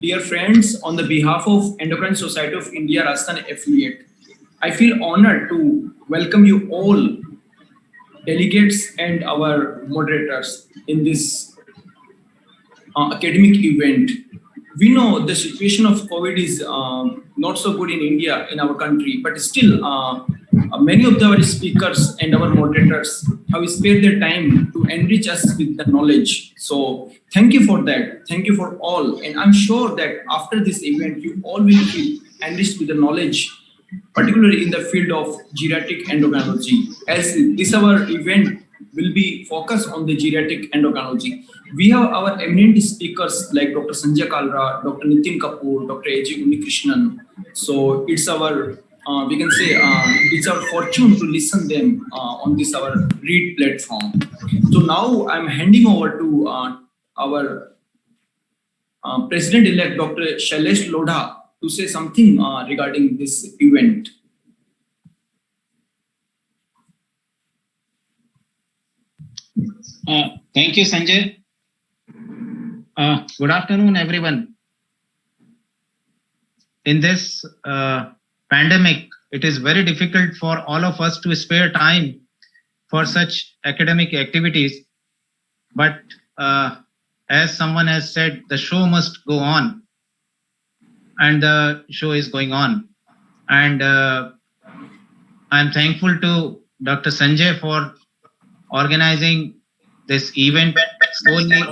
dear friends, on the behalf of Endocrine Society of India Rajasthan affiliate, I feel honored to welcome you all, delegates and our moderators in this academic event. We know the situation of COVID is not so good in India, in our country, but still many of our speakers and our moderators have spared their time to enrich us with the knowledge. So thank you for that. Thank you for all. And I'm sure that after this event, you all will feel enriched with the knowledge, particularly in the field of geriatric endocrinology. As this our event will be focused on the geriatric endocrinology. We have our eminent speakers like Dr. Sanjay Kalra, Dr. Nitin Kapoor, Dr. A.J. Unikrishnan. So it's our, we can say, it's our fortune to listen them on this our READ platform. So now I'm handing over to our President-elect, Dr. Shailesh Lodha, to say something regarding this event. Thank you, Sanjay. Good afternoon, everyone. In this pandemic, it is very difficult for all of us to spare time for such academic activities. But as someone has said, the show must go on. And the show is going on. And I'm thankful to Dr. Sanjay for organizing this event solely.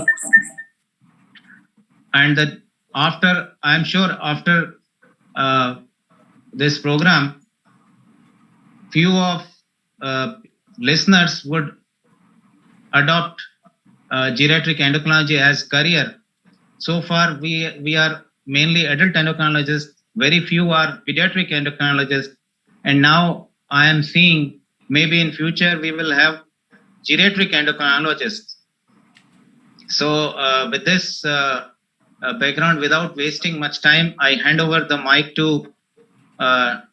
And that after, I'm sure after this program, few of listeners would adopt geriatric endocrinology as career. So far, we are mainly adult endocrinologists, very few are pediatric endocrinologists. And now I am seeing maybe in future we will have geriatric endocrinologists. So with this background, without wasting much time, I hand over the mic to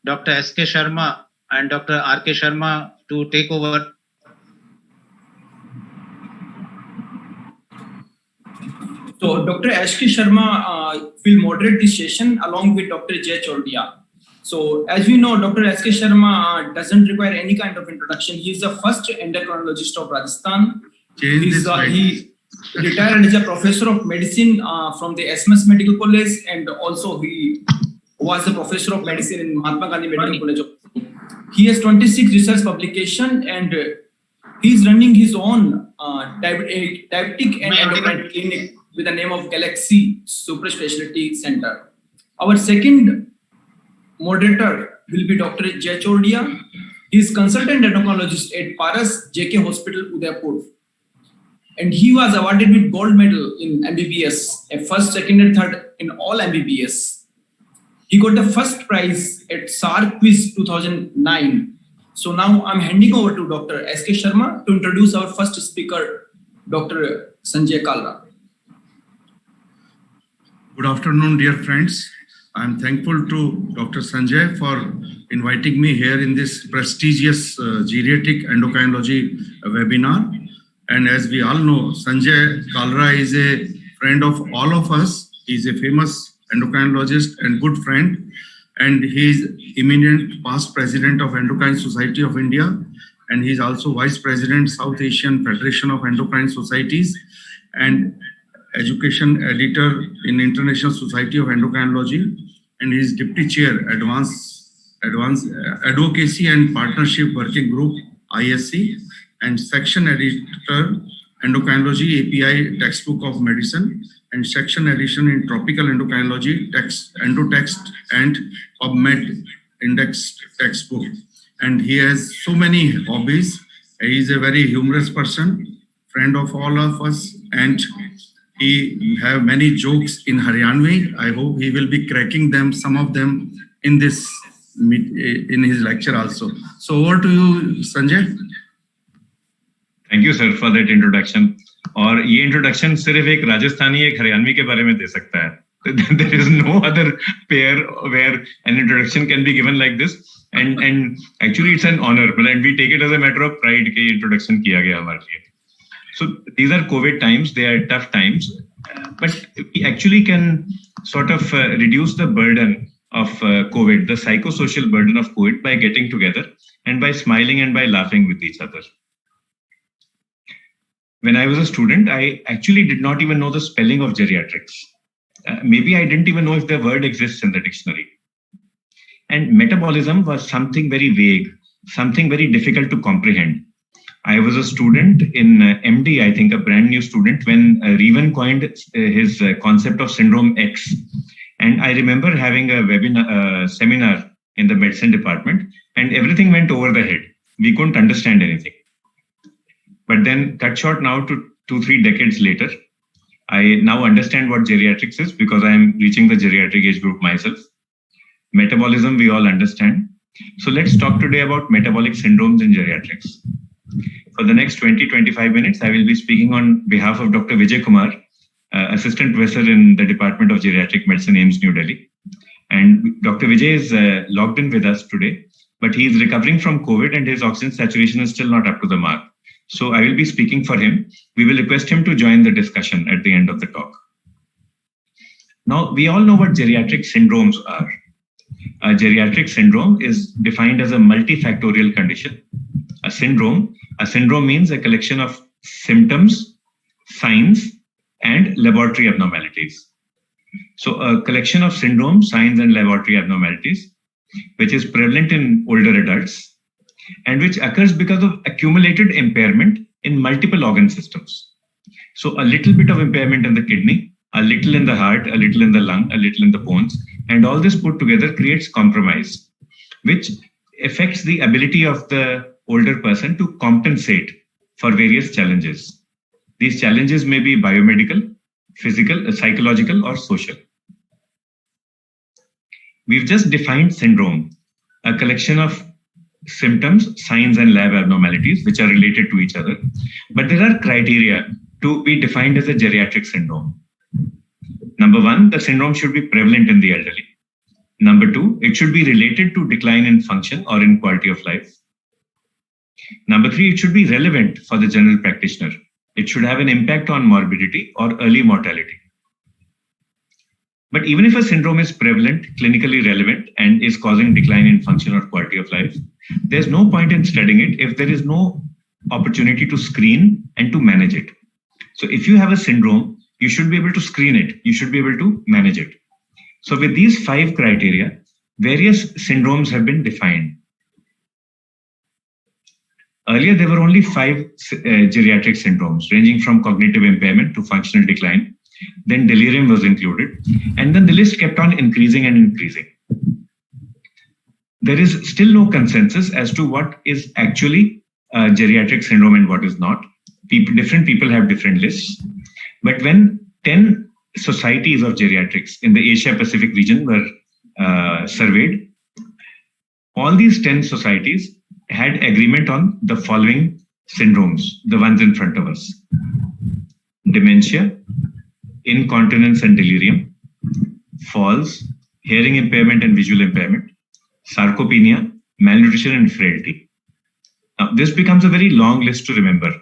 Dr. S.K. Sharma and Dr. R.K. Sharma to take over. So Dr. S.K. Sharma will moderate this session along with Dr. Jay Chordia. So as we know, Dr. S.K. Sharma doesn't require any kind of introduction. He is the first endocrinologist of Rajasthan. He retired as a professor of medicine from the SMS Medical College, and also he was a professor of medicine in Mahatma Gandhi Medical College. He has 26 research publications, and he is running his own diabetic and endocrine clinic with the name of Galaxy Super Specialty Center. Our second moderator will be Dr. Jay Chordia. He is consultant endocrinologist at Paras JK Hospital, Udaipur. And he was awarded with gold medal in MBBS, a first, second, and third in all MBBS. He got the first prize at SAR Quiz 2009. So now I'm handing over to Dr. S.K. Sharma to introduce our first speaker, Dr. Sanjay Kalra. Good afternoon, dear friends. I'm thankful to Dr. Sanjay for inviting me here in this prestigious geriatric endocrinology webinar. And as we all know, Sanjay Kalra is a friend of all of us. He's a famous endocrinologist and good friend. And he's eminent past president of Endocrine Society of India. And he's also vice president, South Asian Federation of Endocrine Societies, and education editor in International Society of Endocrinology. And he's deputy chair, Advanced Advocacy and Partnership Working Group, ISC, and section editor, Endocrinology API Textbook of Medicine, and section edition in Tropical Endocrinology, Endotext, and PubMed Index textbook. And he has so many hobbies. He is a very humorous person, friend of all of us, and he have many jokes in Haryanvi. I hope he will be cracking them, some of them in this in his lecture also. So over to you, Sanjay. Thank you, sir, for that introduction. और ये introduction सिर्फ एक राजस्थानी एक हरियाणवी के बारे में दे सकता है. There is no other pair where an introduction can be given like this, and actually it's an honor, and we take it as a matter of pride कि introduction किया गया हमारे लिए. So these are COVID times. They are tough times. but we actually can sort of reduce the burden of COVID, the psychosocial burden of COVID, by getting together and by smiling and by laughing with each other. When I was a student, I actually did not even know the spelling of geriatrics. Maybe I didn't even know if the word exists in the dictionary. And metabolism was something very vague, something very difficult to comprehend. I was a student in MD, I think a brand new student, when Revan coined his concept of syndrome X. And I remember having a webinar, seminar in the medicine department, and everything went over the head. We couldn't understand anything. But then cut short now to 2-3 decades later, I now understand what geriatrics is because I am reaching the geriatric age group myself. Metabolism, we all understand. So let's talk today about metabolic syndromes in geriatrics. For the next 20-25 minutes, I will be speaking on behalf of Dr. Vijay Kumar, Assistant Professor in the Department of Geriatric Medicine, AIIMS, New Delhi. And Dr. Vijay is logged in with us today, but he is recovering from COVID and his oxygen saturation is still not up to the mark. So I will be speaking for him. We will request him to join the discussion at the end of the talk. Now, we all know what geriatric syndromes are. A geriatric syndrome is defined as a multifactorial condition. A syndrome means a collection of symptoms, signs, and laboratory abnormalities. So a collection of syndromes, signs, and laboratory abnormalities, which is prevalent in older adults and which occurs because of accumulated impairment in multiple organ systems. So a little bit of impairment in the kidney, a little in the heart, a little in the lung, a little in the bones, and all this put together creates compromise, which affects the ability of the older person to compensate for various challenges. These challenges may be biomedical, physical, psychological, or social. We've just defined syndrome, a collection of symptoms, signs, and lab abnormalities which are related to each other. But there are criteria to be defined as a geriatric syndrome. Number one, the syndrome should be prevalent in the elderly. Number two, it should be related to decline in function or in quality of life. Number three, it should be relevant for the general practitioner. It should have an impact on morbidity or early mortality. But even if a syndrome is prevalent, clinically relevant, and is causing decline in function or quality of life, there's no point in studying it if there is no opportunity to screen and to manage it. So if you have a syndrome, you should be able to screen it. You should be able to manage it. So with these 5 criteria, various syndromes have been defined. Earlier, there were only 5 geriatric syndromes, ranging from cognitive impairment to functional decline. Then delirium was included. And then the list kept on increasing and increasing. There is still no consensus as to what is actually a geriatric syndrome and what is not. Different people have different lists. But when 10 societies of geriatrics in the Asia Pacific region were surveyed, all these 10 societies had agreement on the following syndromes, the ones in front of us: dementia, incontinence and delirium, falls, hearing impairment and visual impairment, sarcopenia, malnutrition and frailty. Now, this becomes a very long list to remember,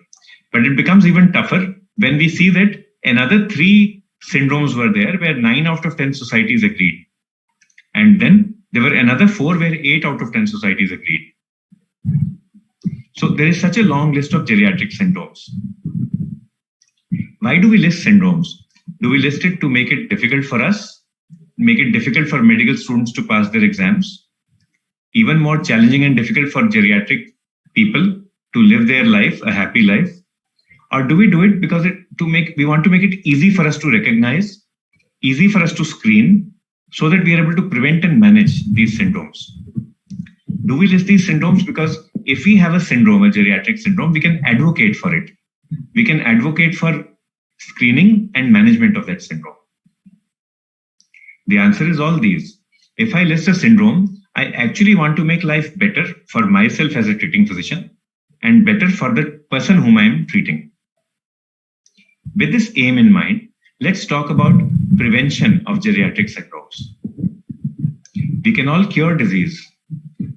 but it becomes even tougher when we see that another 3 syndromes were there where 9 out of 10 societies agreed. And then there were another 4 where 8 out of 10 societies agreed. So there is such a long list of geriatric syndromes. Why do we list syndromes? Do we list it to make it difficult for us? Make it difficult for medical students to pass their exams? Even more challenging and difficult for geriatric people to live their life, a happy life? Or do we do it because we want to make it easy for us to recognize, easy for us to screen, so that we are able to prevent and manage these syndromes? Do we list these syndromes because if we have a syndrome, a geriatric syndrome, we can advocate for it. We can advocate for screening and management of that syndrome. The answer is all these. If I list a syndrome, I actually want to make life better for myself as a treating physician and better for the person whom I am treating. With this aim in mind, let's talk about prevention of geriatric syndromes. We can all cure disease,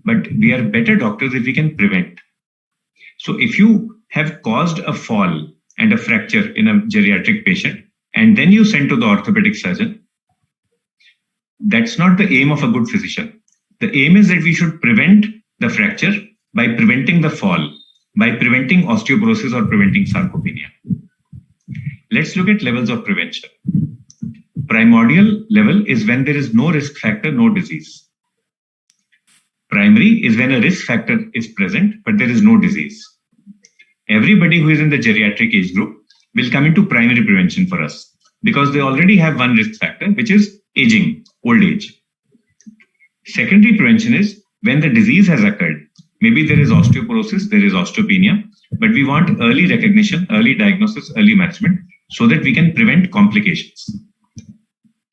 but we are better doctors if we can prevent. So if you have caused a fall and a fracture in a geriatric patient and then you send to the orthopedic surgeon, that's not the aim of a good physician. The aim is that we should prevent the fracture by preventing the fall, by preventing osteoporosis or preventing sarcopenia. Let's look at levels of prevention. Primordial level is when there is no risk factor, no disease. Primary is when a risk factor is present, but there is no disease. Everybody who is in the geriatric age group will come into primary prevention for us because they already have one risk factor, which is aging, old age. Secondary prevention is when the disease has occurred. Maybe there is osteoporosis, there is osteopenia, but we want early recognition, early diagnosis, early management so that we can prevent complications.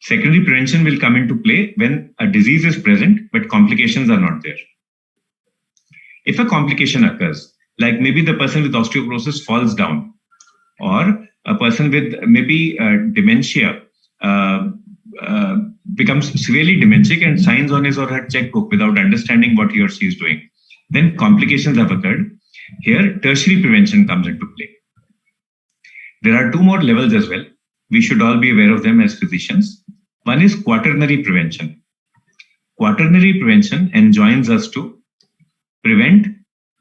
Secondary prevention will come into play when a disease is present, but complications are not there. If a complication occurs, like maybe the person with osteoporosis falls down, or a person with maybe dementia becomes severely dementic and signs on his or her checkbook without understanding what he or she is doing, then complications have occurred. Here, tertiary prevention comes into play. There are two more levels as well. We should all be aware of them as physicians. One is quaternary prevention. Quaternary prevention enjoins us to prevent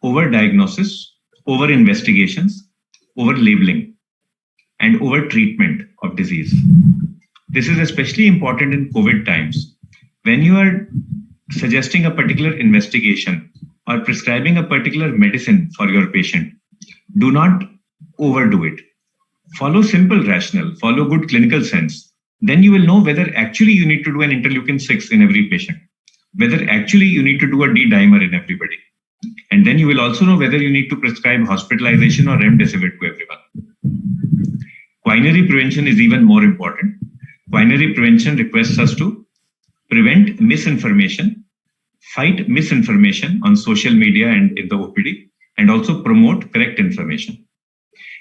over-diagnosis, over-investigations, over-labeling, and over-treatment of disease. This is especially important in COVID times. When you are suggesting a particular investigation or prescribing a particular medicine for your patient, do not overdo it. Follow simple rationale, follow good clinical sense. Then you will know whether actually you need to do an interleukin-6 in every patient, whether actually you need to do a D-dimer in everybody. And then you will also know whether you need to prescribe hospitalization or remdesivir to everyone. Quinary prevention is even more important. Quinary prevention requests us to prevent misinformation, fight misinformation on social media and in the OPD, and also promote correct information.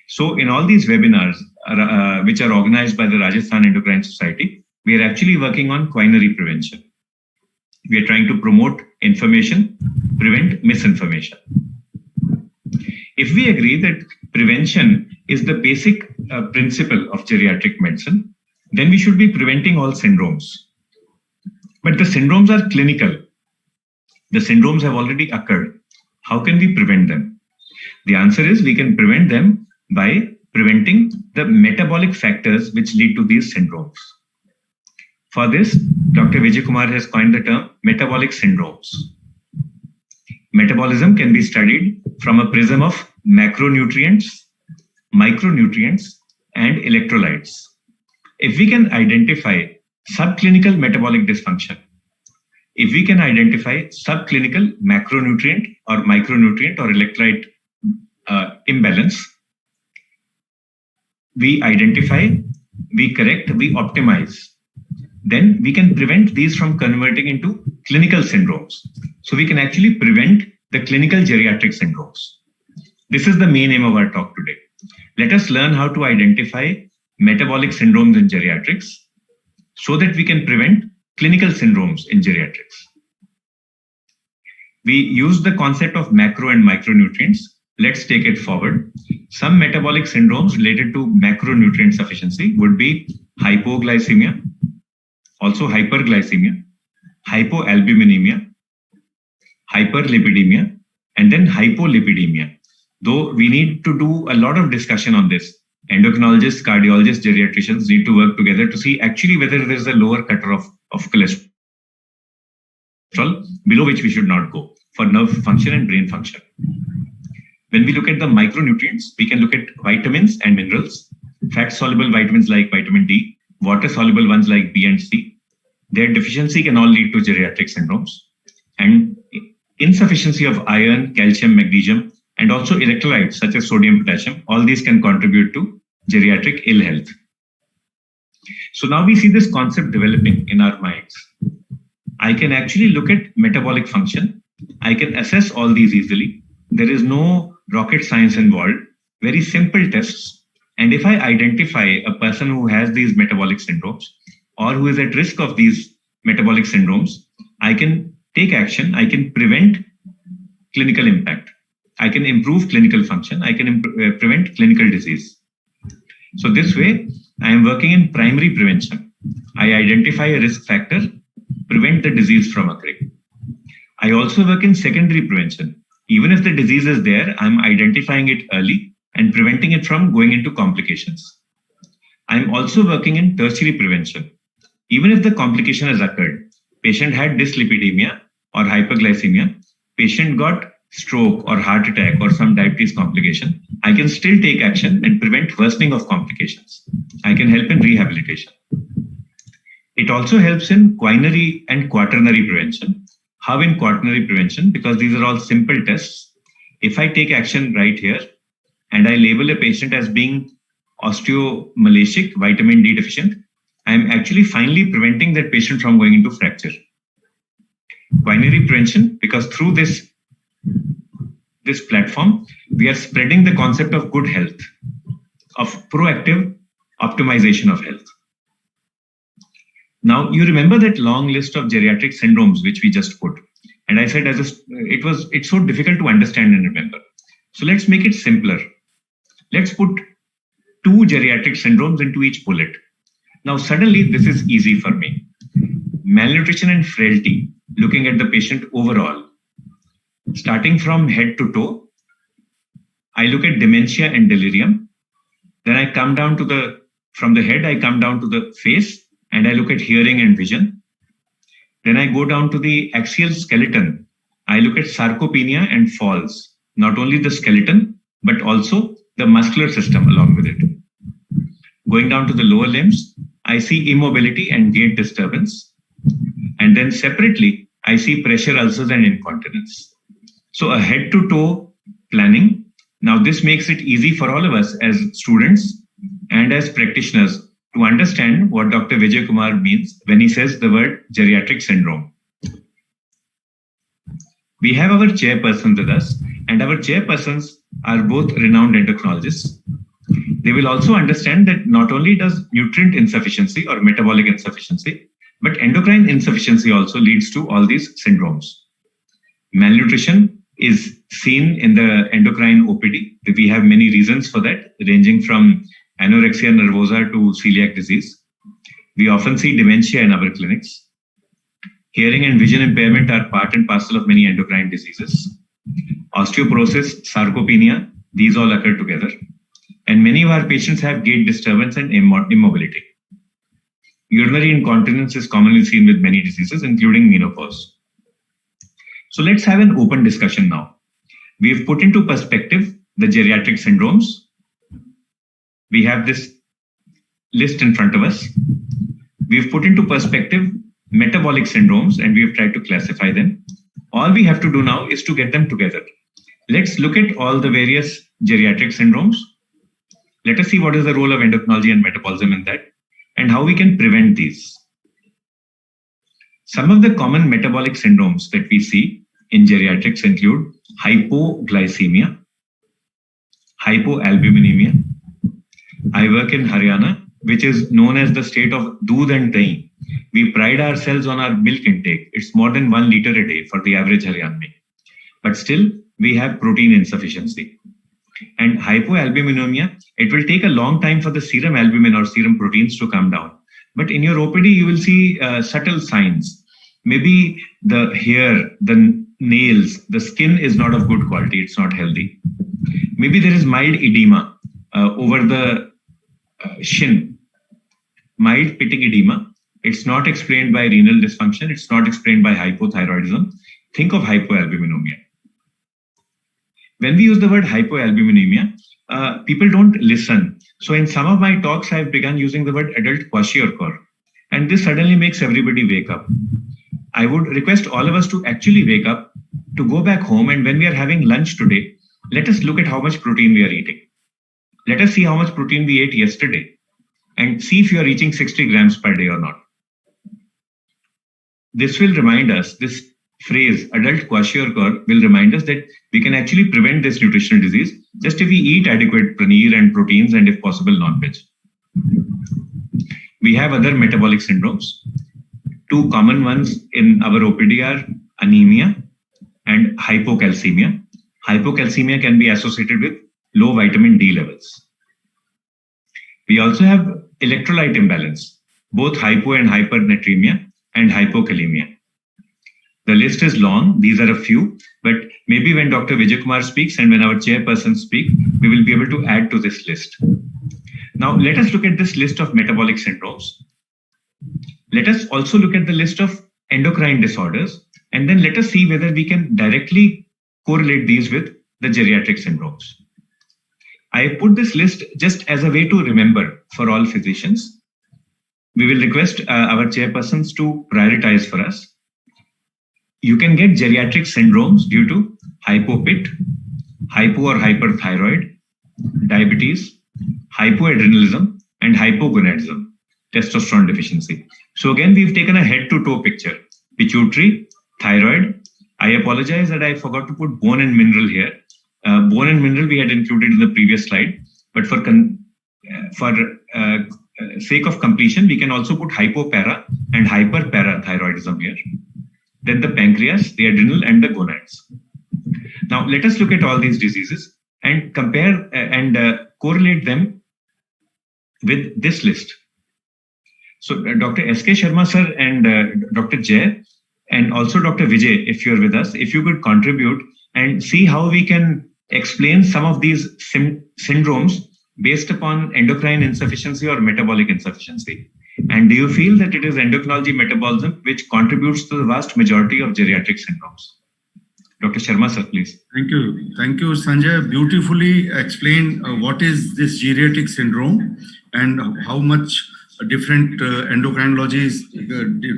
So in all these webinars, which are organized by the Rajasthan Endocrine Society, we are actually working on quinary prevention. We are trying to promote information, prevent misinformation. If we agree that prevention is the basic principle of geriatric medicine, then we should be preventing all syndromes. But the syndromes are clinical. The syndromes have already occurred. How can we prevent them? The answer is we can prevent them by preventing the metabolic factors which lead to these syndromes. For this, Dr. Vijay Kumar has coined the term metabolic syndromes. Metabolism can be studied from a prism of macronutrients, micronutrients, and electrolytes. If we can identify subclinical metabolic dysfunction, if we can identify subclinical macronutrient or micronutrient or electrolyte imbalance, we identify, we correct, we optimize, then we can prevent these from converting into clinical syndromes. So we can actually prevent the clinical geriatric syndromes. This is the main aim of our talk today. Let us learn how to identify metabolic syndromes in geriatrics so that we can prevent clinical syndromes in geriatrics. We use the concept of macro and micronutrients. Let's take it forward. Some metabolic syndromes related to macronutrient sufficiency would be hypoglycemia, also hyperglycemia, hypoalbuminemia, hyperlipidemia, and then hypolipidemia. Though we need to do a lot of discussion on this. Endocrinologists, cardiologists, geriatricians need to work together to see actually whether there is a lower cutter of cholesterol below which we should not go for nerve function and brain function. When we look at the micronutrients, we can look at vitamins and minerals, fat-soluble vitamins like vitamin D, water-soluble ones like B and C. Their deficiency can all lead to geriatric syndromes. And insufficiency of iron, calcium, magnesium, and also electrolytes such as sodium, potassium, all these can contribute to geriatric ill health. So now we see this concept developing in our minds. I can actually look at metabolic function. I can assess all these easily. There is no rocket science involved, very simple tests. And if I identify a person who has these metabolic syndromes or who is at risk of these metabolic syndromes, I can take action. I can prevent clinical impact. I can improve clinical function. I can prevent clinical disease. So this way, I am working in primary prevention. I identify a risk factor, prevent the disease from occurring. I also work in secondary prevention. Even if the disease is there, I'm identifying it early and preventing it from going into complications. I'm also working in tertiary prevention. Even if the complication has occurred, patient had dyslipidemia or hyperglycemia, patient got stroke or heart attack or some diabetes complication, I can still take action and prevent worsening of complications. I can help in rehabilitation. It also helps in quinary and quaternary prevention. How in quaternary prevention? Because these are all simple tests. If I take action right here and I label a patient as being osteomalacic, vitamin D deficient, I am actually finally preventing that patient from going into fracture. Quinary prevention, because through this platform, we are spreading the concept of good health, of proactive optimization of health. Now, you remember that long list of geriatric syndromes which we just put, and I said it's so difficult to understand and remember. So let's make it simpler. Let's put 2 geriatric syndromes into each bullet. Now, suddenly this is easy for me. Malnutrition and frailty, looking at the patient overall. Starting from head to toe, I look at dementia and delirium. Then I come down to from the head, I come down to the face and I look at hearing and vision. Then I go down to the axial skeleton. I look at sarcopenia and falls, not only the skeleton, but also the muscular system along with it. Going down to the lower limbs, I see immobility and gait disturbance. And then separately, I see pressure ulcers and incontinence. So a head to toe planning. Now this makes it easy for all of us as students and as practitioners to understand what Dr. Vijay Kumar means when he says the word geriatric syndrome. We have our chairpersons with us, and our chairpersons are both renowned endocrinologists. They will also understand that not only does nutrient insufficiency or metabolic insufficiency, but endocrine insufficiency also leads to all these syndromes. Malnutrition is seen in the endocrine OPD. We have many reasons for that, ranging from anorexia nervosa to celiac disease. We often see dementia in our clinics. Hearing and vision impairment are part and parcel of many endocrine diseases. Osteoporosis, sarcopenia, these all occur together. And many of our patients have gait disturbance and immobility. Urinary incontinence is commonly seen with many diseases, including menopause. So let's have an open discussion now. We've put into perspective the geriatric syndromes. We have this list in front of us. We've put into perspective metabolic syndromes and we've tried to classify them. All we have to do now is to get them together. Let's look at all the various geriatric syndromes. Let us see what is the role of endocrinology and metabolism in that and how we can prevent these. Some of the common metabolic syndromes that we see in geriatrics include hypoglycemia, hypoalbuminemia. I work in Haryana, which is known as the state of doodh and dahi. We pride ourselves on our milk intake. It's more than 1 liter a day for the average Haryanvi. But still, we have protein insufficiency. And hypoalbuminemia, it will take a long time for the serum albumin or serum proteins to come down. But in your OPD, you will see subtle signs. Maybe the hair, the nails, the skin is not of good quality. It's not healthy. Maybe there is mild edema over the shin, mild pitting edema. It's not explained by renal dysfunction. It's not explained by hypothyroidism. Think of hypoalbuminemia. When we use the word hypoalbuminemia, people don't listen. So in some of my talks, I've begun using the word adult kwashiorkor. And this suddenly makes everybody wake up. I would request all of us to actually wake up, to go back home. And when we are having lunch today, let us look at how much protein we are eating. Let us see how much protein we ate yesterday and see if you are reaching 60 grams per day or not. This will remind us, this phrase, adult kwashiorkor, will remind us that we can actually prevent this nutritional disease just if we eat adequate paneer and proteins and if possible non-veg. We have other metabolic syndromes. 2 common ones in our OPD are anemia and hypocalcemia. Hypocalcemia can be associated with low vitamin D levels. We also have electrolyte imbalance, both hypo and hypernatremia and hypokalemia. The list is long. These are a few, but maybe when Dr. Vijay Kumar speaks and when our chairperson speak, we will be able to add to this list. Now, let us look at this list of metabolic syndromes. Let us also look at the list of endocrine disorders, and then let us see whether we can directly correlate these with the geriatric syndromes. I put this list just as a way to remember for all physicians. We will request our chairpersons to prioritize for us. You can get geriatric syndromes due to hypopit, hypo or hyperthyroid, diabetes, hypoadrenalism, and hypogonadism, testosterone deficiency. So again, we've taken a head-to-toe picture. Pituitary, thyroid. I apologize that I forgot to put bone and mineral here. Bone and mineral we had included in the previous slide, but for sake of completion, we can also put hypopara and hyperparathyroidism here. Then the pancreas, the adrenal, and the gonads. Now, let us look at all these diseases and compare and correlate them with this list. So, Dr. S.K. Sharma sir and Dr. Jay and also Dr. Vijay, if you're with us, if you could contribute and see how we can explain some of these syndromes based upon endocrine insufficiency or metabolic insufficiency. And do you feel that it is endocrinology metabolism which contributes to the vast majority of geriatric syndromes? Dr. Sharma sir, please. Thank you. Thank you, Sanjay. Beautifully explained what is this geriatric syndrome and how much different endocrinology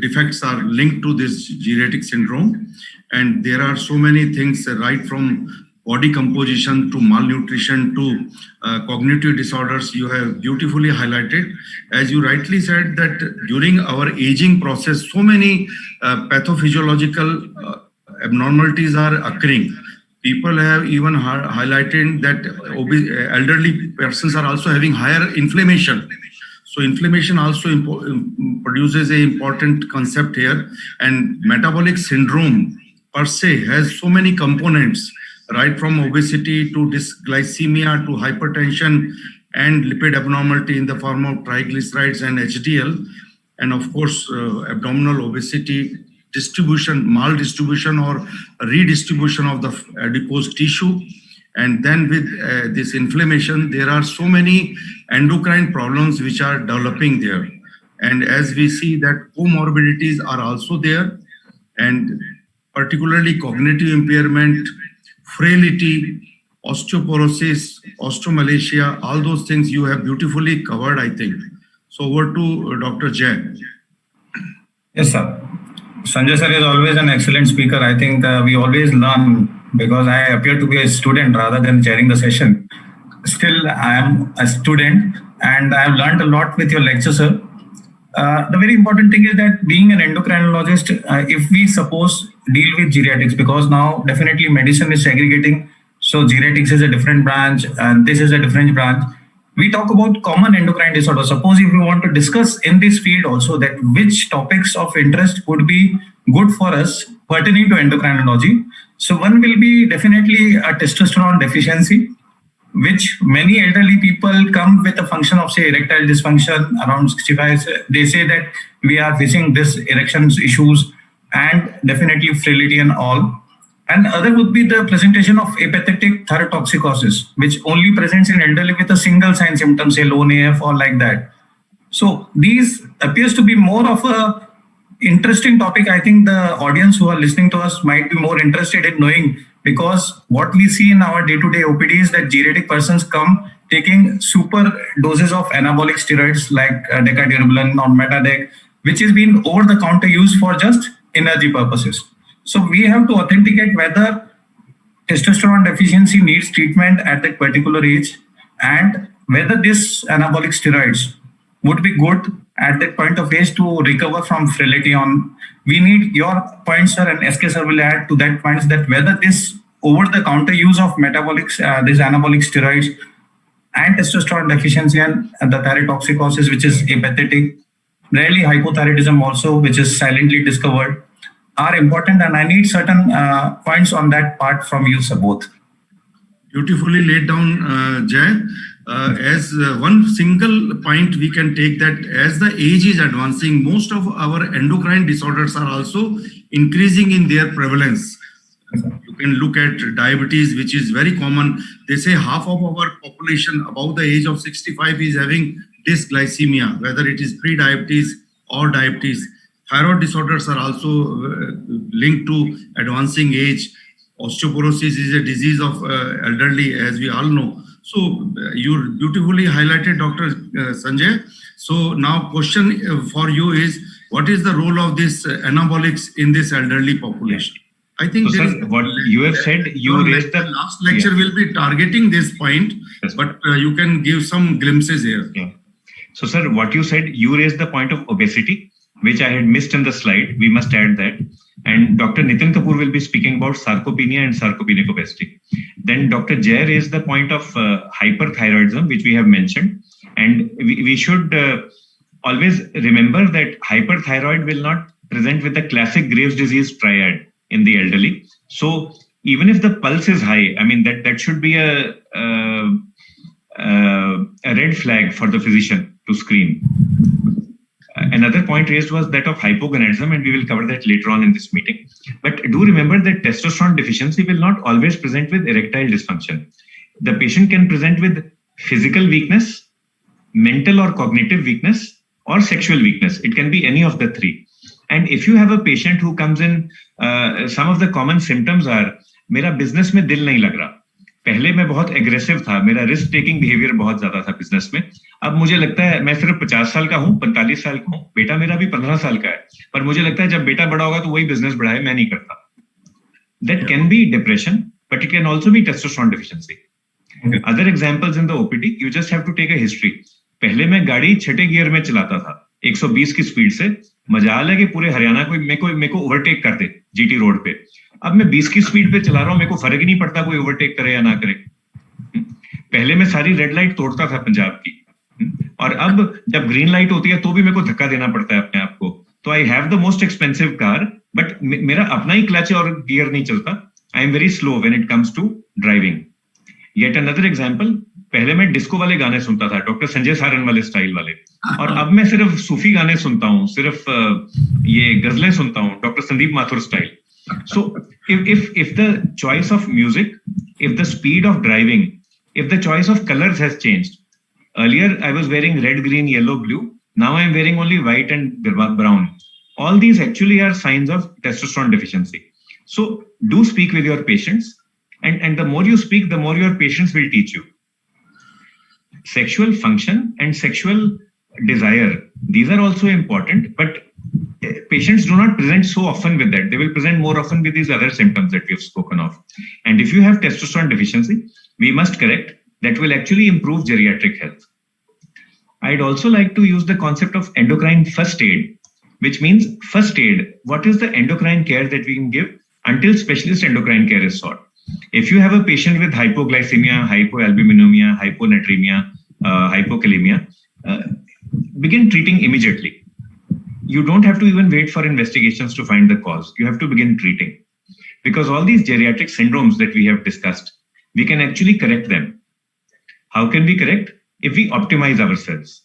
defects are linked to this geriatric syndrome. And there are so many things right from body composition to malnutrition to cognitive disorders you have beautifully highlighted. As you rightly said that during our aging process, so many pathophysiological abnormalities are occurring. People have even highlighted that elderly persons are also having higher inflammation. So inflammation also produces an important concept here, and metabolic syndrome per se has so many components, right from obesity to dysglycemia to hypertension and lipid abnormality in the form of triglycerides and HDL, and of course abdominal obesity, maldistribution or redistribution of the adipose tissue. And then with this inflammation, there are so many endocrine problems which are developing there. And as we see that comorbidities are also there, and particularly cognitive impairment, frailty, osteoporosis, osteomalacia, all those things you have beautifully covered, I think. So over to Dr. Jay. Yes, sir. Sanjay sir is always an excellent speaker. I think we always learn because I appear to be a student rather than chairing the session. Still, I am a student and I have learned a lot with your lecture, sir. The very important thing is that being an endocrinologist, if we suppose deal with geriatrics, because now definitely medicine is segregating. So geriatrics is a different branch and this is a different branch. We talk about common endocrine disorders. Suppose if we want to discuss in this field also that which topics of interest would be good for us pertaining to endocrinology. So one will be definitely a testosterone deficiency, which many elderly people come with a function of, say, erectile dysfunction around 65. They say that we are facing this erection issues and definitely frailty and all. And other would be the presentation of apathetic thyrotoxicosis, which only presents in elderly with a single sign symptom, say lone AF or like that. So these appears to be more of a interesting topic. I think the audience who are listening to us might be more interested in knowing, because what we see in our day-to-day OPD is that geriatric persons come taking super doses of anabolic steroids like decadurabolin or Metadec, which is being over-the-counter used for just energy purposes. So we have to authenticate whether testosterone deficiency needs treatment at that particular age and whether this anabolic steroids would be good at that point of age to recover from frailty on. We need your points, sir, and SK sir will add to that points that whether this over-the-counter use of metabolics, this anabolic steroids and testosterone deficiency and the thyrotoxicosis, which is apathetic, rarely hypothyroidism also, which is silently discovered, are important. And I need certain points on that part from you, sir, both. Beautifully laid down, Jay. one single point we can take that as the age is advancing, most of our endocrine disorders are also increasing in their prevalence. You can look at diabetes, which is very common. They say half of our population above the age of 65 is having dysglycemia, whether it is pre-diabetes or diabetes. Thyroid disorders are also linked to advancing age. Osteoporosis is a disease of elderly, as we all know. So you beautifully highlighted, Dr. Sanjay. So now question for you is, what is the role of this anabolics in this elderly population? I think so, sir, what you have said, you raised the last lecture will be targeting this point, yes, but you can give some glimpses here. Yeah. So, sir, what you said, you raised the point of obesity, which I had missed in the slide. We must add that. And Dr. Nitin Kapoor will be speaking about sarcopenia and sarcopenic obesity. Then Dr. Jay raised the point of hyperthyroidism, which we have mentioned. And we should always remember that hyperthyroid will not present with the classic Graves' disease triad in the elderly. So even if the pulse is high, I mean, that should be a red flag for the physician to screen. Another point raised was that of hypogonadism, and we will cover that later on in this meeting. But do remember that testosterone deficiency will not always present with erectile dysfunction. The patient can present with physical weakness, mental or cognitive weakness, or sexual weakness. It can be any of the three. And if you have a patient who comes in, some of the common symptoms are, मेरा business में दिल नहीं लग रहा. पहले मैं बहुत aggressive था, मेरा रिस्क टेकिंग बिहेवियर बहुत ज्यादा था बिजनेस में. अब मुझे लगता है मैं सिर्फ 50 साल का हूँ, 45 साल का हूँ, बेटा मेरा भी 15 साल का है, पर मुझे लगता है जब बेटा बड़ा होगा तो वही बिजनेस बढ़ाए, मैं नहीं करता. That can be depression, but it can also be testosterone deficiency. Okay. Other examples in the OPD, you just have to take a history. पहले मैं गाड़ी छठे गियर में चलाता था 120 की स्पीड से, मजाल है कि पूरे हरियाणा को मेरे को ओवरटेक कर दे जीटी रोड पे. अब मैं 20 की स्पीड पे चला रहा हूँ, मेरे को फर्क ही नहीं पड़ता कोई ओवरटेक करे या ना करे. पहले मैं सारी रेड लाइट तोड़ता था पंजाब की, और अब जब ग्रीन लाइट होती है तो भी मेरे को धक्का देना पड़ता है अपने आप को. तो I have the most expensive car, but मेरा अपना ही क्लच और गियर नहीं चलता. I am very slow when it comes to driving. Yet another example, पहले मैं डिस्को वाले गाने सुनता था, डॉक्टर संजय सारन वाले स्टाइल वाले, और अब मैं सिर्फ सूफी गाने सुनता हूँ, सिर्फ ये गजलें सुनता हूँ, doctor Sandeep Mathur style. So if the choice of music, if the speed of driving, if the choice of colors has changed, earlier I was wearing red, green, yellow, blue, now I am wearing only white and brown. All these actually are signs of testosterone deficiency. So do speak with your patients, and the more you speak, the more your patients will teach you. Sexual function and sexual desire, these are also important, but patients do not present so often with that. They will present more often with these other symptoms that we have spoken of. And if you have testosterone deficiency, we must correct. That will actually improve geriatric health. I'd also like to use the concept of endocrine first aid, which means first aid. What is the endocrine care that we can give until specialist endocrine care is sought? If you have a patient with hypoglycemia, hypoalbuminemia, hyponatremia, hypokalemia, begin treating immediately. You don't have to even wait for investigations to find the cause. You have to begin treating. Because all these geriatric syndromes that we have discussed, we can actually correct them. How can we correct? If we optimize ourselves.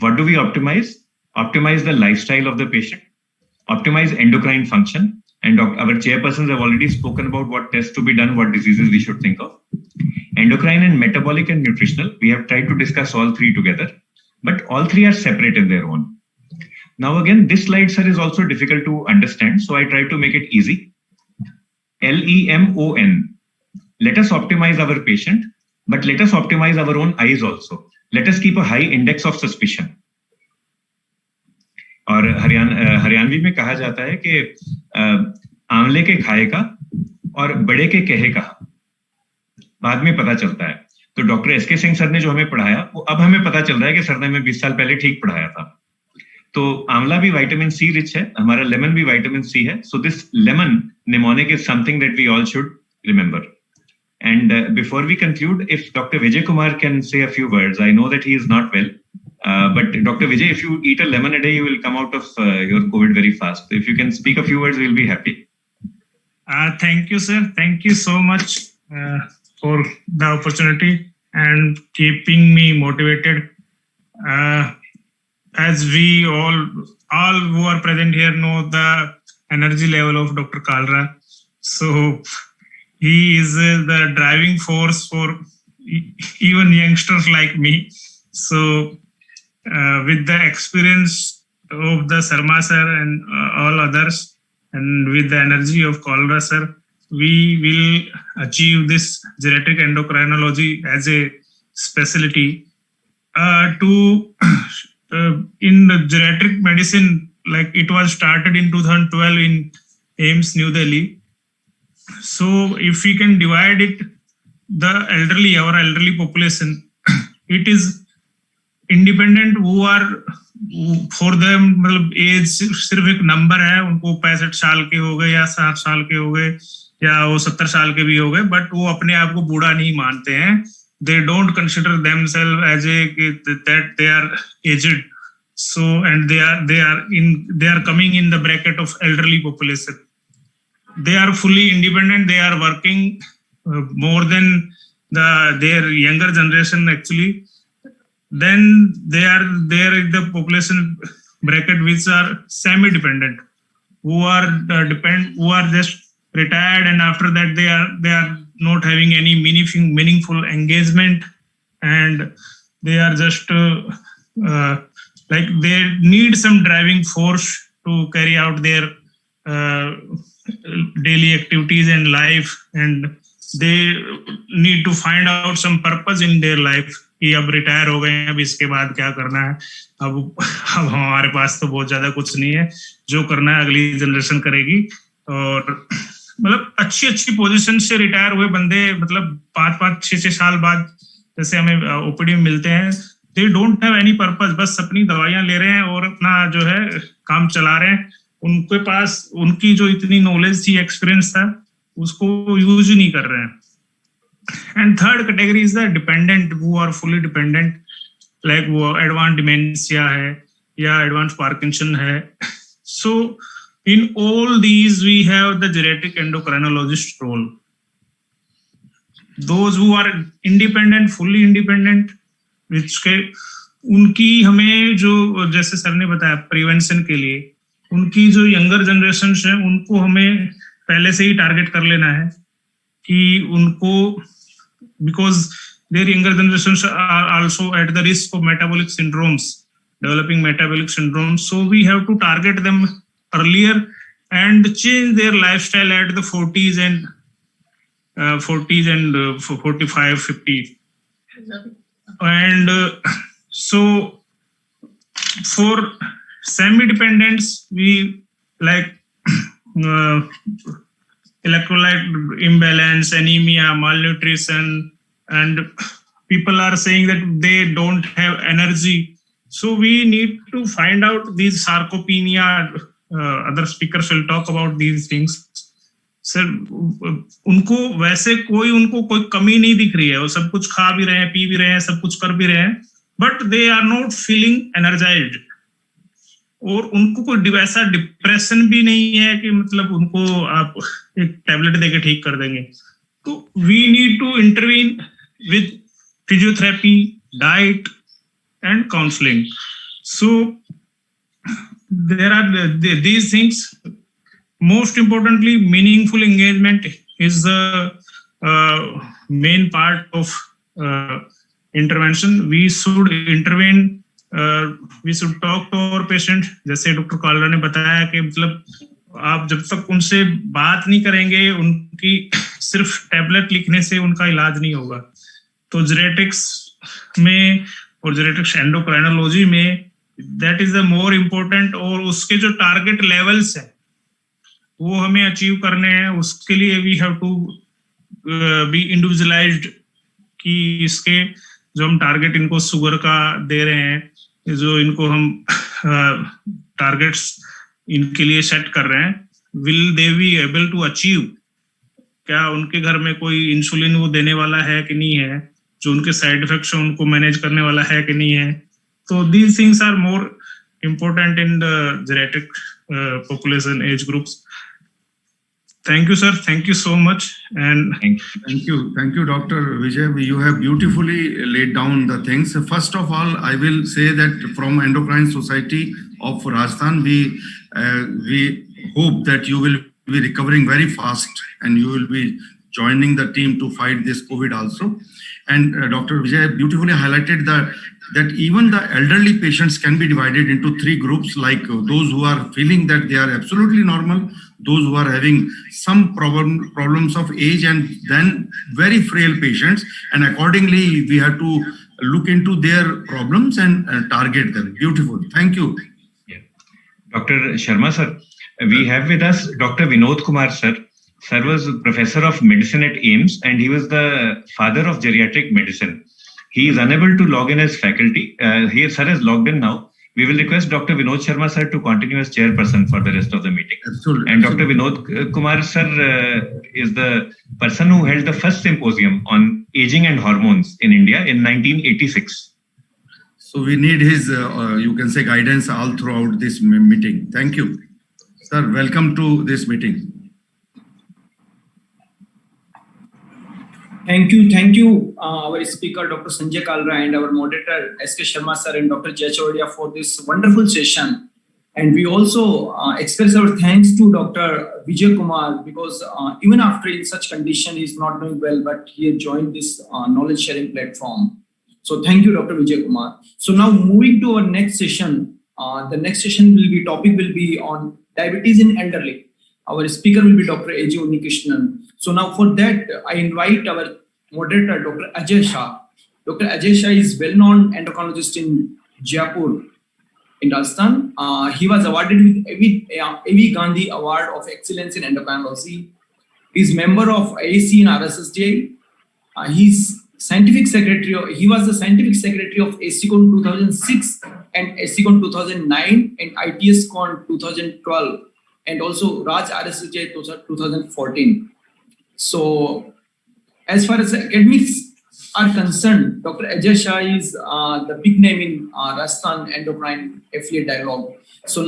What do we optimize? Optimize the lifestyle of the patient, optimize endocrine function, and our chairpersons have already spoken about what tests to be done, what diseases we should think of. Endocrine and metabolic and nutritional, we have tried to discuss all three together, but all three are separate in their own. Now again, this slide, sir, is also difficult to understand, so I try to make it easy. LEMON. Let us optimize our patient, but let us optimize our own eyes also. Let us keep a high index of suspicion. और हरियाणवी में कहा जाता है कि आंवले के खाए का और बड़े के कहे का बाद में पता चलता है. तो डॉक्टर एसके सिंह सर ने जो हमें पढ़ाया, वो अब हमें पता चल रहा है कि सर ने हमें 20 साल पहले ठीक पढ़ाया था. तो आंवला भी विटामिन सी रिच है, हमारा लेमन भी विटामिन सी है. So this lemon mnemonic is something that we all should remember. And before we conclude, if Dr. Vijay Kumar can say a few words, I know that he is not well, but Dr. Vijay, if you eat a lemon a day, you will come out of your COVID very fast. If you can speak a few words, we'll be happy. Thank you, sir. Thank you so much for the opportunity. and keeping me motivated. As we all who are present here know the energy level of Dr. Kalra. So he is the driving force for even youngsters like me. So with the experience of the Sarma sir and all others, and with the energy of Kalra sir, we will achieve this geriatric endocrinology as a specialty. In the geriatric medicine, like it was started in 2012 in AIMS New Delhi. So if we can divide it, our elderly population, it is independent who are, for them मतलब as सिर्फ एक number है, उनको 65 साल के हो गए या 60 साल के हो गए या वो 70 साल के भी हो गए, बट वो अपने आप को बूढ़ा नहीं मानते हैं. They don't consider themselves as that they are aged. So and they are coming in the bracket of elderly population. They are fully independent. They are working more than their younger generation actually. Then they are there in the population bracket which are semi-dependent, who are who are just retired, and after that they are not having any meaningful engagement, and they are just like they need some driving force to carry out their daily activities and life, and they need to find out some purpose in their life. कि अब retire हो गए हैं, अब इसके बाद क्या करना है, अब हमारे पास तो बहुत ज्यादा कुछ नहीं है, जो करना है अगली जनरेशन करेगी. और मतलब अच्छी पोजीशन से रिटायर हुए बंदे, मतलब 5-6 साल बाद जैसे हमें ओपीडी में मिलते हैं, they don't have any purpose, बस अपनी दवाइयां ले रहे हैं और अपना जो है काम चला रहे हैं. उनके पास उनकी जो इतनी नॉलेज थी, एक्सपीरियंस था, उसको यूज ही नहीं कर रहे हैं. And third category is the dependent, who are fully dependent, like वो advanced dementia है या advanced Parkinson है. So in all these we have the geriatric endocrinologist role. Those who are independent, fully independent, which के उनकी हमें जो जैसे sir ने बताया प्रिवेंशन के लिए, उनकी जो यंगर जनरेशन है उनको हमें पहले से ही टारगेट कर लेना है कि उनको, because their younger generations are also at the risk of metabolic syndromes, developing metabolic syndromes. So we have to target them earlier and change their lifestyle at the 40s and 45, 50. And so for semi-dependents, we like electrolyte imbalance, anemia, malnutrition, and people are saying that they don't have energy. So we need to find out these sarcopenia. Other speakers will talk about these things. Sir उनको वैसे कोई कमी नहीं दिख रही है, वो सब कुछ खा भी रहे हैं, पी भी रहे हैं, सब कुछ कर भी रहे हैं, but they are not feeling energised. और उनको कोई वैसा डिप्रेशन भी नहीं है कि मतलब उनको आप एक टैबलेट देके ठीक कर देंगे. तो we need to intervene with physiotherapy, diet and counselling. So there are these things. Most importantly, meaningful engagement is the main part of intervention. We should intervene. We should talk to our patient. जैसे doctor Kalra ने बताया कि मतलब आप जब तक उनसे बात नहीं करेंगे, उनकी सिर्फ टैबलेट लिखने से उनका इलाज नहीं होगा. तो जेरेटिक्स में और जेरेटिक्स एंडोक्राइनोलॉजी में that is the more important. और उसके जो टारगेट लेवल्स हैं वो हमें अचीव करने हैं. उसके लिए we have to be individualised कि इसके जो हम टारगेट इनको शुगर का दे रहे हैं, जो इनको हम टारगेट्स इनके लिए सेट कर रहे हैं, will they be able to achieve. क्या उनके घर में कोई इंसुलिन वो देने वाला है कि नहीं है, जो उनके साइड इफेक्ट्स हैं उनको मैनेज करने वाला है कि नहीं है. तो these things are more important in the geriatric population age groups. Thank you, sir. Thank you so much. And Thank you, Dr. Vijay. You have beautifully laid down the things. First of all, I will say that from Endocrine Society of Rajasthan, we hope that you will be recovering very fast and you will be joining the team to fight this COVID also. And Dr. Vijay beautifully highlighted that even the elderly patients can be divided into three groups, like those who are feeling that they are absolutely normal, those who are having some problems of age, and then very frail patients. And accordingly, we have to look into their problems and target them. Beautiful. Thank you. Yeah. Dr. Sharma sir, we have with us Dr. Vinod Kumar sir. Sir was professor of medicine at AIIMS and he was the father of geriatric medicine. He is unable to log in as faculty. Here, sir has logged in now. We will request Dr. Vinod Sharma sir to continue as chairperson for the rest of the meeting. Absolutely. And Dr. Vinod Kumar sir is the person who held the first symposium on aging and hormones in India in 1986. So we need his, you can say, guidance all throughout this meeting. Thank you. Sir, welcome to this meeting. Thank you, our speaker, Dr. Sanjay Kalra, and our moderator, S.K. Sharma sir and Dr. Jay Chordia for this wonderful session. And we also express our thanks to Dr. Vijay Kumar, because even after in such condition, he is not doing well, but he has joined this knowledge sharing platform. So thank you, Dr. Vijay Kumar. So now moving to our next session, the next session topic will be on diabetes in elderly. Our speaker will be Dr. A.J. Unnikrishnan. So now for that, I invite our moderator, Dr. Ajay Shah. Dr. Ajay Shah is well-known endocrinologist in Jaipur, in Rajasthan. He was awarded with A.V. Gandhi Award of Excellence in Endocrinology. He is member of AAC and RSSJ. He's scientific secretary. He was the scientific secretary of ACCON 2006 and ACCON 2009 and ITSCON 2012. And also Raj RSSJ 2014. So as far as academics are concerned, Dr. Ajay Shah is the big name in Rajasthan Endocrine Affiliate Dialogue. So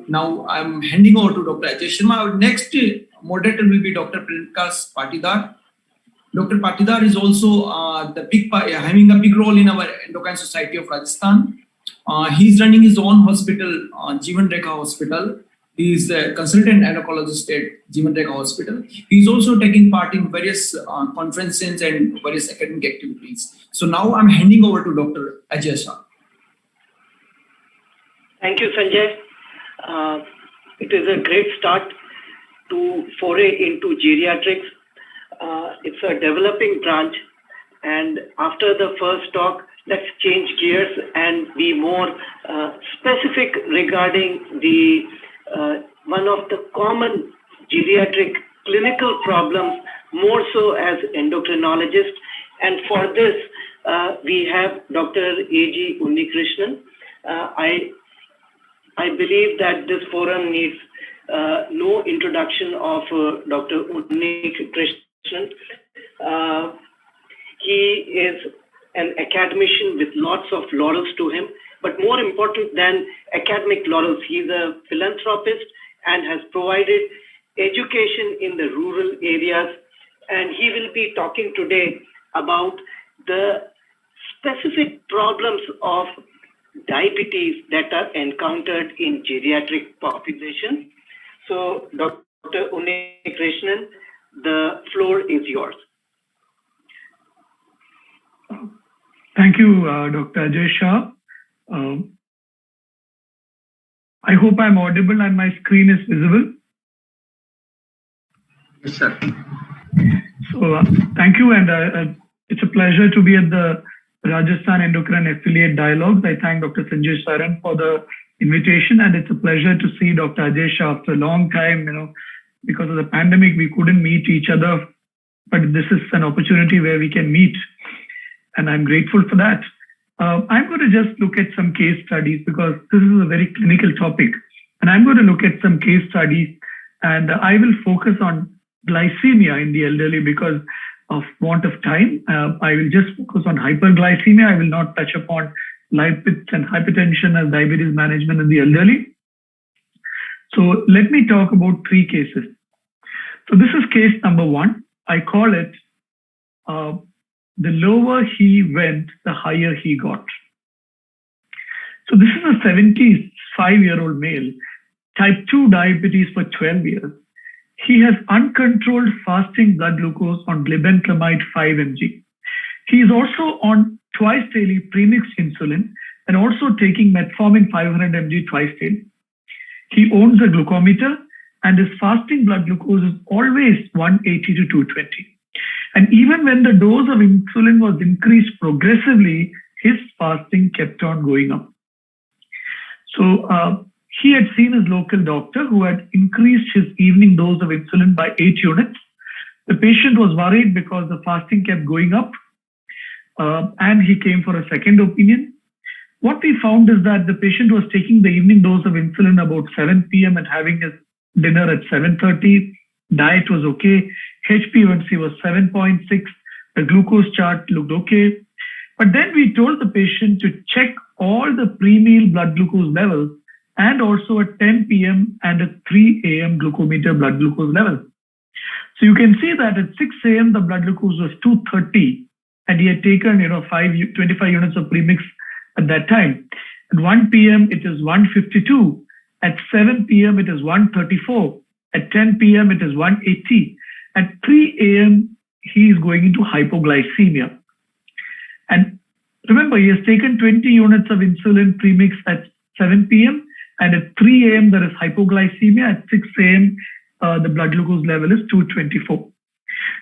now I'm handing over to Dr. Ajay Sharma. Our next moderator will be Dr. Prakash Patidar. Dr. Patidar is also having a big role in our Endocrine Society of Rajasthan. He's running his own hospital, Jeevan Rekha Hospital. He is a consultant endocrinologist at Jeevan Rekha Hospital. He is also taking part in various conferences and various academic activities. So now I'm handing over to Dr. Ajay Shah. Thank you, Sanjay. It is a great start to foray into geriatrics. It's a developing branch, and after the first talk, let's change gears and be more specific regarding the one of the common geriatric clinical problems, more so as endocrinologists. And for this, we have Dr. A.G. Unnikrishnan. I believe that this forum needs no introduction of Dr. Unnikrishnan. He is an academician with lots of laurels to him. But more important than academic laurels, he's a philanthropist and has provided education in the rural areas. And he will be talking today about the specific problems of diabetes that are encountered in geriatric population. So, Dr. Unnikrishnan, the floor is yours. Thank you, Dr. Ajay Shah. I hope I'm audible and my screen is visible. Yes, sir. So thank you, and it's a pleasure to be at the Rajasthan Endocrine Affiliate Dialogues. I thank Dr. Sanjay Saran for the invitation, and it's a pleasure to see Dr. Ajay Shah after a long time. Because of the pandemic, we couldn't meet each other, but this is an opportunity where we can meet, and I'm grateful for that. I'm going to just look at some case studies because this is a very clinical topic. And I'm going to look at some case studies, and I will focus on glycemia in the elderly because of want of time. I will just focus on hyperglycemia. I will not touch upon lipids and hypertension as diabetes management in the elderly. So let me talk about three cases. So this is case number 1. I call it the lower he went, the higher he got. So this is a 75-year-old male, type 2 diabetes for 12 years. He has uncontrolled fasting blood glucose on glibenclamide 5 mg. He is also on twice daily premixed insulin and also taking metformin 500 mg twice daily. He owns a glucometer and his fasting blood glucose is always 180 to 220. And even when the dose of insulin was increased progressively, his fasting kept on going up. So he had seen his local doctor who had increased his evening dose of insulin by 8 units. The patient was worried because the fasting kept going up and he came for a second opinion. What we found is that the patient was taking the evening dose of insulin about 7 p.m. and having his dinner at 7:30. Diet was okay. HbA1c was 7.6. The glucose chart looked okay. But then we told the patient to check all the pre-meal blood glucose levels and also at 10 p.m. and at 3 a.m. glucometer blood glucose levels. So you can see that at 6 a.m. the blood glucose was 230 and he had taken 25 units of premix at that time. At 1 p.m. it is 152. At 7 p.m. it is 134. At 10 p.m. it is 180. At 3 a.m. he is going into hypoglycemia. And remember, he has taken 20 units of insulin premix at 7 p.m. and at 3 a.m. there is hypoglycemia. At 6 a.m. The blood glucose level is 224.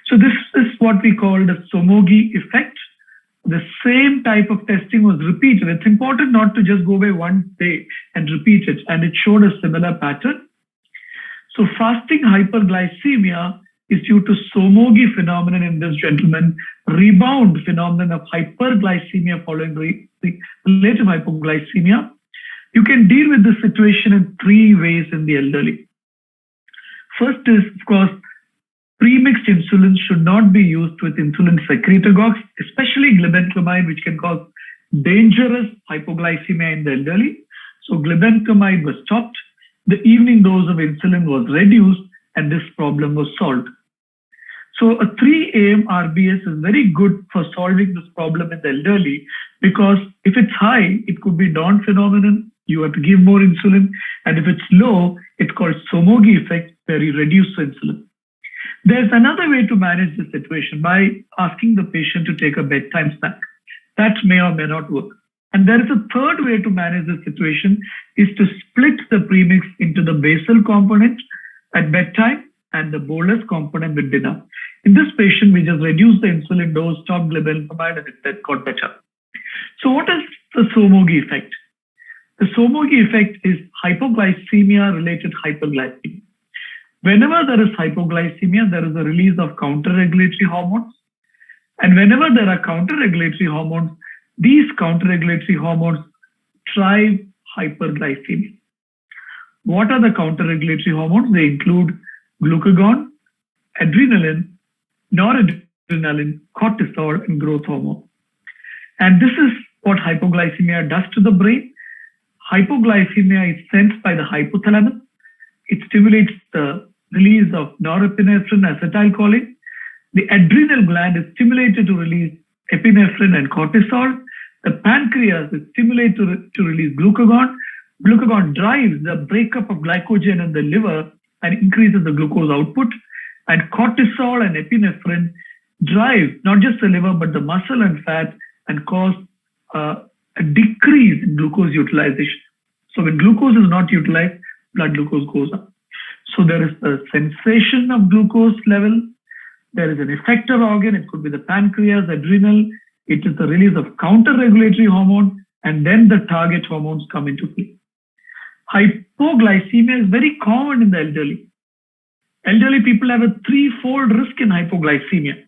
So this is what we call the Somogy effect. The same type of testing was repeated. It's important not to just go away one day and repeat it, and it showed a similar pattern. So fasting hyperglycemia is due to Somogy phenomenon in this gentleman, rebound phenomenon of hyperglycemia following relative hypoglycemia. You can deal with this situation in 3 ways in the elderly. First is, of course, premixed insulin should not be used with insulin secretagogues, especially glibenclamide, which can cause dangerous hypoglycemia in the elderly. So glibenclamide was stopped. The evening dose of insulin was reduced and this problem was solved. So a 3 a.m. RBS is very good for solving this problem in the elderly because if it's high, it could be dawn phenomenon. You have to give more insulin. And if it's low, it's called Somogy effect where you reduce the insulin. There's another way to manage the situation by asking the patient to take a bedtime snack. That may or may not work. And there is a third way to manage the situation is to split the premix into the basal component at bedtime and the bolus component with dinner. In this patient, we just reduced the insulin dose, stopped glibenclamide, and it got better. So what is the Somogy effect? The Somogy effect is hypoglycemia-related hyperglycemia. Whenever there is hypoglycemia, there is a release of counter-regulatory hormones. And whenever there are counter-regulatory hormones, these counter-regulatory hormones drive hyperglycemia. What are the counter-regulatory hormones? They include glucagon, adrenaline, noradrenaline, cortisol, and growth hormone. And this is what hypoglycemia does to the brain. Hypoglycemia is sensed by the hypothalamus. It stimulates the release of norepinephrine, acetylcholine. The adrenal gland is stimulated to release epinephrine and cortisol. The pancreas is stimulated to release glucagon. Glucagon drives the breakup of glycogen in the liver and increases the glucose output. And cortisol and epinephrine drive not just the liver, but the muscle and fat and cause a decrease in glucose utilization. So when glucose is not utilized, blood glucose goes up. So there is the sensation of glucose level. There is an effector organ. It could be the pancreas, adrenal. It is the release of counter-regulatory hormone, and then the target hormones come into play. Hypoglycemia is very common in the elderly. Elderly people have a 3-fold risk in hypoglycemia.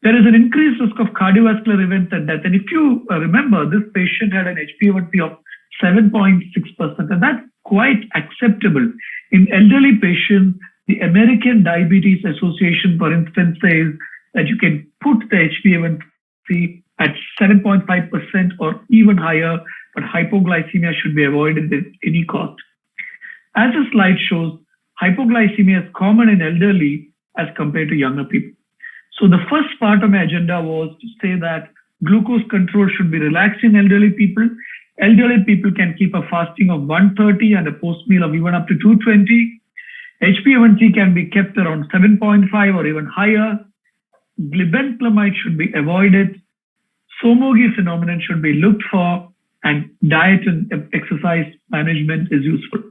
There is an increased risk of cardiovascular events and death. And if you remember, this patient had an HbA1c of 7.6%, and that's quite acceptable. In elderly patients, the American Diabetes Association, for instance, says that you can put the HbA1c at 7.5% or even higher, but hypoglycemia should be avoided at any cost. As the slide shows, hypoglycemia is common in elderly as compared to younger people. So the first part of my agenda was to say that glucose control should be relaxed in elderly people. Elderly people can keep a fasting of 130 and a post meal of even up to 220. HbA1c can be kept around 7.5 or even higher. Glibenclamide should be avoided. Somogy phenomenon should be looked for, and diet and exercise management is useful.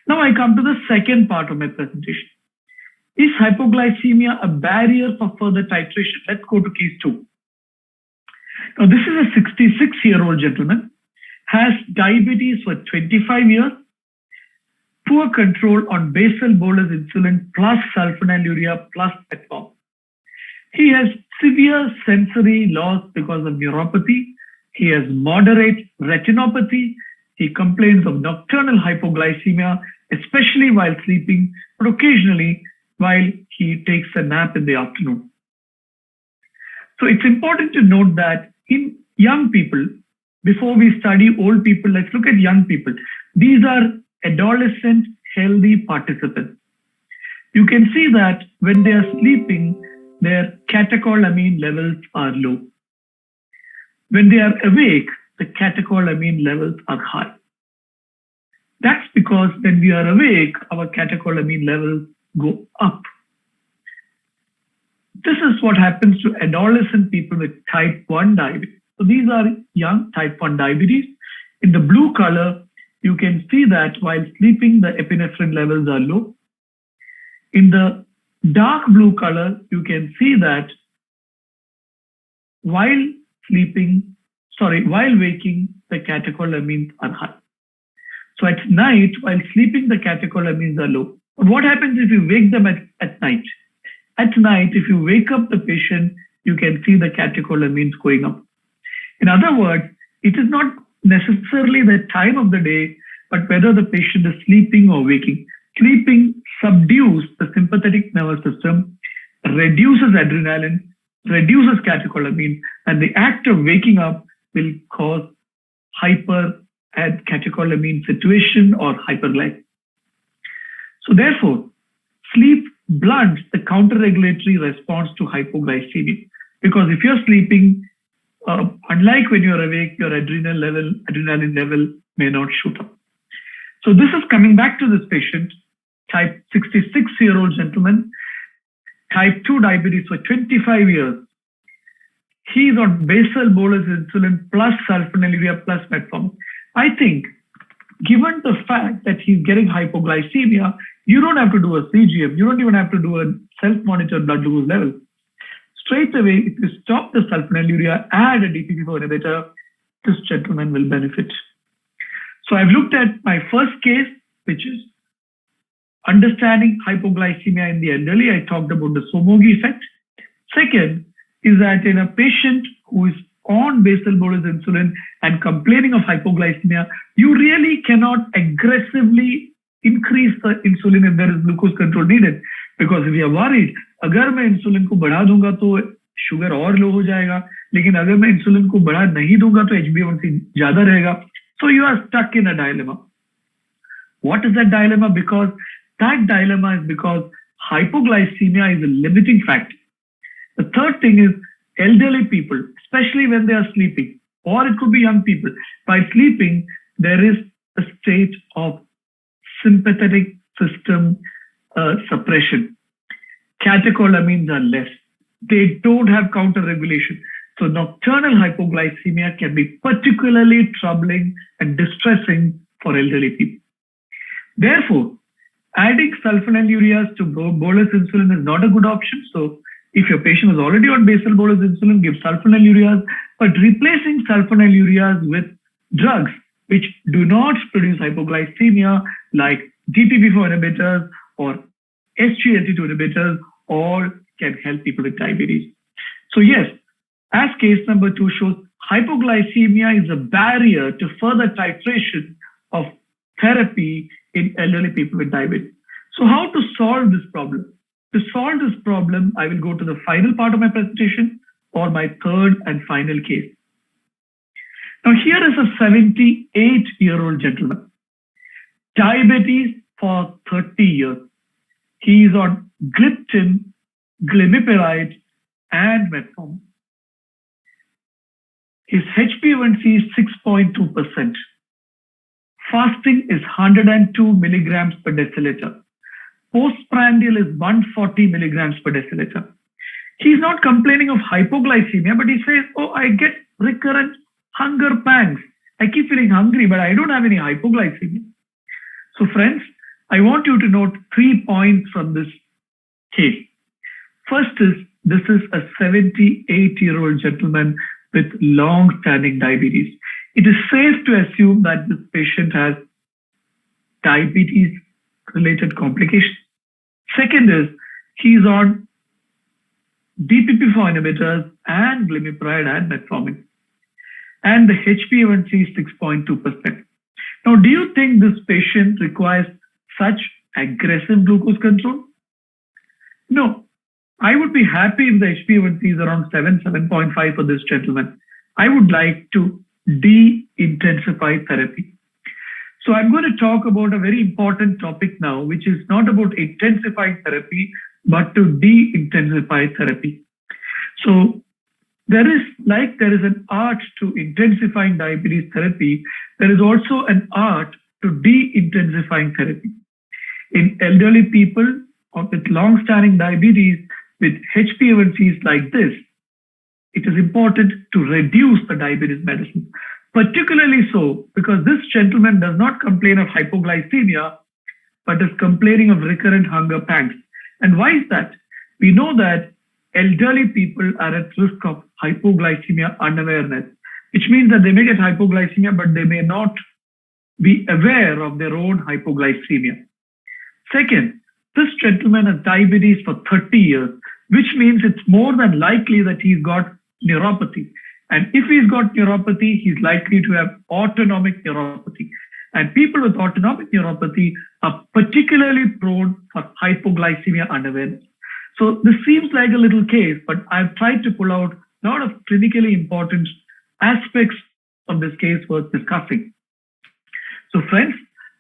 Now I come to the second part of my presentation. Is hypoglycemia a barrier for further titration? Let's go to case 2. Now this is a 66-year-old gentleman, has diabetes for 25 years, poor control on basal bolus insulin plus sulfonylurea plus metformin. He has severe sensory loss because of neuropathy. He has moderate retinopathy. He complains of nocturnal hypoglycemia, especially while sleeping, but occasionally while he takes a nap in the afternoon. So it's important to note that in young people, before we study old people, let's look at young people. These are adolescent healthy participants. You can see that when they are sleeping, their catecholamine levels are low. When they are awake, the catecholamine levels are high. That's because when we are awake, our catecholamine levels go up. This is what happens to adolescent people with type 1 diabetes. So these are young type 1 diabetes. In the blue color, you can see that while sleeping, the epinephrine levels are low. In the dark blue color, you can see that while waking, the catecholamines are high. So at night, while sleeping, the catecholamines are low. But what happens if you wake them at night? At night, if you wake up the patient, you can see the catecholamines going up. In other words, it is not necessarily the time of the day, but whether the patient is sleeping or waking. Sleeping subdues the sympathetic nervous system, reduces adrenaline, reduces catecholamine, and the act of waking up will cause hyper and catecholamine situation or hyperglycemia. So therefore, sleep blunts the counter-regulatory response to hypoglycemia. Because if you're sleeping, unlike when you're awake, your adrenaline level may not shoot up. So this is coming back to this patient, type 66-year-old gentleman, type 2 diabetes for 25 years. He's on basal bolus insulin plus sulfonylurea plus metformin. I think, given the fact that he's getting hypoglycemia, you don't have to do a CGM. You don't even have to do a self-monitored blood glucose level. Straight away, if you stop the sulfonylurea, add a DPP-4 inhibitor, this gentleman will benefit. So I've looked at my first case, which is understanding hypoglycemia in the elderly. I talked about the Somogy effect. Second is that in a patient who is on basal bolus insulin and complaining of hypoglycemia, you really cannot aggressively increase the insulin if there is glucose control needed. Because if you are worried, अगर मैं insulin को बढ़ा दूंगा तो sugar और लो हो जाएगा, लेकिन अगर मैं इंसुलिन को बढ़ा नहीं दूंगा तो HbA1c ज्यादा रहेगा. So you are stuck in a dilemma. What is that dilemma? Because that dilemma is because hypoglycemia is a limiting factor. The third thing is elderly people, especially when they are sleeping, or it could be young people. By sleeping, there is a state of sympathetic system suppression. Catecholamines are less. They don't have counter-regulation. So nocturnal hypoglycemia can be particularly troubling and distressing for elderly people. Therefore, adding sulfonylureas to bolus insulin is not a good option. So if your patient is already on basal bolus insulin, give sulfonylureas, but replacing sulfonylureas with drugs which do not produce hypoglycemia like DPP-4 inhibitors or SGLT2 inhibitors, all can help people with diabetes. So yes, as case number 2 shows, hypoglycemia is a barrier to further titration of therapy in elderly people with diabetes. So how to solve this problem? To solve this problem, I will go to the final part of my presentation or my third and final case. Now here is a 78-year-old gentleman. Diabetes for 30 years. He is on gliptin, glimepiride, and metformin. His HbA1c is 6.2%. Fasting is 102 milligrams per deciliter. Postprandial is 140 milligrams per deciliter. He's not complaining of hypoglycemia, but he says, oh, I get recurrent hunger pangs. I keep feeling hungry, but I don't have any hypoglycemia. So friends, I want you to note 3 points from this case. First is, this is a 78-year-old gentleman with long-standing diabetes. It is safe to assume that this patient has diabetes-related complications. Second is, he's on DPP-4 inhibitors and glimepiride and metformin. And the HbA1c is 6.2%. Now, do you think this patient requires such aggressive glucose control? No. I would be happy if the HbA1c is around 7.5 for this gentleman. I would like to de-intensify therapy. So I'm going to talk about a very important topic now, which is not about intensifying therapy, but to de-intensify therapy. So there is an art to intensifying diabetes therapy, there is also an art to de-intensifying therapy. In elderly people with long-standing diabetes with HbA1cs like this, it is important to reduce the diabetes medicine. Particularly so because this gentleman does not complain of hypoglycemia, but is complaining of recurrent hunger pangs. And why is that? We know that elderly people are at risk of hypoglycemia unawareness, which means that they may get hypoglycemia, but they may not be aware of their own hypoglycemia. Second, this gentleman has diabetes for 30 years, which means it's more than likely that he's got neuropathy. And if he's got neuropathy, he's likely to have autonomic neuropathy. And people with autonomic neuropathy are particularly prone for hypoglycemia unawareness. So this seems like a little case, but I've tried to pull out a lot of clinically important aspects of this case worth discussing. So friends,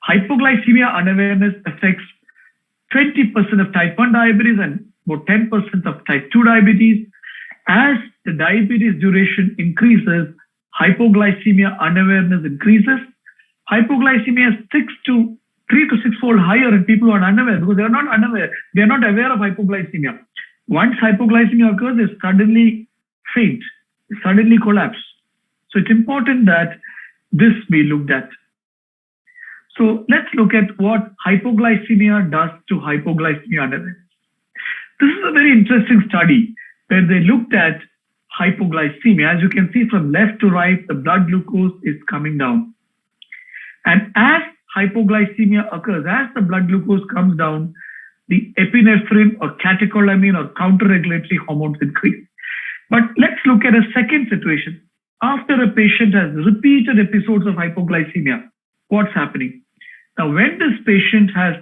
hypoglycemia unawareness affects 20% of type 1 diabetes and about 10% of type 2 diabetes. As the diabetes duration increases, hypoglycemia unawareness increases. Hypoglycemia is 3 to 6-fold higher in people who are unaware because they are not unaware. They are not aware of hypoglycemia. Once hypoglycemia occurs, they suddenly faint, they suddenly collapse. So it's important that this be looked at. So let's look at what hypoglycemia does to hypoglycemia unawareness. This is a very interesting study where they looked at hypoglycemia. As you can see from left to right, the blood glucose is coming down. And as hypoglycemia occurs, as the blood glucose comes down, the epinephrine or catecholamine or counter-regulatory hormones increase. But let's look at a second situation. After a patient has repeated episodes of hypoglycemia, what's happening? Now, when this patient has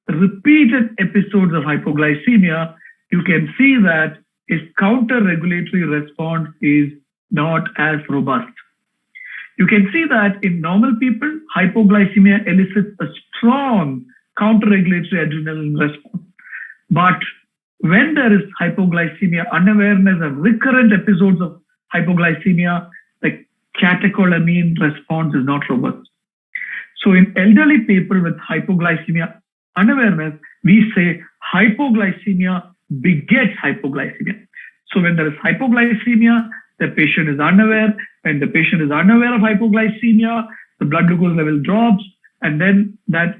repeated episodes of hypoglycemia, you can see that his counter-regulatory response is not as robust. You can see that in normal people, hypoglycemia elicits a strong counter-regulatory adrenaline response. But when there is hypoglycemia unawareness and recurrent episodes of hypoglycemia, the catecholamine response is not robust. So in elderly people with hypoglycemia unawareness, we say hypoglycemia begets hypoglycemia. So when there is hypoglycemia, the patient is unaware. When the patient is unaware of hypoglycemia, the blood glucose level drops, and then that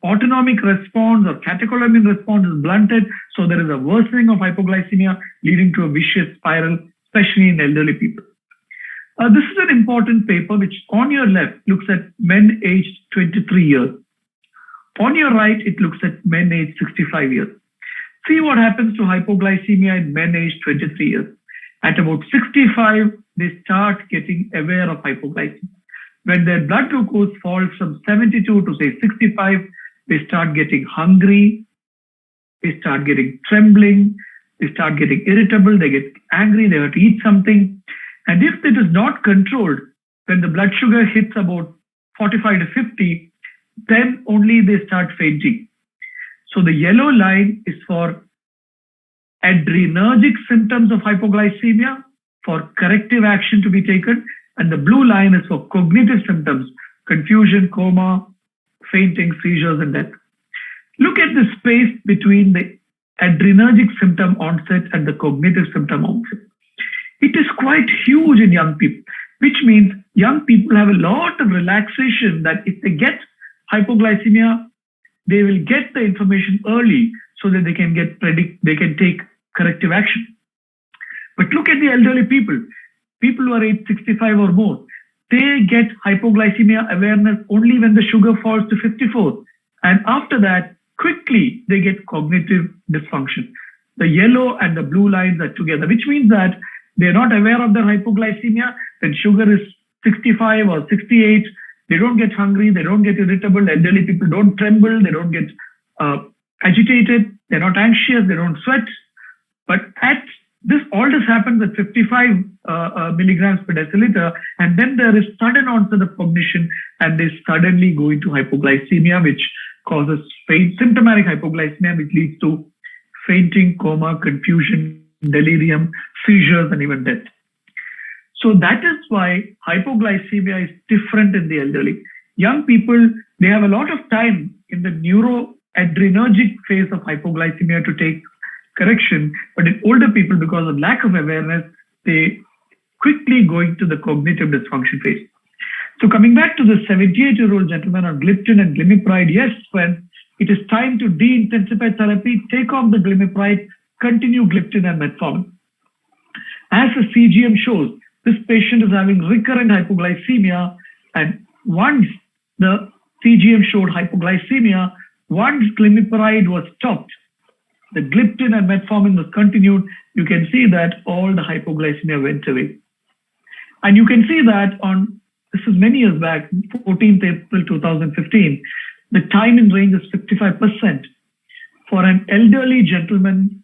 autonomic response or catecholamine response is blunted. So there is a worsening of hypoglycemia, leading to a vicious spiral, especially in elderly people. This is an important paper which on your left looks at men aged 23 years. On your right, it looks at men aged 65 years. See what happens to hypoglycemia in men aged 23 years. At about 65, they start getting aware of hypoglycemia. When their blood glucose falls from 72 to say 65, they start getting hungry, they start getting trembling, they start getting irritable, they get angry, they have to eat something. And if it is not controlled, when the blood sugar hits about 45 to 50, then only they start fainting. So the yellow line is for adrenergic symptoms of hypoglycemia, for corrective action to be taken, and the blue line is for cognitive symptoms, confusion, coma, fainting, seizures, and death. Look at the space between the adrenergic symptom onset and the cognitive symptom onset. It is quite huge in young people, which means young people have a lot of relaxation that if they get hypoglycemia, they will get the information early so that they can take corrective action. But look at the elderly people who are age 65 or more. They get hypoglycemia awareness only when the sugar falls to 54. And after that, quickly they get cognitive dysfunction. The yellow and the blue lines are together, which means that they're not aware of their hypoglycemia. When sugar is 65 or 68, they don't get hungry, they don't get irritable. Elderly people don't tremble, they don't get agitated, they're not anxious, they don't sweat. But all this happens at 55 milligrams per deciliter, and then there is sudden onset of cognition, and they suddenly go into hypoglycemia, which causes symptomatic hypoglycemia, which leads to fainting, coma, confusion, delirium, seizures, and even death. So that is why hypoglycemia is different in the elderly. Young people, they have a lot of time in the neuroadrenergic phase of hypoglycemia to take correction, but in older people, because of lack of awareness, they quickly go into the cognitive dysfunction phase. So coming back to the 78-year-old gentleman on gliptin and glimepiride, yes, when it is time to de-intensify therapy, take off the glimepiride, continue gliptin and metformin. As the CGM shows, this patient is having recurrent hypoglycemia, and once the CGM showed hypoglycemia, once glimepiride was stopped, the gliptin and metformin was continued, you can see that all the hypoglycemia went away. And you can see that this is many years back, 14th April 2015, the time in range is 55%. For an elderly gentleman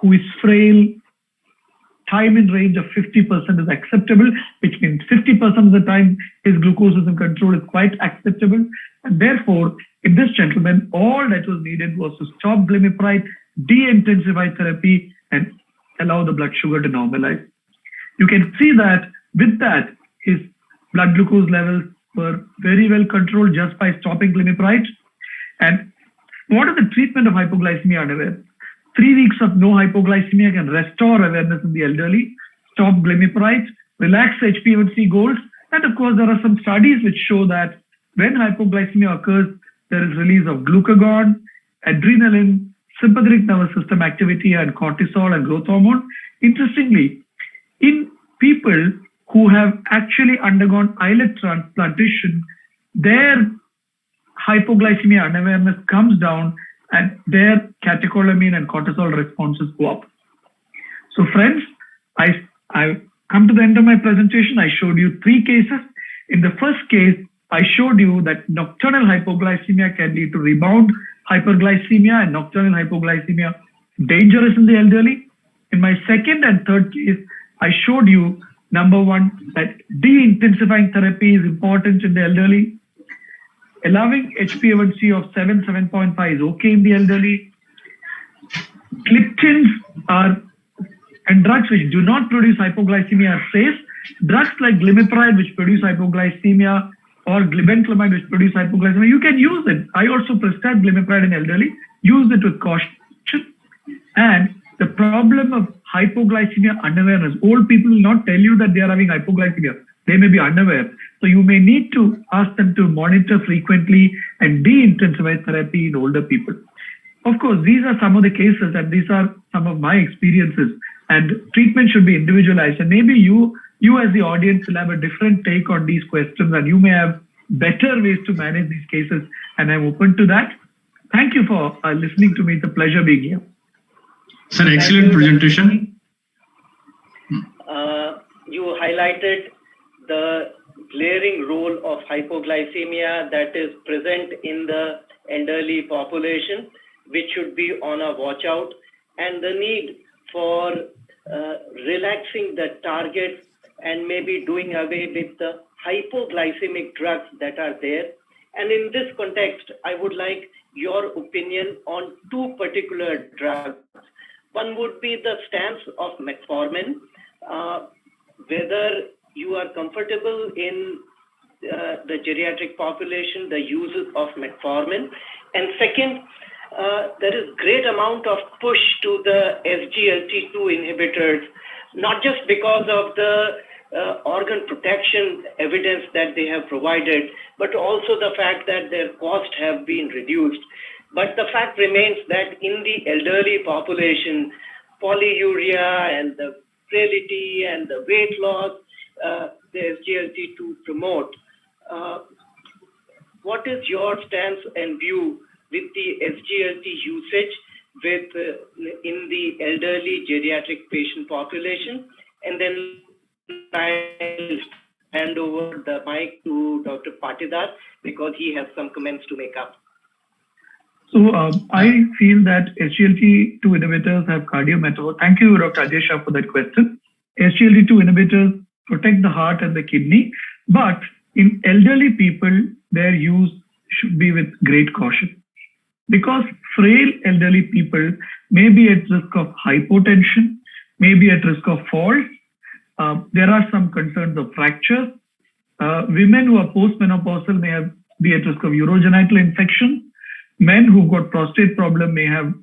who is frail, time in range of 50% is acceptable, which means 50% of the time his glucose is in control is quite acceptable. And therefore, in this gentleman, all that was needed was to stop glimepiride, de-intensify therapy, and allow the blood sugar to normalize. You can see that with that, his blood glucose levels were very well controlled just by stopping glimepiride. And what is the treatment of hypoglycemia unaware? 3 weeks of no hypoglycemia can restore awareness in the elderly, stop glimepiride, relax HbA1c goals, and of course there are some studies which show that when hypoglycemia occurs, there is release of glucagon, adrenaline, sympathetic nervous system activity, and cortisol and growth hormone. Interestingly, in people who have actually undergone islet transplantation, their hypoglycemia unawareness comes down and their catecholamine and cortisol responses go up. So friends, I come to the end of my presentation. I showed you 3 cases. In the first case, I showed you that nocturnal hypoglycemia can lead to rebound hyperglycemia, and nocturnal hypoglycemia dangerous in the elderly. In my second and third case, I showed you, number 1, that de-intensifying therapy is important in the elderly. Allowing HbA1c of 7.5 is okay in the elderly. Gliptins and drugs which do not produce hypoglycemia are safe. Drugs like glimepiride, which produce hypoglycemia, or glibenclamide, which produce hypoglycemia, you can use it. I also prescribe glimepiride in elderly. Use it with caution. And the problem of hypoglycemia unawareness, old people will not tell you that they are having hypoglycemia. They may be unaware. So you may need to ask them to monitor frequently and de-intensify therapy in older people. Of course, these are some of the cases and these are some of my experiences, and treatment should be individualized. And maybe you as the audience will have a different take on these questions, and you may have better ways to manage these cases, and I'm open to that. Thank you for listening to me. It's a pleasure being here. Sir, excellent presentation. You highlighted the glaring role of hypoglycemia that is present in the elderly population, which should be on a watch out, and the need for relaxing the targets and maybe doing away with the hypoglycemic drugs that are there, And in this context, I would like your opinion on two particular drugs. One would be the stance of metformin, whether you are comfortable in the geriatric population, the use of metformin. And second, there is great amount of push to the SGLT2 inhibitors, not just because of the organ protection evidence that they have provided, but also the fact that their costs have been reduced. But the fact remains that in the elderly population, polyuria and the frailty and the weight loss, the SGLT2 promote. What is your stance and view with the SGLT usage in the elderly geriatric patient population? And then I'll hand over the mic to Dr. Patidar because he has some comments to make up. So I feel that SGLT2 inhibitors have cardiometabolic. Thank you, Dr. Ajay, for that question. SGLT2 inhibitors protect the heart and the kidney, but in elderly people, their use should be with great caution. Because frail elderly people may be at risk of hypotension, may be at risk of falls. There are some concerns of fractures. Women who are postmenopausal may be at risk of urogenital infection. Men who've got prostate problem may have,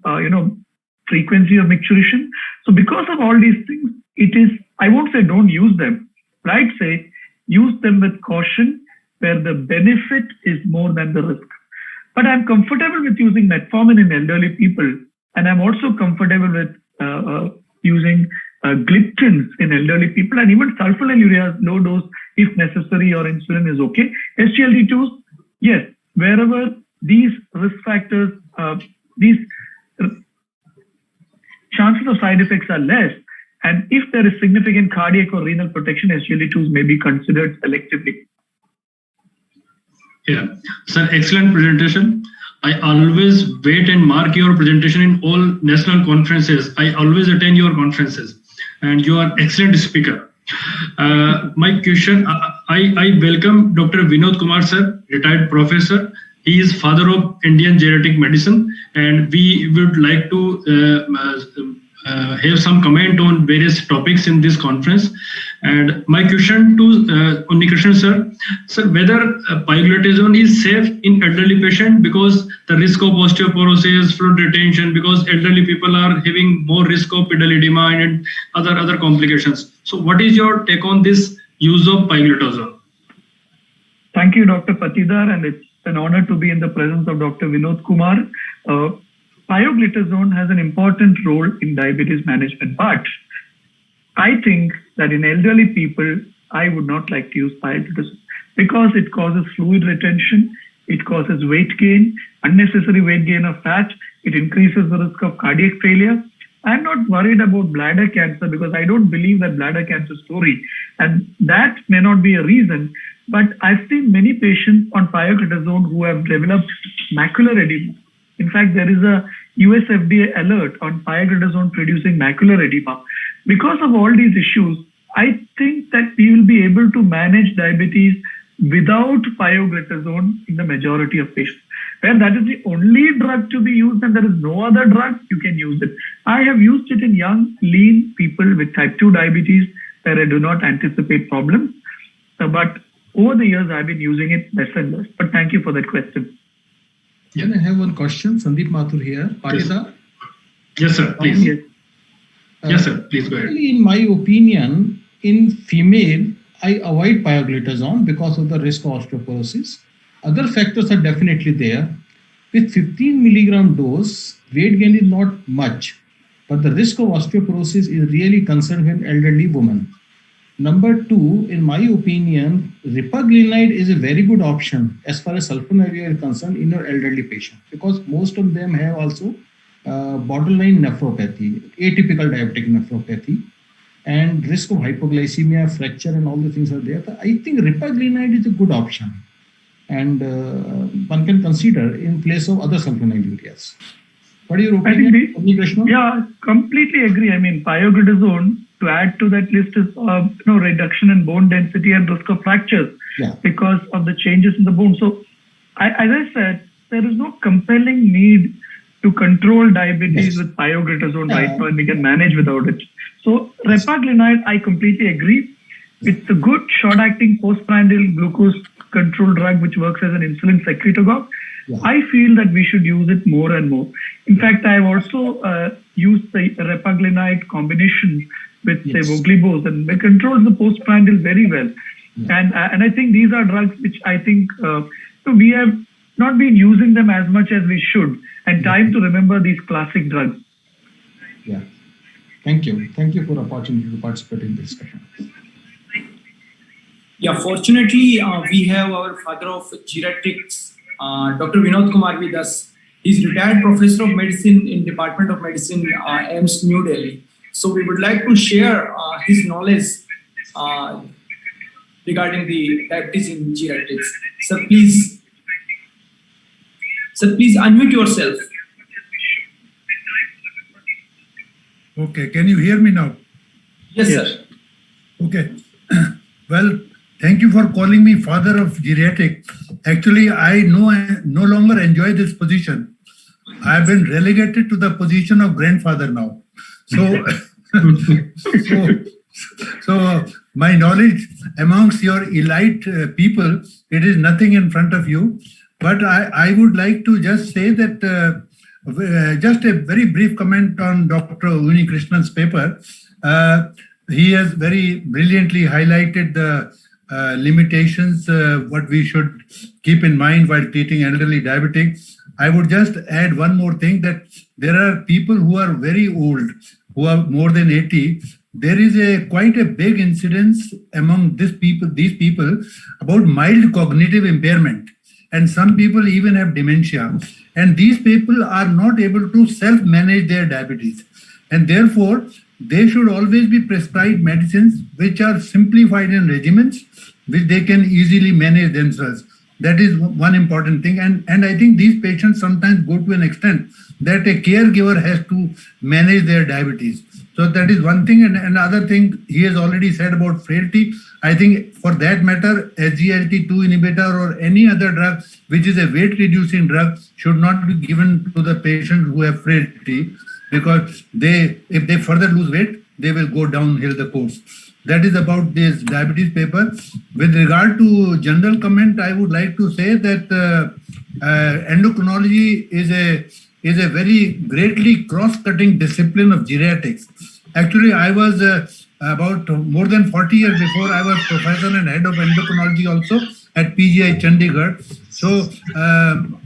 frequency of micturition. So because of all these things, it is, I won't say don't use them, but I'd say use them with caution where the benefit is more than the risk. But I'm comfortable with using metformin in elderly people, and I'm also comfortable with using gliptins in elderly people, and even sulfonylureas, low dose if necessary, or insulin is okay. SGLT2s, yes, wherever these risk factors, these chances of side effects are less, and if there is significant cardiac or renal protection, SGLT2s may be considered selectively. Yeah, sir, excellent presentation. I always wait and mark your presentation in all national conferences. I always attend your conferences, and you are excellent speaker. My question, I welcome Dr. Vinod Kumar sir, retired professor. He is father of Indian geriatric medicine, and we would like to have some comment on various topics in this conference. And my question to Unnikrishnan sir, whether pioglitazone is safe in elderly patient because the risk of osteoporosis, fluid retention, because elderly people are having more risk of pedal edema and other complications. So what is your take on this use of pioglitazone? Thank you, Dr. Patidar, and it's an honor to be in the presence of Dr. Vinod Kumar. Pioglitazone has an important role in diabetes management, but I think that in elderly people, I would not like to use pioglitazone because it causes fluid retention, it causes weight gain, unnecessary weight gain of fat, it increases the risk of cardiac failure. I'm not worried about bladder cancer because I don't believe that bladder cancer story, and that may not be a reason, but I've seen many patients on pioglitazone who have developed macular edema. In fact, there is a US FDA alert on pioglitazone producing macular edema. Because of all these issues, I think that we will be able to manage diabetes without pioglitazone in the majority of patients. Where that is the only drug to be used and there is no other drug, you can use it. I have used it in young, lean people with type 2 diabetes where I do not anticipate problems. But over the years, I've been using it less and less. But thank you for that question. Yeah, I have one question. Sandeep Mathur here. Patidar? Yes, sir, please. Yes, sir, please go ahead. In my opinion, in female, I avoid pioglitazone because of the risk of osteoporosis. Other factors are definitely there. With 15 milligram dose, weight gain is not much, but the risk of osteoporosis is really concerned with elderly women. Number two, in my opinion, ripaglinide is a very good option as far as sulfonylurea is concerned in your elderly patient because most of them have also borderline nephropathy, atypical diabetic nephropathy, and risk of hypoglycemia, fracture, and all the things are there. So I think ripaglinide is a good option, and one can consider in place of other sulfonylureas. What are your opinion? Yeah, completely agree. I mean, pioglitazone, to add to that list, is reduction in bone density and risk of fractures because of the changes in the bone. So as I said, there is no compelling need to control diabetes with pioglitazone right now, and we can manage without it. So repaglinide, I completely agree. It's a good short-acting postprandial glucose control drug which works as an insulin secretagogue. I feel that we should use it more and more. In fact, I have also used the repaglinide combination with say voglibose, and it controls the postprandial very well. And I think these are drugs which I think we have not been using them as much as we should, and time to remember these classic drugs. Yeah. Thank you. Thank you for the opportunity to participate in this discussion. Yeah, fortunately, we have our father of geriatrics, Dr. Vinod Kumar with us. He's retired professor of medicine in Department of Medicine, AIIMS, New Delhi. So we would like to share his knowledge regarding the diabetes in geriatrics. Sir, please unmute yourself. Okay, can you hear me now? Yes, sir. Okay. Well, thank you for calling me father of geriatric. Actually, I no longer enjoy this position. I have been relegated to the position of grandfather now. So, so my knowledge amongst your elite people, it is nothing in front of you. But I would like to just say that just a very brief comment on Dr. Unikrishnan's paper. He has very brilliantly highlighted the limitations, what we should keep in mind while treating elderly diabetics. I would just add one more thing, that there are people who are very old, who are more than 80. There is quite a big incidence among these people about mild cognitive impairment. And some people even have dementia. And these people are not able to self-manage their diabetes. And therefore, they should always be prescribed medicines which are simplified in regimens, which they can easily manage themselves. That is one important thing. And I think these patients sometimes go to an extent that a caregiver has to manage their diabetes. So that is one thing. And another thing he has already said about frailty. I think for that matter, SGLT2 inhibitor or any other drug which is a weight reducing drug should not be given to the patients who have frailty, because if they further lose weight, they will go downhill the course. That is about this diabetes paper. With regard to general comment, I would like to say that endocrinology is a very greatly cross-cutting discipline of geriatrics. Actually, I was about more than 40 years before, I was professor and head of endocrinology also at PGI Chandigarh. So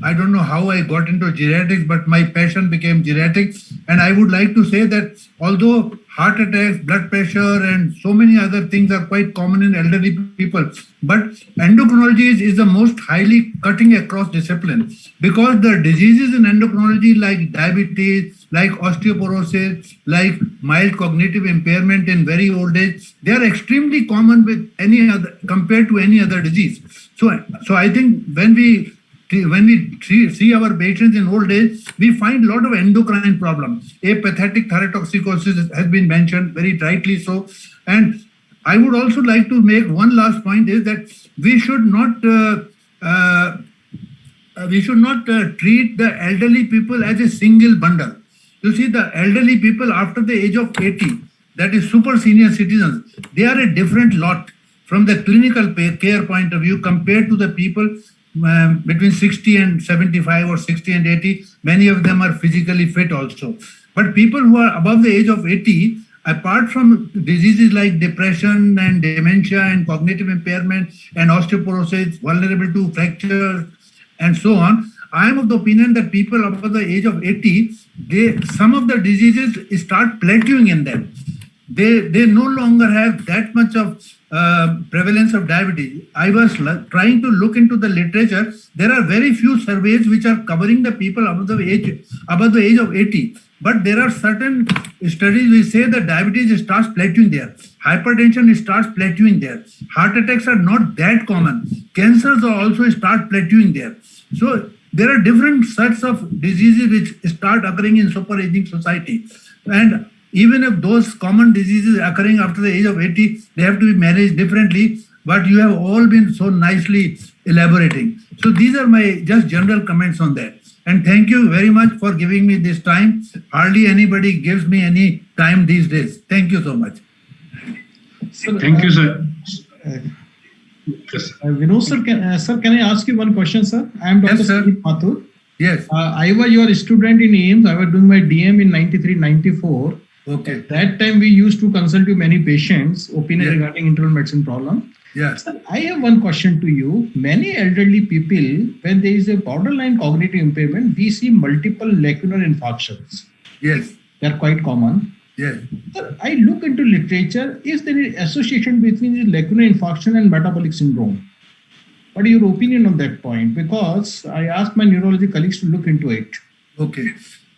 I don't know how I got into geriatrics, but my passion became geriatrics. And I would like to say that although heart attacks, blood pressure, and so many other things are quite common in elderly people, but endocrinology is the most highly cutting across discipline, because the diseases in endocrinology like diabetes, like osteoporosis, like mild cognitive impairment in very old age, they are extremely common with any other compared to any other disease. So I think when we see our patients in old age, we find a lot of endocrine problems. Apathetic thyrotoxicosis has been mentioned, very rightly so. And I would also like to make one last point, is that we should not treat the elderly people as a single bundle. You see, the elderly people after the age of 80, that is super senior citizens, they are a different lot from the clinical care point of view compared to the people between 60 and 75 or 60 and 80. Many of them are physically fit also. But people who are above the age of 80, apart from diseases like depression and dementia and cognitive impairment and osteoporosis, vulnerable to fractures and so on, I am of the opinion that people above the age of 80, some of the diseases start plateauing in them. They no longer have that much of prevalence of diabetes. I was trying to look into the literature. There are very few surveys which are covering the people above the age of 80. But there are certain studies which say that diabetes starts plateauing there. Hypertension starts plateauing there. Heart attacks are not that common. Cancers also start plateauing there. So there are different sets of diseases which start occurring in super aging society. And even if those common diseases occurring after the age of 80, they have to be managed differently. but you have all been so nicely elaborating. So these are my just general comments on that. And thank you very much for giving me this time. Hardly anybody gives me any time these days. Thank you so much. Thank you, sir. Yes. Vinod sir, can I ask you one question, sir? I am Dr. Yes, sir. Sandeep Mathur. Yes. I was your student in AIMS. I was doing my DM in 93-94. Okay. At that time, we used to consult you many patients, opinion Yes. regarding internal medicine problem. Yes. Sir, I have one question to you. Many elderly people, when there is a borderline cognitive impairment, we see multiple lacunar infarctions. Yes. They are quite common. Yes. Sir, I look into literature. Is there an association between the lacunar infarction and metabolic syndrome? What is your opinion on that point? Because I asked my neurology colleagues to look into it. Okay.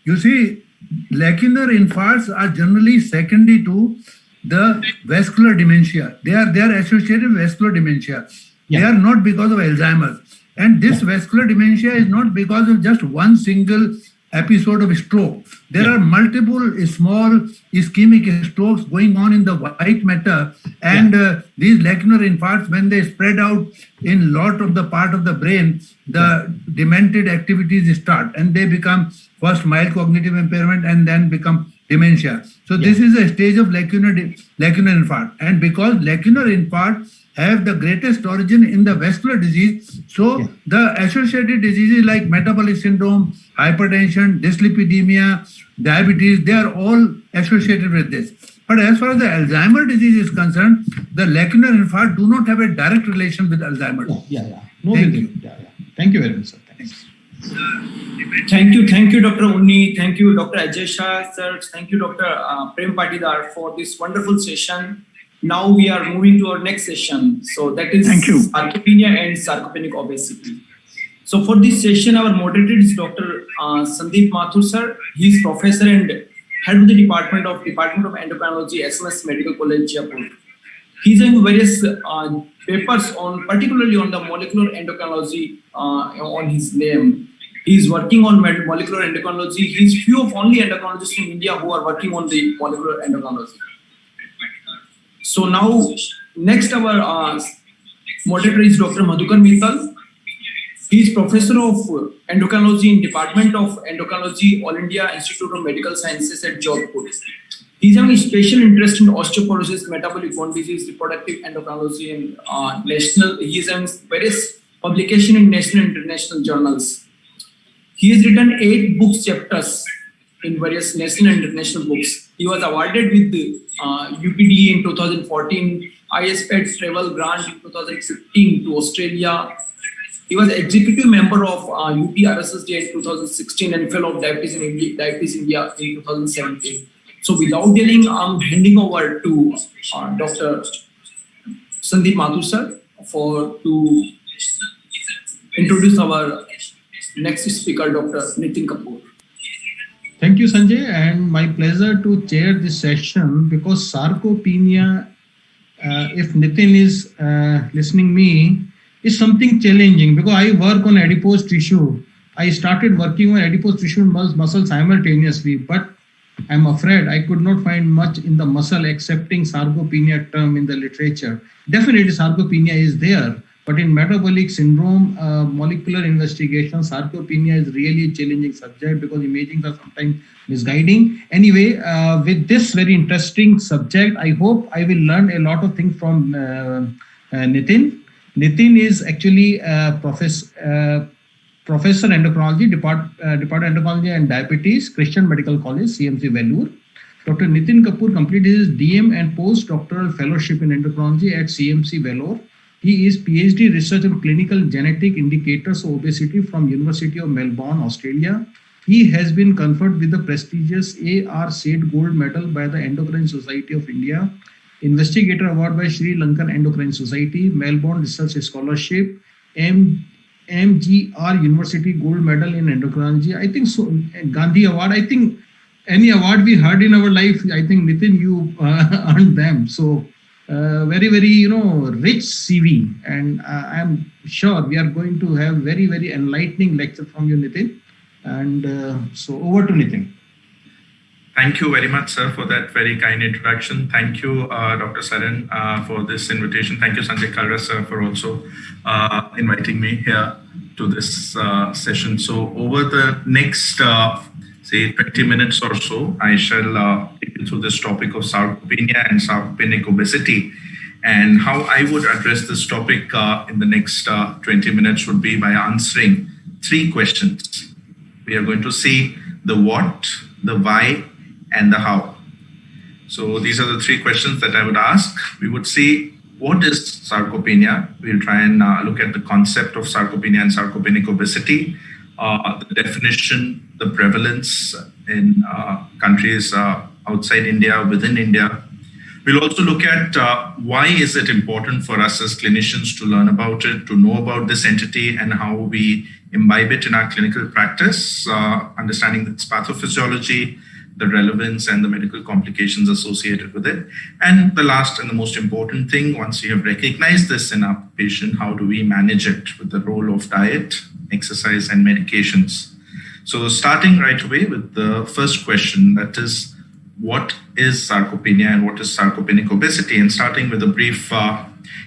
You see, lacunar infarcts are generally secondary to the vascular dementia. They are associated with vascular dementia. Yeah. They are not because of Alzheimer's. And this vascular dementia is not because of just one single episode of stroke. There are multiple small ischemic strokes going on in the white matter, and these lacunar infarcts, when they spread out in lot of the part of the brain, the demented activities start, and they become first mild cognitive impairment and then become dementia. So this is a stage of lacunar infarct, and because lacunar infarct have the greatest origin in the vascular disease, so the associated diseases like metabolic syndrome, hypertension, dyslipidemia, diabetes, they are all associated with this. But as far as the Alzheimer's disease is concerned, the lacunar infarct do not have a direct relation with Alzheimer's. No Thank big you. deal. Thank you very much, sir. Thanks. Thank you, Dr. Unni. Thank you, Dr. Ajay Shah, sir. Thank you, Dr. Prem Patidar, for this wonderful session. Now we are moving to our next session. So that is Thank you. sarcopenia and sarcopenic obesity. So for this session, our moderator is Dr. Sandeep Mathur, sir. He is professor and head of the Department of Endocrinology, SMS Medical College, Jaipur. He is doing various papers on, particularly on the molecular endocrinology on his name. He is working on molecular endocrinology. He is few of only endocrinologists in India who are working on the molecular endocrinology. So now, next our moderator is Dr. Madhukar Mittal. He is professor of endocrinology in Department of Endocrinology, All India Institute of Medical Sciences at Jodhpur. He is having a special interest in osteoporosis, metabolic bone disease, reproductive endocrinology, and national. He is having various publications in national and international journals. He has written 8 books chapters in various national and international books. He was awarded with the UPD in 2014, ISPED travel grant in 2015 to Australia. He was executive member of UPRSSD in 2016 and fellow of Diabetes India in 2017. So without delaying, I'm handing over to Dr. Sandeep Mathur sir to introduce our next speaker, Dr. Nitin Kapoor. Thank you, Sanjay, and my pleasure to chair this session because sarcopenia, if Nitin is listening me, is something challenging because I work on adipose tissue. I started working on adipose tissue and muscle simultaneously, but I'm afraid I could not find much in the muscle excepting sarcopenia term in the literature. Definitely sarcopenia is there, but in metabolic syndrome, molecular investigation, sarcopenia is really a challenging subject because imaging are sometimes misguiding. Anyway, with this very interesting subject, I hope I will learn a lot of things from Nitin. Nitin is actually Professor Endocrinology, Department Endocrinology and Diabetes, Christian Medical College, CMC Vellore. Dr. Nitin Kapoor completed his DM and postdoctoral fellowship in endocrinology at CMC Vellore. He is PhD research on clinical genetic indicators of obesity from University of Melbourne, Australia. He has been conferred with the prestigious A.R. Seth Gold Medal by the Endocrine Society of India, Investigator Award by Sri Lankan Endocrine Society, Melbourne Research Scholarship, MGR University Gold Medal in Endocrinology. I think so. Gandhi Award. I think any award we heard in our life, I think Nitin, you earned them. So very, very, rich CV, and I am sure we are going to have very, very enlightening lecture from you, Nitin. And so over to Nitin. Thank you very much, sir, for that very kind introduction. Thank you, Dr. Saran, for this invitation. Thank you, Sanjay Kalra, sir, for also inviting me here to this session. So over the next, say, 20 minutes or so, I shall take you through this topic of sarcopenia and sarcopenic obesity. And how I would address this topic in the next 20 minutes would be by answering 3 questions. We are going to see the what, the why, and the how. So these are the 3 questions that I would ask. We would see what is sarcopenia. We'll try and look at the concept of sarcopenia and sarcopenic obesity, the definition, the prevalence in countries outside India, within India. We'll also look at why is it important for us as clinicians to learn about it, to know about this entity and how we imbibe it in our clinical practice, understanding its pathophysiology, the relevance and the medical complications associated with it. And the last and the most important thing, once we have recognized this in our patient, how do we manage it with the role of diet, exercise, and medications? So starting right away with the first question, that is, what is sarcopenia and what is sarcopenic obesity? And starting with a brief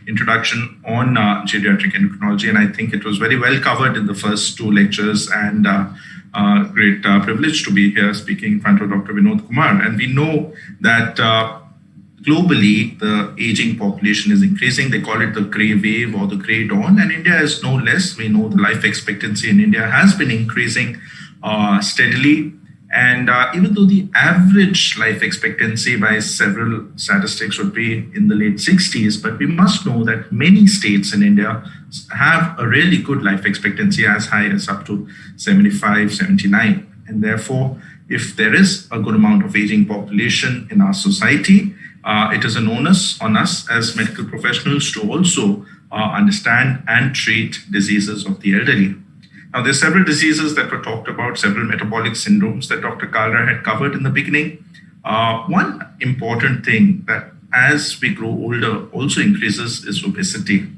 introduction on geriatric endocrinology. And I think it was very well covered in the first 2 lectures, and great privilege to be here speaking in front of Dr. Vinod Kumar. And we know that globally, the aging population is increasing. They call it the gray wave or the gray dawn, and India is no less. We know the life expectancy in India has been increasing steadily. And even though the average life expectancy by several statistics would be in the late 60s, but we must know that many states in India have a really good life expectancy as high as up to 75, 79. And therefore, if there is a good amount of aging population in our society, it is an onus on us as medical professionals to also understand and treat diseases of the elderly. Now, there's several diseases that were talked about, several metabolic syndromes that Dr. Kalra had covered in the beginning. One important thing that as we grow older also increases is obesity.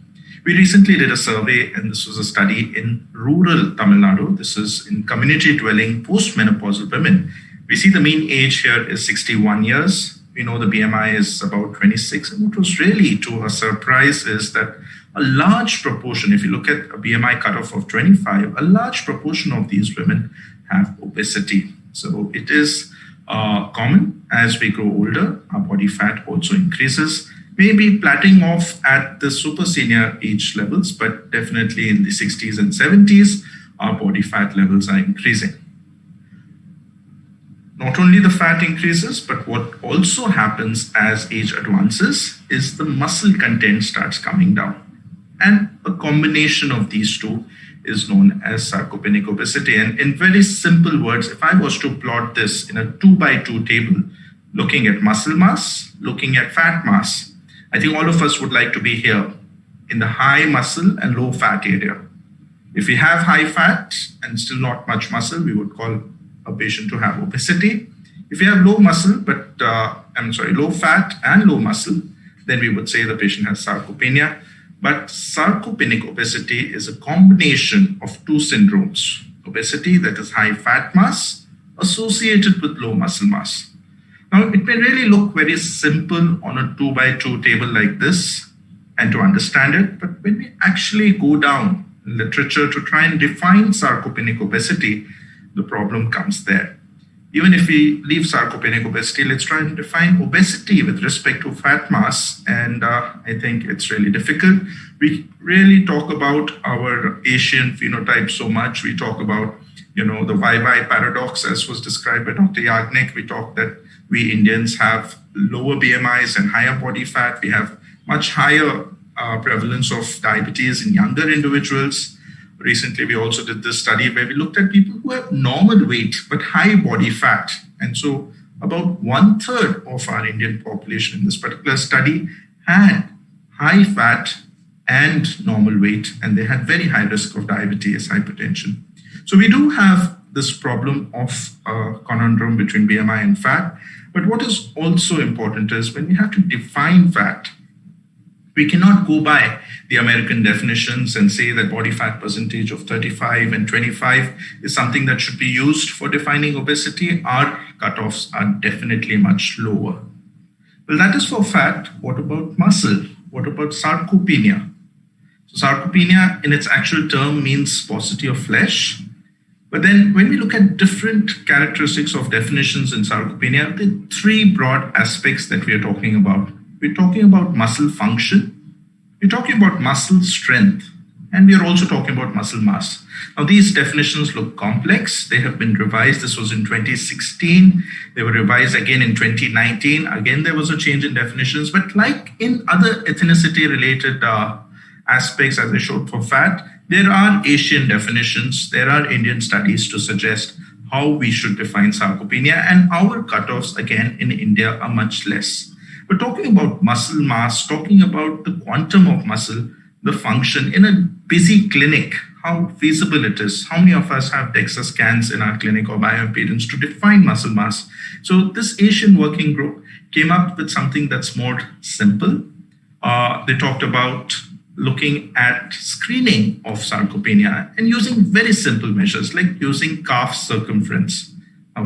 We recently did a survey, and this was a study in rural Tamil Nadu. This is in community dwelling postmenopausal women. We see the mean age here is 61 years. We know the BMI is about 26. And what was really to a surprise is that a large proportion, if you look at a BMI cutoff of 25, a large proportion of these women have obesity. So it is common as we grow older, our body fat also increases, maybe plateauing off at the super senior age levels, but definitely in the 60s and 70s, our body fat levels are increasing. Not only the fat increases, but what also happens as age advances is the muscle content starts coming down. And a combination of these 2 is known as sarcopenic obesity. And in very simple words, if I was to plot this in a 2x2 table, looking at muscle mass, looking at fat mass, I think all of us would like to be here in the high muscle and low fat area. If we have high fat and still not much muscle, we would call a patient to have obesity. If we have low muscle, but low fat and low muscle, then we would say the patient has sarcopenia. But sarcopenic obesity is a combination of 2 syndromes. Obesity, that is high fat mass, associated with low muscle mass. Now, it may really look very simple on a 2x2 table like this and to understand it, but when we actually go down in literature to try and define sarcopenic obesity, the problem comes there. Even if we leave sarcopenic obesity, let's try and define obesity with respect to fat mass. And I think it's really difficult. We really talk about our Asian phenotype so much. We talk about, the YY paradox, as was described by Dr. Yagnik. We talk that we Indians have lower BMIs and higher body fat. We have much higher prevalence of diabetes in younger individuals. Recently, we also did this study where we looked at people who have normal weight but high body fat. And so about 1/3 of our Indian population in this particular study had high fat and normal weight, and they had very high risk of diabetes, hypertension. So we do have this problem of conundrum between BMI and fat. But what is also important is when we have to define fat, We cannot go by the American definitions and say that body fat percentage of 35 and 25 is something that should be used for defining obesity. Our cutoffs are definitely much lower. Well, that is for fat. What about muscle? What about sarcopenia? So sarcopenia in its actual term means paucity of flesh. But then when we look at different characteristics of definitions in sarcopenia, there are three broad aspects that we are talking about. We're talking about muscle function, we're talking about muscle strength, and we are also talking about muscle mass. Now, these definitions look complex. They have been revised. This was in 2016. They were revised again in 2019. Again, there was a change in definitions. But like in other ethnicity-related aspects, as I showed for fat, there are Asian definitions. There are Indian studies to suggest how we should define sarcopenia. And our cutoffs, again, in India are much less. We're talking about muscle mass, talking about the quantum of muscle, the function in a busy clinic, how feasible it is. How many of us have DEXA scans in our clinic or bioimpedance to define muscle mass? So this Asian working group came up with something that's more simple. They talked about looking at screening of sarcopenia and using very simple measures like using calf circumference.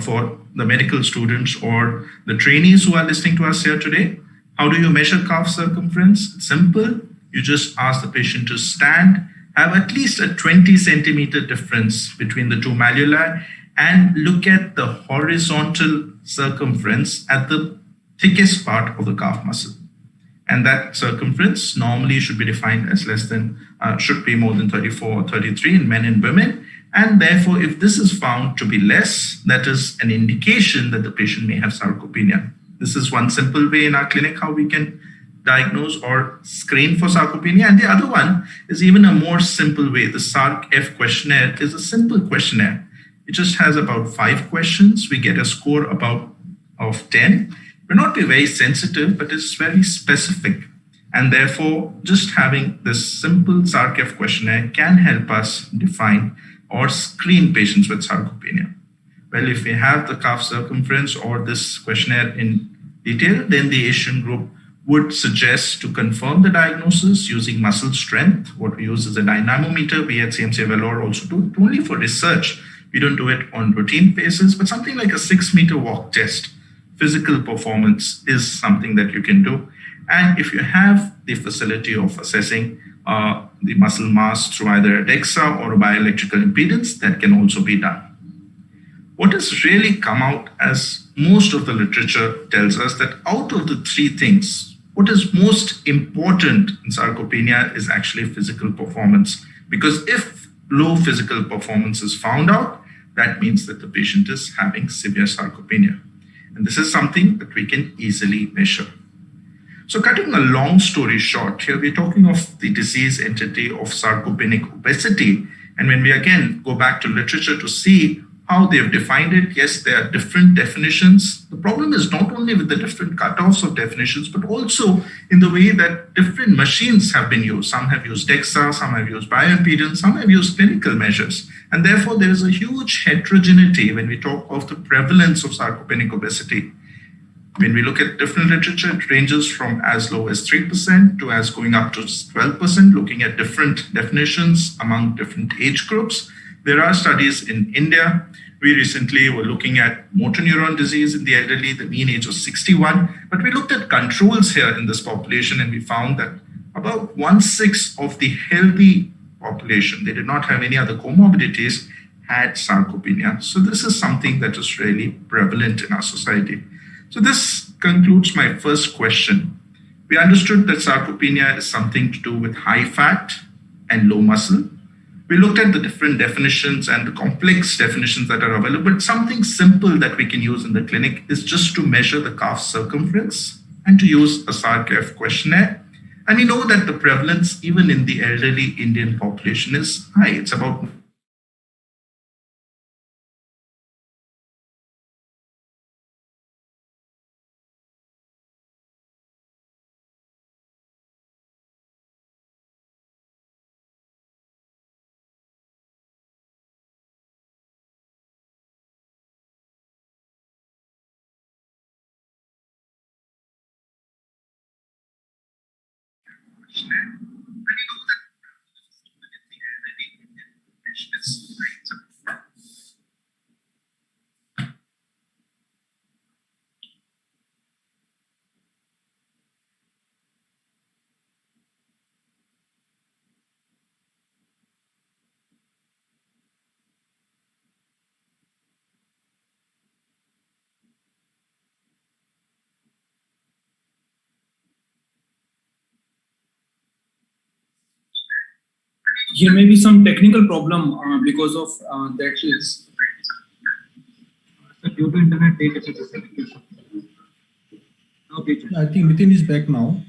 For the medical students or the trainees who are listening to us here today, how do you measure calf circumference? It's simple. You just ask the patient to stand, have at least a 20 centimeter difference between the two malleoli, and look at the horizontal circumference at the thickest part of the calf muscle. And that circumference normally should be defined as should be more than 34 or 33 in men and women. And therefore, if this is found to be less, that is an indication that the patient may have sarcopenia. This is one simple way in our clinic how we can diagnose or screen for sarcopenia. And the other one is even a more simple way. The SARC-F questionnaire is a simple questionnaire. It just has about 5 questions. We get a score of 10. We're not very sensitive, but it's very specific. And therefore, just having this simple SARC-F questionnaire can help us define or screen patients with sarcopenia. Well, if we have the calf circumference or this questionnaire in detail, then the Asian group would suggest to confirm the diagnosis using muscle strength. What we use is a dynamometer. We at CMC Vellore also do it only for research. We don't do it on routine basis, but something like a 6-meter walk test. Physical performance is something that you can do. And if you have the facility of assessing the muscle mass through either a DEXA or a bioelectrical impedance, that can also be done. What has really come out as most of the literature tells us that out of the 3 things, what is most important in sarcopenia is actually physical performance. Because if low physical performance is found out, that means that the patient is having severe sarcopenia. And this is something that we can easily measure. So cutting a long story short, here we're talking of the disease entity of sarcopenic obesity. And when we again go back to literature to see how they've defined it, yes, there are different definitions. The problem is not only with the different cutoffs of definitions, but also in the way that different machines have been used. Some have used DEXA, some have used bioimpedance, some have used clinical measures. And therefore, there is a huge heterogeneity when we talk of the prevalence of sarcopenic obesity. When we look at different literature, it ranges from as low as 3% to as going up to 12%, looking at different definitions among different age groups. There are studies in India. We recently were looking at motor neuron disease in the elderly, the mean age was 61. But we looked at controls here in this population and we found that about 1/6 of the healthy population, they did not have any other comorbidities, had sarcopenia. So this is something that is really prevalent in our society. So this concludes my first question. We understood that sarcopenia is something to do with high fat and low muscle. We looked at the different definitions and the complex definitions that are available. Something simple that we can use in the clinic is just to measure the calf circumference and to use a SARC-F questionnaire. And we know that the prevalence, even in the elderly Indian population, is high. It's about Here may be some technical problem because of that. I think Nitin is back now.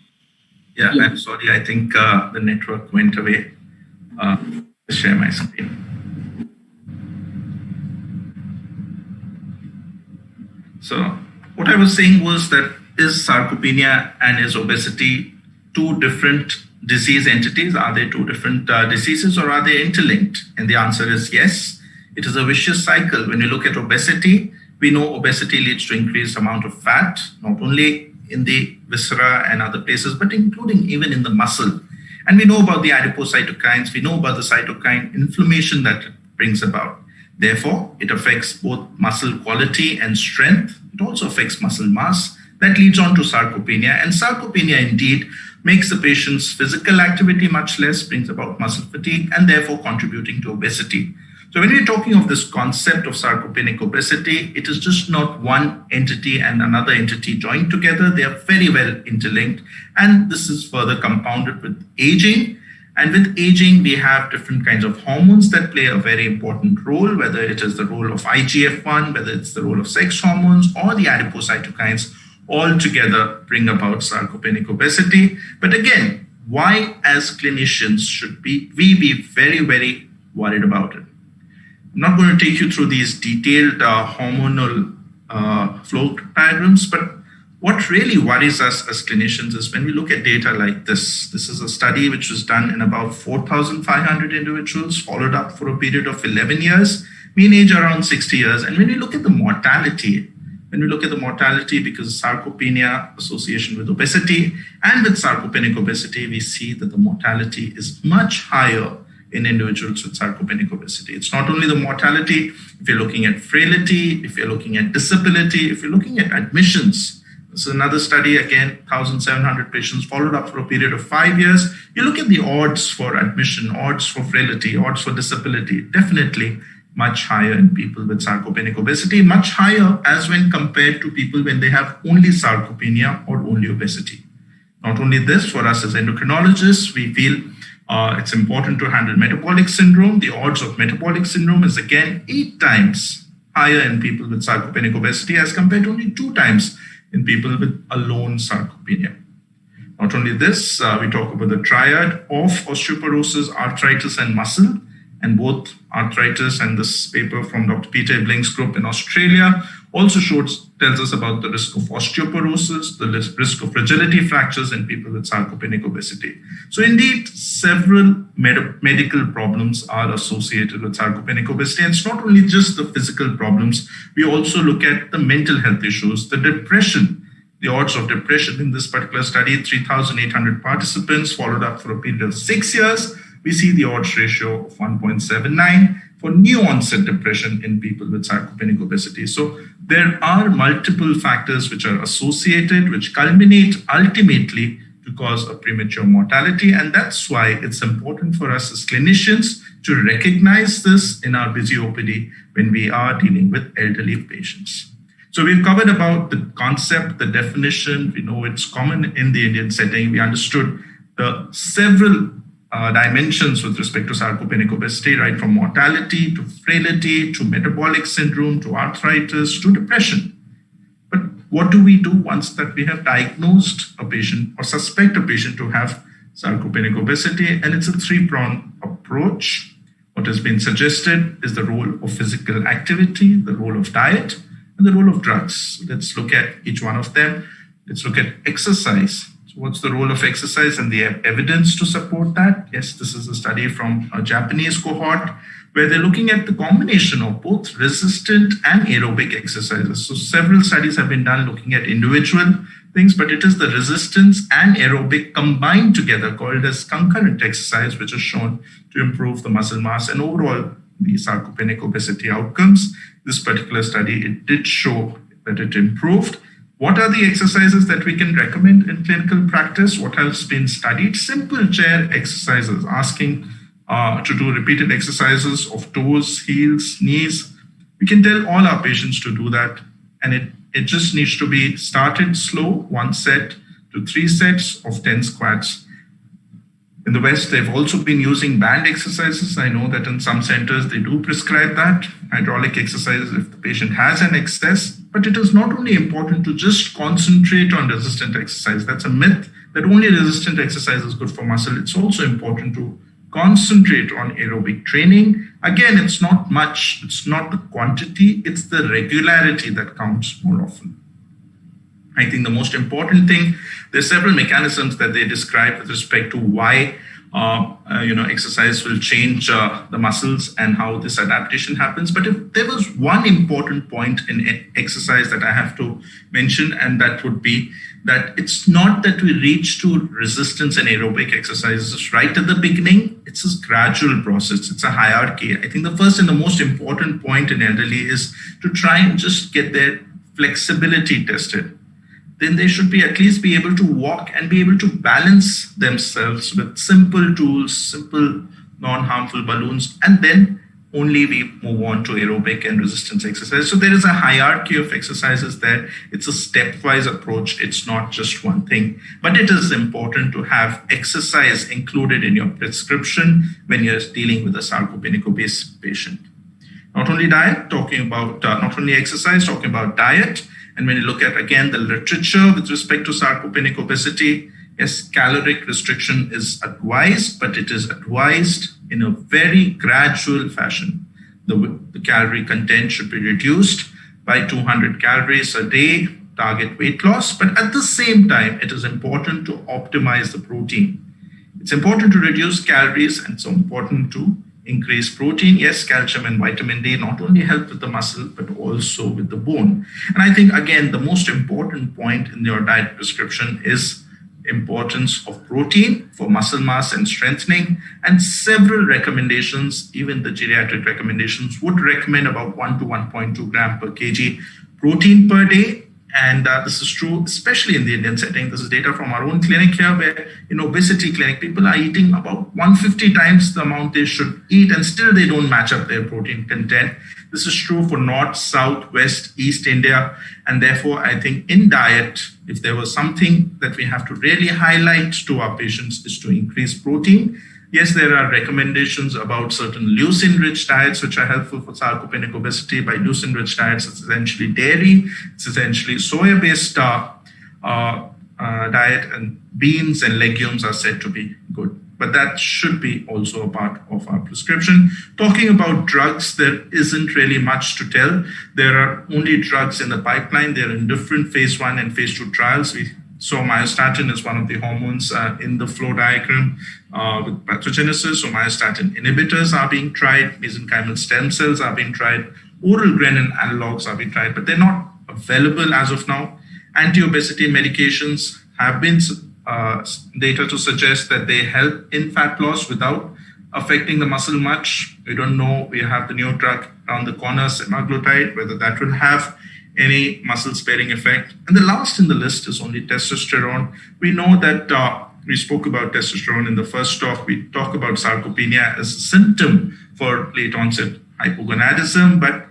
Yeah, I'm sorry. I think the network went away. Share my screen. So what I was saying was that is sarcopenia and is obesity two different disease entities? Are they two different diseases, or are they interlinked? And the answer is yes. It is a vicious cycle. When you look at obesity, we know obesity leads to increased amount of fat, not only in the viscera and other places, but including even in the muscle. And we know about the adipocytokines. We know about the cytokine inflammation that it brings about. Therefore, it affects both muscle quality and strength. It also affects muscle mass. That leads on to sarcopenia. And sarcopenia indeed makes the patient's physical activity much less, brings about muscle fatigue, and therefore contributing to obesity. So when we're talking of this concept of sarcopenic obesity, it is just not one entity and another entity joined together. They are very well interlinked. And this is further compounded with aging. And with aging, we have different kinds of hormones that play a very important role, whether it is the role of IGF-1, whether it's the role of sex hormones or the adipocytokines, all together bring about sarcopenic obesity. But again, why as clinicians should we be very, very worried about it? I'm not going to take you through these detailed hormonal flow diagrams, but what really worries us as clinicians is when we look at data like this. This is a study which was done in about 4,500 individuals, followed up for a period of 11 years, mean age around 60 years. And when we look at the mortality, because sarcopenia association with obesity and with sarcopenic obesity, we see that the mortality is much higher in individuals with sarcopenic obesity. It's not only the mortality, if you're looking at frailty, if you're looking at disability, if you're looking at admissions. This is another study, again, 1,700 patients followed up for a period of 5 years. You look at the odds for admission, odds for frailty, odds for disability, definitely much higher in people with sarcopenic obesity, much higher as when compared to people when they have only sarcopenia or only obesity. Not only this, for us as endocrinologists, we feel it's important to handle metabolic syndrome. The odds of metabolic syndrome is again 8 times higher in people with sarcopenic obesity as compared to only 2 times in people with alone sarcopenia. Not only this, we talk about the triad of osteoporosis, arthritis, and muscle. And both arthritis and this paper from Dr. Peter Ebling's group in Australia also tells us about the risk of osteoporosis, the risk of fragility fractures in people with sarcopenic obesity. So indeed, several medical problems are associated with sarcopenic obesity. And it's not only just the physical problems, we also look at the mental health issues, the depression. The odds of depression in this particular study, 3,800 participants followed up for a period of 6 years. We see the odds ratio of 1.79 for new onset depression in people with sarcopenic obesity. So there are multiple factors which are associated, which culminate ultimately to cause a premature mortality. And that's why it's important for us as clinicians to recognize this in our busy OPD when we are dealing with elderly patients. So we've covered about the concept, the definition. We know it's common in the Indian setting. We understood the several dimensions with respect to sarcopenic obesity, right from mortality to frailty to metabolic syndrome to arthritis to depression. But what do we do once that we have diagnosed a patient or suspect a patient to have sarcopenic obesity? And it's a 3-pronged approach. What has been suggested is the role of physical activity, the role of diet, and the role of drugs. Let's look at each one of them. Let's look at exercise. What's the role of exercise and the evidence to support that? Yes, this is a study from a Japanese cohort where they're looking at the combination of both resistant and aerobic exercises. So several studies have been done looking at individual things, but it is the resistance and aerobic combined together called as concurrent exercise, which is shown to improve the muscle mass and overall the sarcopenic obesity outcomes. This particular study, it did show that it improved. What are the exercises that we can recommend in clinical practice? What has been studied? Simple chair exercises, asking to do repeated exercises of toes, heels, knees. We can tell all our patients to do that. And it just needs to be started slow, 1 set to 3 sets of 10 squats. In the West, they've also been using band exercises. I know that in some centers, they do prescribe that, hydraulic exercises if the patient has an excess. But it is not only important to just concentrate on resistant exercise. That's a myth that only resistant exercise is good for muscle. It's also important to concentrate on aerobic training. Again, it's not much. It's not the quantity. It's the regularity that counts more often. I think the most important thing, there's several mechanisms that they describe with respect to why exercise will change the muscles and how this adaptation happens. But if there was one important point in exercise that I have to mention, and that would be that it's not that we reach to resistance and aerobic exercises right at the beginning. It's a gradual process. It's a hierarchy. I think the first and the most important point in elderly is to try and just get their flexibility tested. Then they should be at least be able to walk and be able to balance themselves with simple tools, simple non-harmful balloons, and then only we move on to aerobic and resistance exercise. So there is a hierarchy of exercises there. It's a stepwise approach. It's not just one thing, but it is important to have exercise included in your prescription when you're dealing with a sarcopenic obese patient. Not only diet, talking about not only exercise, talking about diet. And when you look at, again, the literature with respect to sarcopenic obesity, yes, caloric restriction is advised, but it is advised in a very gradual fashion. The calorie content should be reduced by 200 calories a day, target weight loss. But at the same time, it is important to optimize the protein. It's important to reduce calories, and it's important to increase protein. Yes, calcium and vitamin D not only help with the muscle, but also with the bone. And I think, again, the most important point in your diet prescription is importance of protein for muscle mass and strengthening. And several recommendations, even the geriatric recommendations, would recommend about 1 to 1.2 gram per kg protein per day. And this is true, especially in the Indian setting. This is data from our own clinic here, where in obesity clinic, people are eating about 150 times the amount they should eat, and still they don't match up their protein content. This is true for North, South, West, East India. And therefore, I think in diet, if there was something that we have to really highlight to our patients, is to increase protein. Yes, there are recommendations about certain leucine-rich diets, which are helpful for sarcopenic obesity. By leucine-rich diets, it's essentially dairy, it's essentially soya-based diet, and beans and legumes are said to be good. But that should be also a part of our prescription. Talking about drugs, there isn't really much to tell. There are only drugs in the pipeline. They're in different phase 1 and phase 2 trials. So myostatin is one of the hormones in the flow diagram with pathogenesis. So myostatin inhibitors are being tried. Mesenchymal stem cells are being tried. Oral renin analogs are being tried, but they're not available as of now. Anti-obesity medications have been data to suggest that they help in fat loss without affecting the muscle much. We don't know. We have the new drug around the corner, semaglutide, whether that will have any muscle sparing effect. And the last in the list is only testosterone. We know that we spoke about testosterone in the first talk. We talk about sarcopenia as a symptom for late onset hypogonadism, but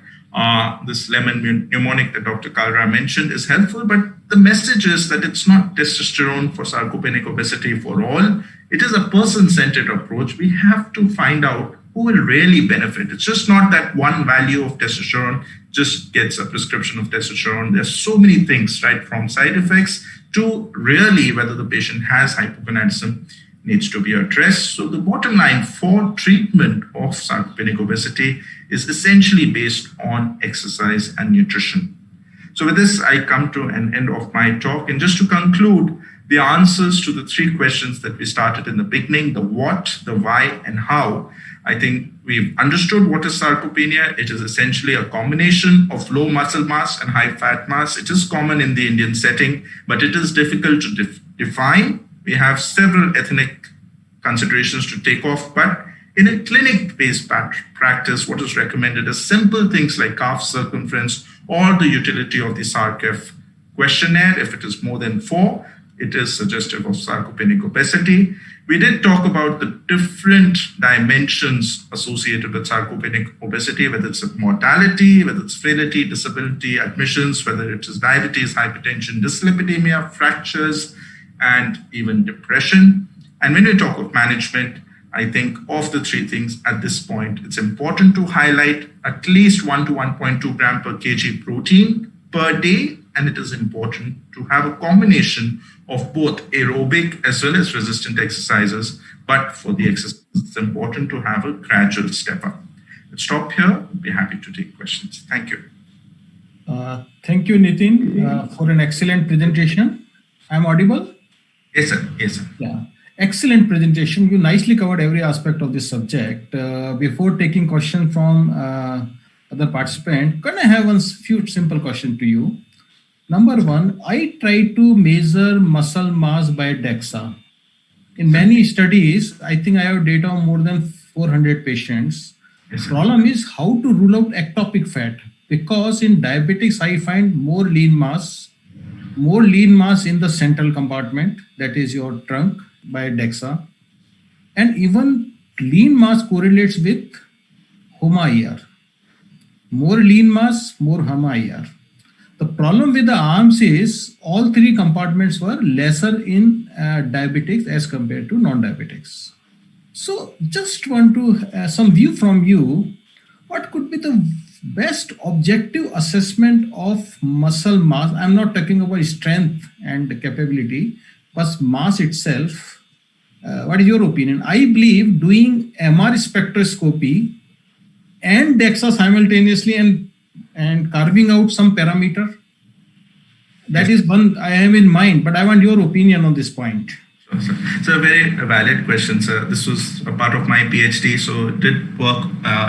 this lemon mnemonic that Dr. Kalra mentioned is helpful. But the message is that it's not testosterone for sarcopenic obesity for all. It is a person-centered approach. We have to find out who will really benefit. It's just not that one value of testosterone just gets a prescription of testosterone. There's so many things, right, from side effects to really whether the patient has hypogonadism needs to be addressed. So the bottom line for treatment of sarcopenic obesity is essentially based on exercise and nutrition. So with this, I come to an end of my talk. And just to conclude, the answers to the 3 questions that we started in the beginning, the what, the why, and how, I think we've understood what is sarcopenia. It is essentially a combination of low muscle mass and high fat mass. It is common in the Indian setting, but it is difficult to define. We have several ethnic considerations to take off, but in a clinic-based practice, what is recommended is simple things like calf circumference or the utility of the SARCF questionnaire. If it is more than 4, it is suggestive of sarcopenic obesity. We did talk about the different dimensions associated with sarcopenic obesity, whether it's mortality, whether it's frailty, disability, admissions, whether it is diabetes, hypertension, dyslipidemia, fractures, and even depression. And when we talk of management, I think of the 3 things at this point, it's important to highlight at least 1 to 1.2 gram per kg protein per day. And it is important to have a combination of both aerobic as well as resistant exercises. But for the exercise, it's important to have a gradual step up. Let's stop here. I'll be happy to take questions. Thank you. Thank you, Nitin, for an excellent presentation. I'm audible? Yes, sir. Yes, sir. Yeah. Excellent presentation. You nicely covered every aspect of this subject. Before taking questions from other participants, can I have a few simple questions to you? Number 1, I try to measure muscle mass by DEXA. In many studies, I think I have data on more than 400 patients. The problem is how to rule out ectopic fat, because in diabetics, I find more lean mass in the central compartment, that is your trunk, by DEXA. And even lean mass correlates with HOMA-IR. More lean mass, more HOMA-IR. The problem with the arms is all 3 compartments were lesser in diabetics as compared to non-diabetics. So just want to some view from you, what could be the best objective assessment of muscle mass? I'm not talking about strength and capability, but mass itself. What is your opinion? I believe doing MR spectroscopy and DEXA simultaneously and carving out some parameter. That is one I have in mind, but I want your opinion on this point. Sure, sir. It's a very valid question, sir. This was a part of my PhD, so did work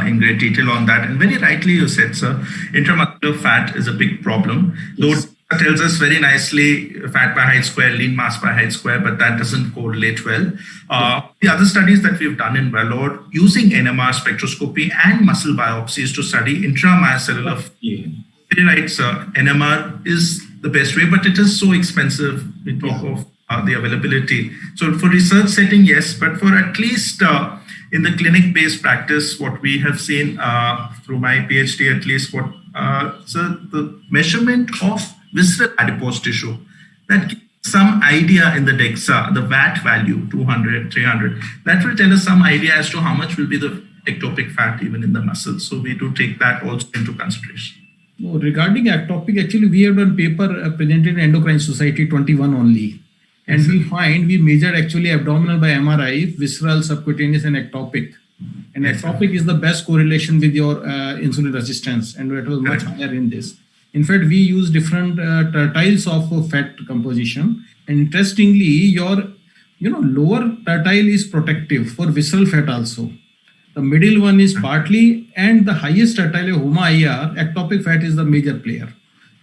in great detail on that. And very rightly you said, sir, intramuscular fat is a big problem. Yes. Though it tells us very nicely fat by height square, lean mass by height square, but that doesn't correlate well. The other studies that we've done in Vellore using NMR spectroscopy and muscle biopsies to study intramyocellular fat. Very right, sir. NMR is the best way, but it is so expensive. We talk of the availability. So for research setting, yes, but for at least in the clinic-based practice, what we have seen through my PhD, at least so the measurement of visceral adipose tissue, that gives some idea in the DEXA, the VAT value, 200, 300, that will tell us some idea as to how much will be the ectopic fat even in the muscles. So we do take that also into consideration. Regarding ectopic, actually, we have done paper presented in Endocrine Society 21 only. And we find we measured actually abdominal by MRI, visceral, subcutaneous, and ectopic. And ectopic is the best correlation with your insulin resistance, and it was much higher in this. In fact, we use different tertiles of fat composition. And interestingly, your lower tertile is protective for visceral fat also. The middle one is partly, and the highest tertile, HOMA-IR, ectopic fat is the major player.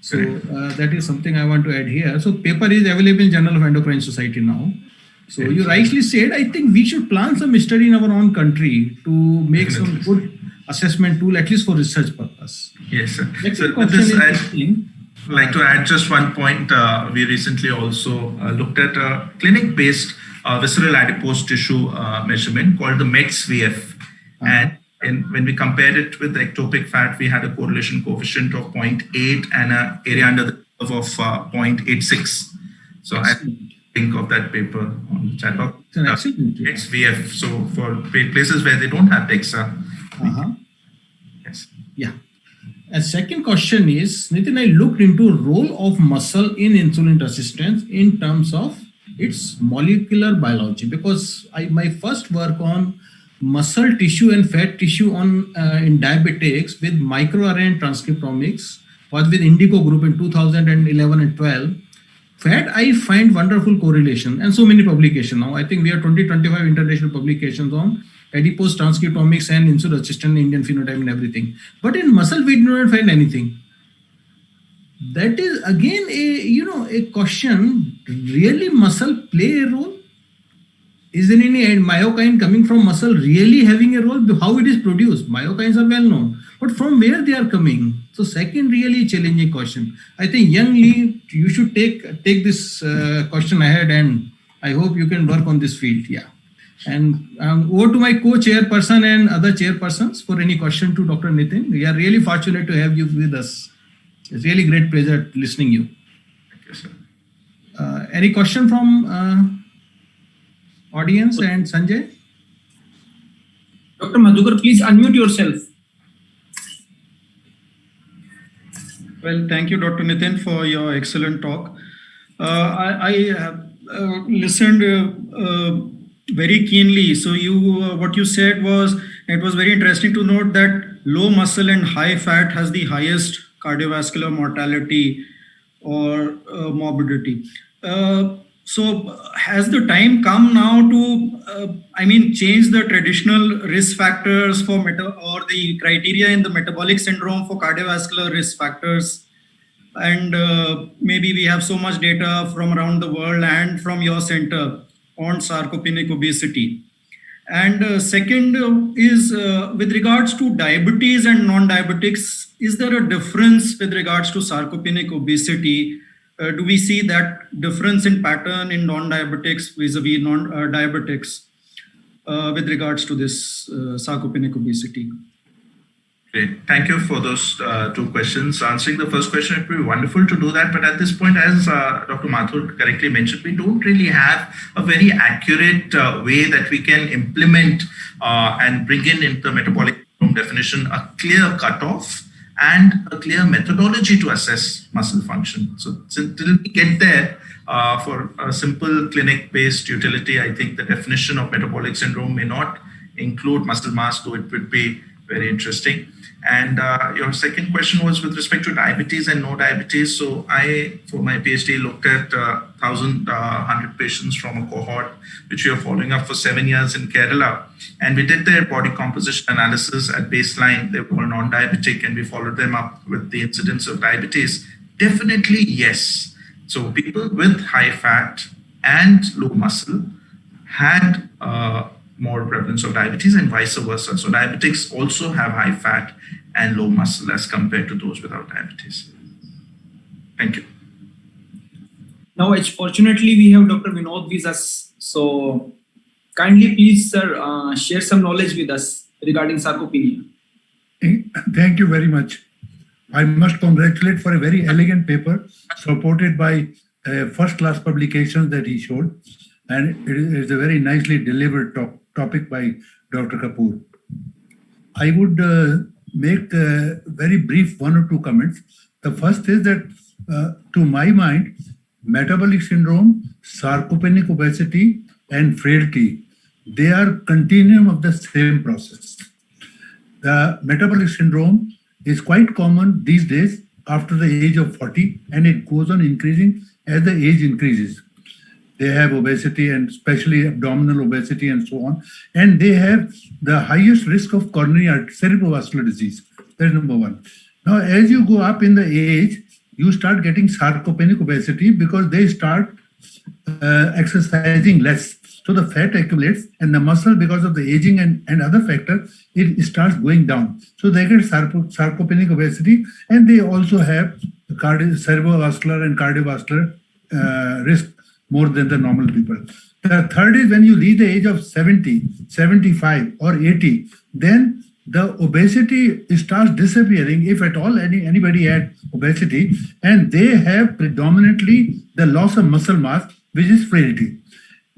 So that is something I want to add here. So paper is available in Journal of Endocrine Society now. So you rightly said, I think we should plan some study in our own country to make some good assessment tool, at least for research purpose. Yes, sir. So with this, I'd like to add just one point. We recently also looked at a clinic-based visceral adipose tissue measurement called the METS-VF. And when we compared it with the ectopic fat, we had a correlation coefficient of 0.8 and an area under the curve of 0.86. So I think of that paper on the chat box. It's VF. So for places where they don't have DEXA. Yes. Yeah. A second question is, Nitin, I looked into role of muscle in insulin resistance in terms of its molecular biology, because my first work on muscle tissue and fat tissue on in diabetics with microRNA transcriptomics was with Indigo group in 2011 and 12. Fat, I find wonderful correlation and so many publications now. I think we have 20-25 international publications on adipose transcriptomics and insulin-resistant Indian phenotype and everything. But in muscle, we do not find anything. That is again a question. Really, muscle play a role? Is there any myokine coming from muscle really having a role? How it is produced? Myokines are well known, but from where they are coming? So second really challenging question. I think Young Lee, you should take this question ahead, and I hope you can work on this field. Yeah. And over to my co-chairperson and other chairpersons for any question to Dr. Nitin. We are really fortunate to have you with us. It's really great pleasure listening you. Thank you, sir. Any question from audience and Sanjay? Dr. Madhukar, please unmute yourself. Well, thank you, Dr. Nitin, for your excellent talk. I have listened very keenly. So what you said was, it was very interesting to note that low muscle and high fat has the highest cardiovascular mortality or morbidity. So has the time come now to, change the traditional risk factors for or the criteria in the metabolic syndrome for cardiovascular risk factors? And maybe we have so much data from around the world and from your center on sarcopenic obesity. And second is with regards to diabetes and non-diabetics, is there a difference with regards to sarcopenic obesity? Do we see that difference in pattern in non-diabetics vis-a-vis non-diabetics with regards to this sarcopenic obesity? Great. Thank you for those two questions. Answering the first question, it would be wonderful to do that. But at this point, as Dr. Mathur correctly mentioned, we don't really have a very accurate way that we can implement and bring in the metabolic syndrome definition a clear cutoff and a clear methodology to assess muscle function. So until we get there, for a simple clinic-based utility, I think the definition of metabolic syndrome may not include muscle mass, though it would be very interesting. And your second question was with respect to diabetes and no diabetes. So I, for my PhD, looked at 1,100 patients from a cohort, which we are following up for 7 years in Kerala. And we did their body composition analysis at baseline. They were non-diabetic, and we followed them up with the incidence of diabetes. Definitely, yes. So people with high fat and low muscle had more prevalence of diabetes and vice versa. So diabetics also have high fat and low muscle as compared to those without diabetes. Thank you. Now, fortunately, we have Dr. Vinod with us. So kindly, please, sir, share some knowledge with us regarding sarcopenia. Thank you very much. I must congratulate for a very elegant paper supported by first-class publications that he showed. And it is a very nicely delivered topic by Dr. Kapoor. I would make very brief one or two comments. The first is that, to my mind, metabolic syndrome, sarcopenic obesity, and frailty, they are continuum of the same process. The metabolic syndrome is quite common these days after the age of 40, and it goes on increasing as the age increases. They have obesity, and especially abdominal obesity and so on. And they have the highest risk of coronary cerebrovascular disease. That's number one. Now, as you go up in the age, you start getting sarcopenic obesity because they start exercising less. So the fat accumulates, and the muscle, because of the aging and other factors, it starts going down. So they get sarcopenic obesity, and they also have cerebrovascular and cardiovascular risk more than the normal people. The third is when you reach the age of 70, 75 or 80, then the obesity starts disappearing, if at all anybody had obesity, and they have predominantly the loss of muscle mass, which is frailty.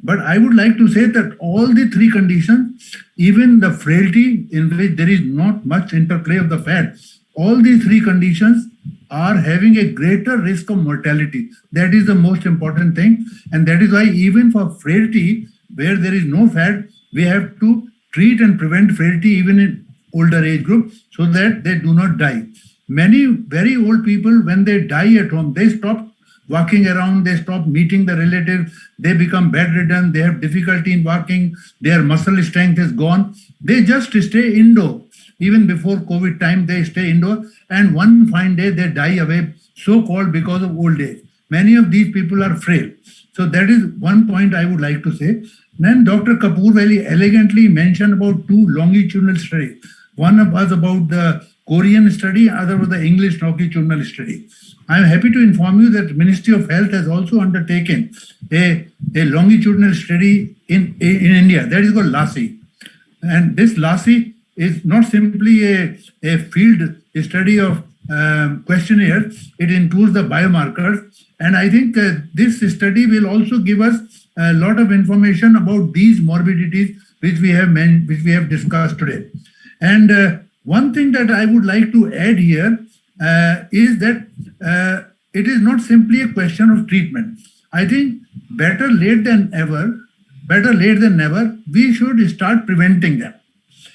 But I would like to say that all the three conditions, even the frailty in which there is not much interplay of the fat, all these three conditions are having a greater risk of mortality. That is the most important thing. And that is why even for frailty, where there is no fat, we have to treat and prevent frailty even in older age group so that they do not die. Many very old people, when they die at home, they stop walking around, they stop meeting the relatives, they become bedridden, they have difficulty in walking, their muscle strength is gone. They just stay indoor. Even before COVID time, they stay indoor, and one fine day they die away, so-called because of old age. Many of these people are frail. So that is one point I would like to say. Then Dr. Kapoor very elegantly mentioned about two longitudinal studies. One was about the Korean study, other was the English longitudinal study. I am happy to inform you that Ministry of Health has also undertaken a longitudinal study in India. That is called LASI. And this LASI is not simply a field study of questionnaires. It includes the biomarkers. And I think this study will also give us a lot of information about these morbidities which we have discussed today. And one thing that I would like to add here is that it is not simply a question of treatment. I think better late than never, we should start preventing them.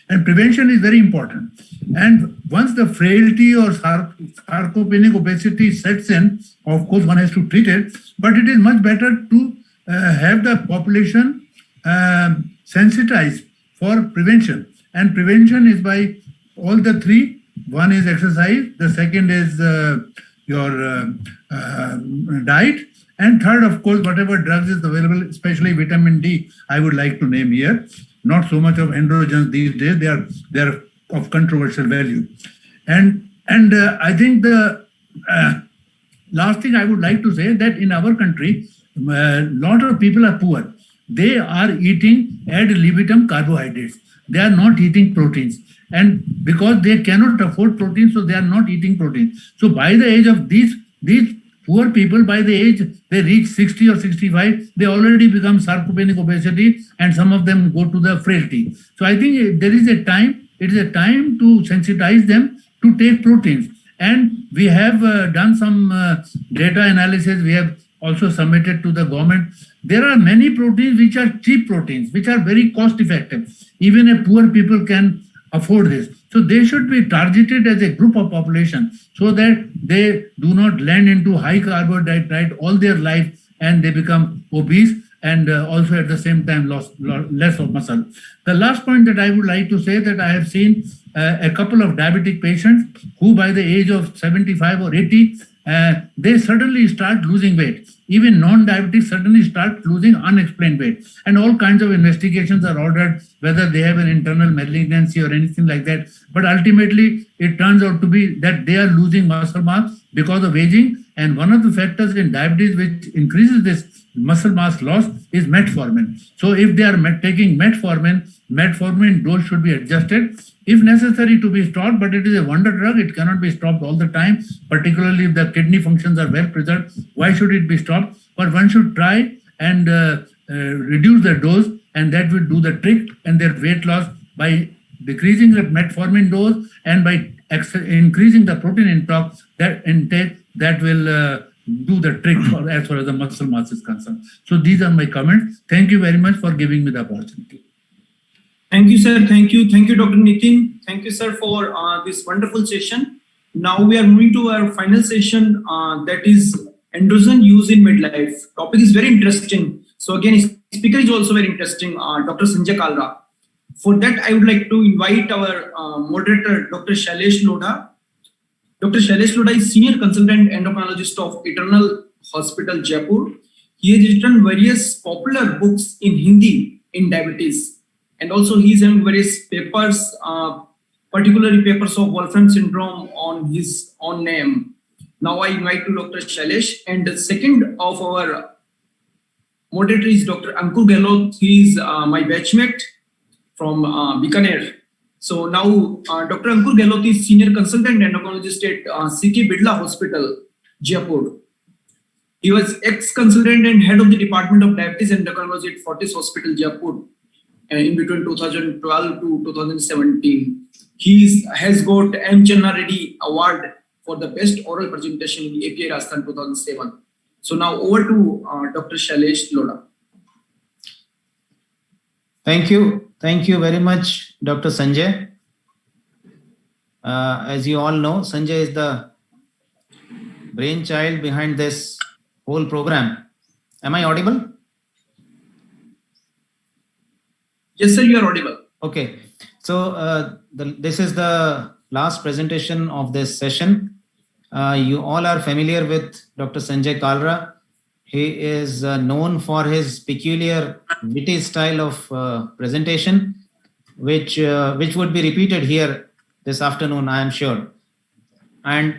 And prevention is very important. And once the frailty or sarcopenic obesity sets in, of course, one has to treat it, but it is much better to have the population sensitized for prevention. And prevention is by all the three. One is exercise, the second is your diet, and third, of course, whatever drugs is available, especially vitamin D, I would like to name here. Not so much of androgens these days, they are of controversial value. And I think the last thing I would like to say that in our country, a lot of people are poor. They are eating ad libitum carbohydrates. They are not eating proteins. And because they cannot afford protein, so they are not eating protein. So by the age of these poor people, by the age they reach 60 or 65, they already become sarcopenic obesity, and some of them go to the frailty. So I think it is a time to sensitize them to take proteins. And we have done some data analysis. We have also submitted to the government. There are many proteins which are cheap proteins, which are very cost effective. Even a poor people can afford this. So they should be targeted as a group of population so that they do not land into high carbohydrate diet all their life and they become obese and also at the same time less of muscle. The last point that I would like to say that I have seen a couple of diabetic patients who by the age of 75 or 80, they suddenly start losing weight. Even non-diabetics suddenly start losing unexplained weight. And all kinds of investigations are ordered, whether they have an internal malignancy or anything like that. But ultimately, it turns out to be that they are losing muscle mass because of aging. And one of the factors in diabetes which increases this muscle mass loss is metformin. So if they are taking metformin dose should be adjusted. If necessary to be stopped, but it is a wonder drug, it cannot be stopped all the time, particularly if the kidney functions are well preserved. Why should it be stopped? But one should try and reduce the dose, and that will do the trick, and their weight loss by decreasing the metformin dose and by increasing the protein intake, that will do the trick as far as the muscle mass is concerned. So these are my comments. Thank you very much for giving me the opportunity. Thank you, sir. Thank you. Thank you, Dr. Nitin. Thank you, sir, for this wonderful session. Now we are moving to our final session, that is androgen use in midlife. Topic is very interesting. So again, speaker is also very interesting, Dr. Sanjay Kalra. For that, I would like to invite our moderator, Dr. Shailesh Lodha. Dr. Shailesh Lodha is Senior Consultant Endocrinologist of Eternal Hospital, Jaipur. He has written various popular books in Hindi in diabetes. And also he is having various papers, particularly papers of Wolfram syndrome on his own name. Now I invite to Dr. Shailesh. And the second of our moderator is Dr. Ankur Gehlot. He is my batchmate from Bikaner. So now Dr. Ankur Gehlot is Senior Consultant Endocrinologist at C.K. Bidla Hospital, Jaipur. He was ex-consultant and head of the Department of Diabetes and Endocrinology at Fortis Hospital, Jaipur, in between 2012 to 2017. He has got M. Channa Reddy Award for the best oral presentation in API Rajasthan 2007. So now over to Dr. Shailesh Lodha. Thank you. Thank you very much, Dr. Sanjay. As you all know, Sanjay is the brainchild behind this whole program. Am I audible? Yes, sir, you are audible. Okay. So this is the last presentation of this session. You all are familiar with Dr. Sanjay Kalra. He is known for his peculiar witty style of presentation, which would be repeated here this afternoon, I am sure. And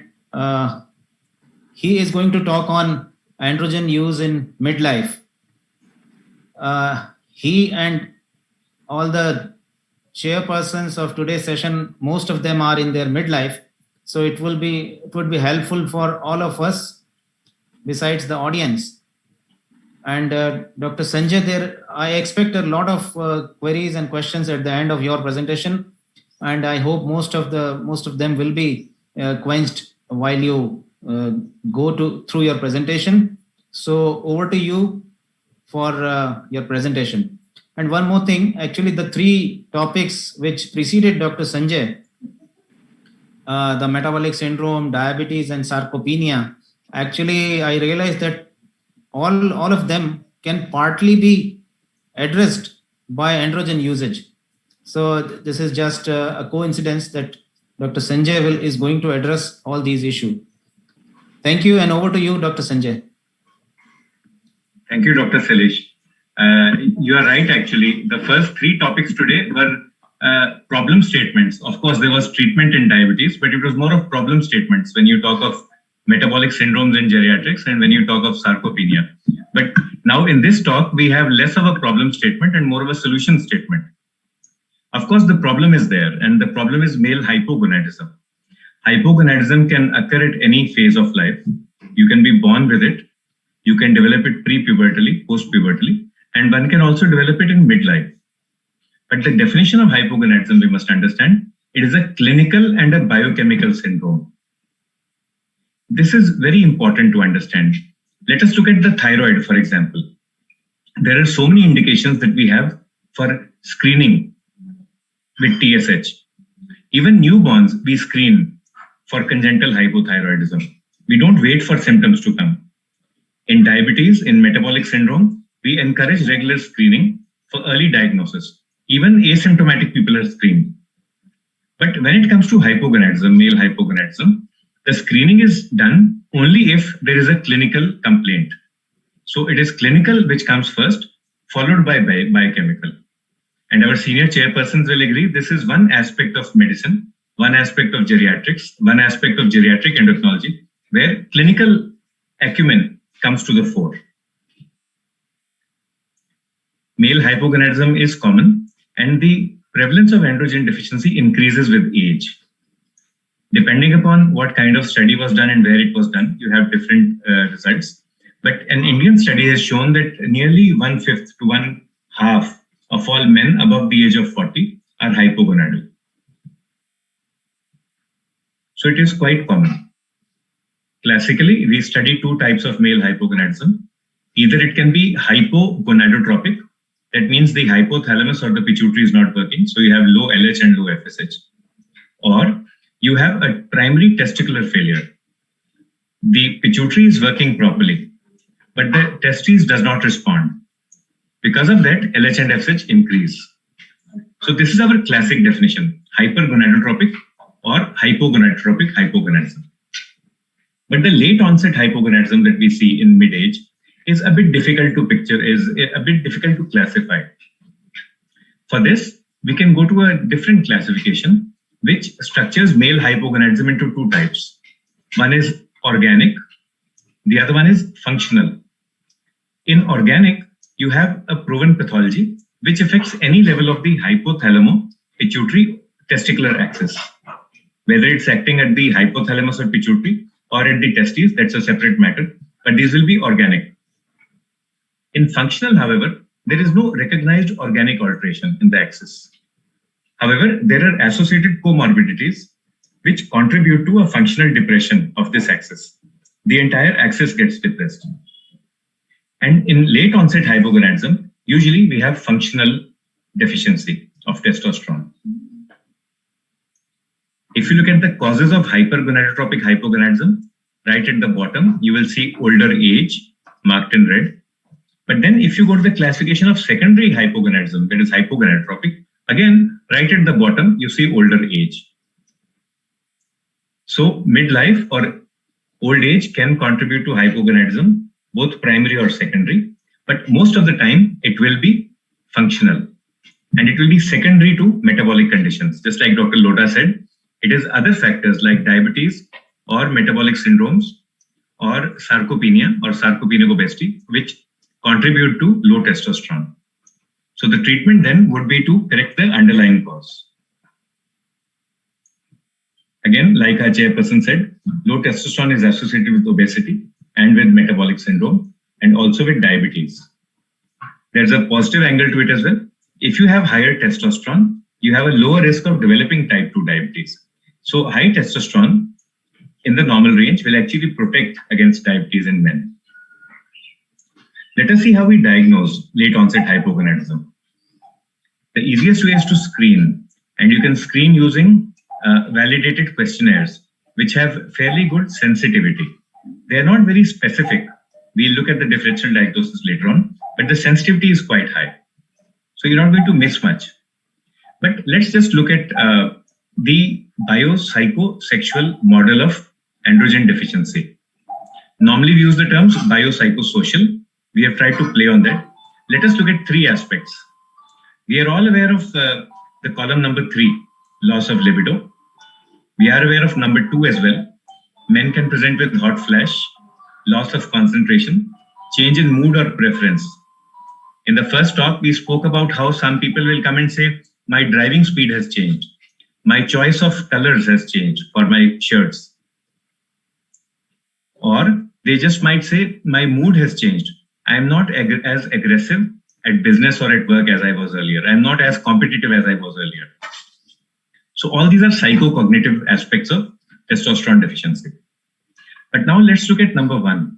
he is going to talk on androgen use in midlife. He and all the chairpersons of today's session, most of them are in their midlife. So it would be helpful for all of us besides the audience. And Dr. Sanjay, I expect a lot of queries and questions at the end of your presentation, and I hope most of them will be quenched while you go through your presentation. So over to you for your presentation. And one more thing, actually the three topics which preceded Dr. Sanjay, the metabolic syndrome, diabetes, and sarcopenia, actually I realized that all of them can partly be addressed by androgen usage. So this is just a coincidence that Dr. Sanjay is going to address all these issues. Thank you, and over to you, Dr. Sanjay. Thank you, Dr. Sailesh. You are right, actually. The first three topics today were problem statements. Of course, there was treatment in diabetes, but it was more of problem statements when you talk of metabolic syndromes in geriatrics and when you talk of sarcopenia. But now in this talk, we have less of a problem statement and more of a solution statement. Of course, the problem is there, and the problem is male hypogonadism. Hypogonadism can occur at any phase of life. You can be born with it. You can develop it pre-pubertally, post-pubertally, and one can also develop it in midlife. But the definition of hypogonadism, we must understand, it is a clinical and a biochemical syndrome. This is very important to understand. Let us look at the thyroid, for example. There are so many indications that we have for screening with TSH. Even newborns, we screen for congenital hypothyroidism. We don't wait for symptoms to come. In diabetes, in metabolic syndrome, we encourage regular screening for early diagnosis. Even asymptomatic people are screened. But when it comes to hypogonadism, male hypogonadism, the screening is done only if there is a clinical complaint. So it is clinical which comes first, followed by biochemical. And our senior chairpersons will agree this is one aspect of medicine, one aspect of geriatrics, one aspect of geriatric endocrinology, where clinical acumen comes to the fore. Male hypogonadism is common, and the prevalence of androgen deficiency increases with age. Depending upon what kind of study was done and where it was done, you have different results. But an Indian study has shown that nearly 1/5 to 1/2 of all men above the age of 40 are hypogonadal. So it is quite common. Classically, we study two types of male hypogonadism. Either it can be hypogonadotropic, that means the hypothalamus or the pituitary is not working, so you have low LH and low FSH. Or you have a primary testicular failure. The pituitary is working properly, but the testes does not respond. Because of that, LH and FSH increase. So this is our classic definition, hypergonadotropic or hypogonadotropic hypogonadism. But the late onset hypogonadism that we see in mid-age is a bit difficult to picture, is a bit difficult to classify. For this, we can go to a different classification which structures male hypogonadism into two types. One is organic, the other one is functional. In organic, you have a proven pathology which affects any level of the hypothalamo-pituitary testicular axis. Whether it's acting at the hypothalamus or pituitary or at the testes, that's a separate matter, but these will be organic. In functional, however, there is no recognized organic alteration in the axis. However, there are associated comorbidities which contribute to a functional depression of this axis. The entire axis gets depressed. And in late onset hypogonadism, usually we have functional deficiency of testosterone. If you look at the causes of hypergonadotropic hypogonadism, right at the bottom, you will see older age, marked in red. But then if you go to the classification of secondary hypogonadism, that is hypogonadotropic, again, right at the bottom, you see older age. So midlife or old age can contribute to hypogonadism, both primary or secondary, but most of the time it will be functional and it will be secondary to metabolic conditions. Just like Dr. Lodha said, it is other factors like diabetes or metabolic syndromes or sarcopenia or sarcopenic obesity, which contribute to low testosterone. So the treatment then would be to correct the underlying cause. Again, like our chairperson said, low testosterone is associated with obesity and with metabolic syndrome and also with diabetes. There's a positive angle to it as well. If you have higher testosterone, you have a lower risk of developing type 2 diabetes. So high testosterone in the normal range will actually protect against diabetes in men. Let us see how we diagnose late onset hypogonadism. The easiest way is to screen, and you can screen using validated questionnaires, which have fairly good sensitivity. They are not very specific. We'll look at the differential diagnosis later on, but the sensitivity is quite high. So you're not going to miss much. But let's just look at the biopsychosexual model of androgen deficiency. Normally we use the terms biopsychosocial. We have tried to play on that. Let us look at three aspects. We are all aware of the column number 3, loss of libido. We are aware of number 2 as well. Men can present with hot flash, loss of concentration, change in mood or preference. In the first talk, we spoke about how some people will come and say, my driving speed has changed. My choice of colors has changed for my shirts. Or they just might say, my mood has changed. I am not as aggressive at business or at work as I was earlier. I am not as competitive as I was earlier. So all these are psychocognitive aspects of testosterone deficiency. But now let's look at number 1.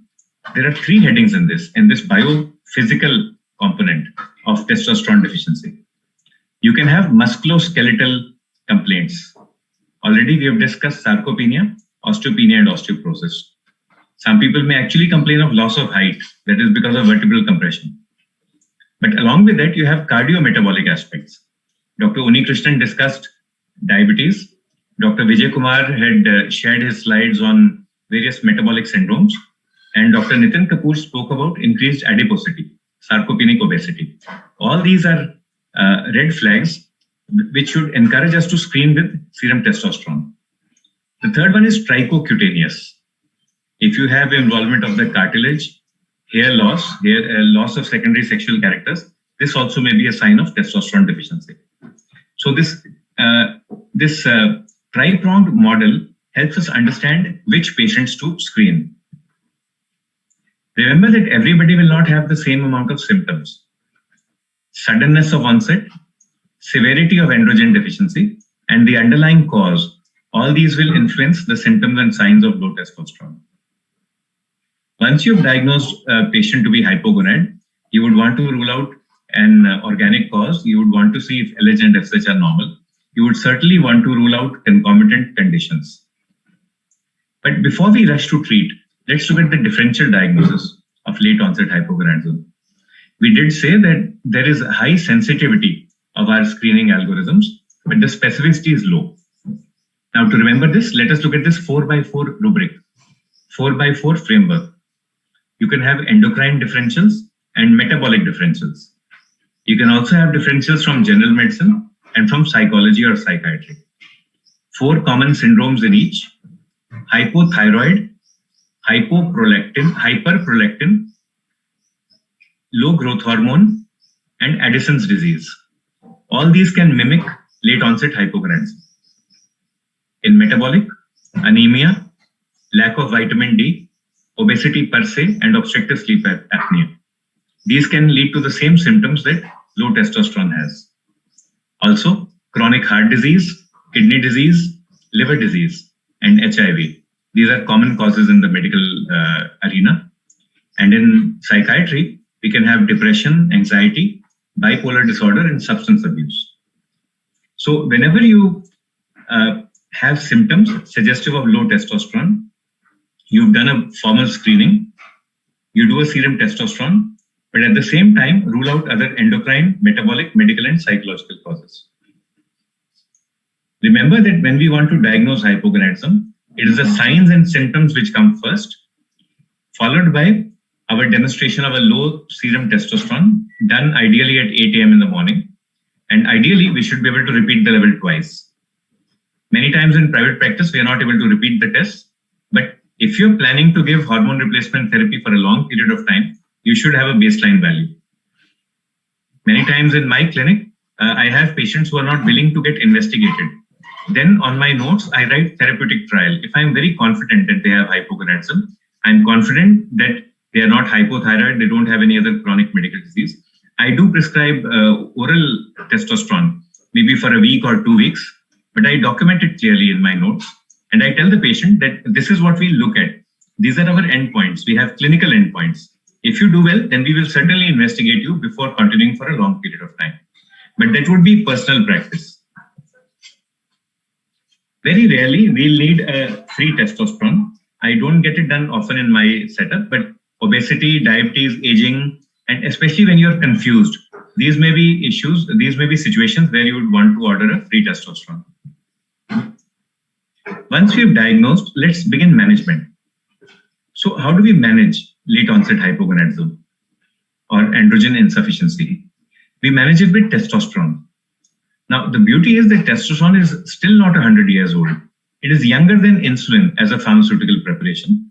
There are 3 headings in this biophysical component of testosterone deficiency. You can have musculoskeletal complaints. Already we have discussed sarcopenia, osteopenia, and osteoporosis. Some people may actually complain of loss of height, that is because of vertebral compression. But along with that, you have cardiometabolic aspects. Dr. Unikrishnan discussed diabetes. Dr. Vijay Kumar had shared his slides on various metabolic syndromes. And Dr. Nitin Kapoor spoke about increased adiposity, sarcopenic obesity. All these are red flags which should encourage us to screen with serum testosterone. The third one is trichocutaneous. If you have involvement of the cartilage, hair loss of secondary sexual characters, this also may be a sign of testosterone deficiency. So this tri-pronged model helps us understand which patients to screen. Remember that everybody will not have the same amount of symptoms. Suddenness of onset, severity of androgen deficiency, and the underlying cause, all these will influence the symptoms and signs of low testosterone. Once you've diagnosed a patient to be hypogonad, you would want to rule out an organic cause. You would want to see if LH and FSH are normal. You would certainly want to rule out concomitant conditions. But before we rush to treat, let's look at the differential diagnosis of late onset hypogonadism. We did say that there is a high sensitivity of our screening algorithms, but the specificity is low. Now to remember this, let us look at this 4x4 rubric, 4x4 framework. You can have endocrine differentials and metabolic differentials. You can also have differentials from general medicine and from psychology or psychiatry. 4 common syndromes in each: hypothyroid, hyperprolactin, low growth hormone, and Addison's disease. All these can mimic late onset hypogonadism. In metabolic, anemia, lack of vitamin D, obesity per se, and obstructive sleep apnea. These can lead to the same symptoms that low testosterone has. Also, chronic heart disease, kidney disease, liver disease, and HIV. These are common causes in the medical arena. And in psychiatry, we can have depression, anxiety, bipolar disorder, and substance abuse. So whenever you have symptoms suggestive of low testosterone, you've done a formal screening. you do a serum testosterone, but at the same time, rule out other endocrine, metabolic, medical, and psychological causes. Remember that when we want to diagnose hypogonadism, it is the signs and symptoms which come first, followed by our demonstration of a low serum testosterone, done ideally at 8 a.m. in the morning. And ideally, we should be able to repeat the level twice. Many times in private practice, we are not able to repeat the test. But if you're planning to give hormone replacement therapy for a long period of time, you should have a baseline value. Many times in my clinic, I have patients who are not willing to get investigated. Then on my notes, I write therapeutic trial. If I'm very confident that they have hypogonadism, I'm confident that they are not hypothyroid, they don't have any other chronic medical disease, I do prescribe oral testosterone, maybe for a week or 2 weeks, but I document it clearly in my notes. And I tell the patient that this is what we look at. These are our endpoints. We have clinical endpoints. If you do well, then we will certainly investigate you before continuing for a long period of time. But that would be personal practice. Very rarely, we'll need a free testosterone. I don't get it done often in my setup, but obesity, diabetes, aging, and especially when you're confused, these may be issues, these may be situations where you would want to order a free testosterone. Once we've diagnosed, let's begin management. So how do we manage late onset hypogonadism or androgen insufficiency? We manage it with testosterone. Now, the beauty is that testosterone is still not 100 years old. It is younger than insulin as a pharmaceutical preparation.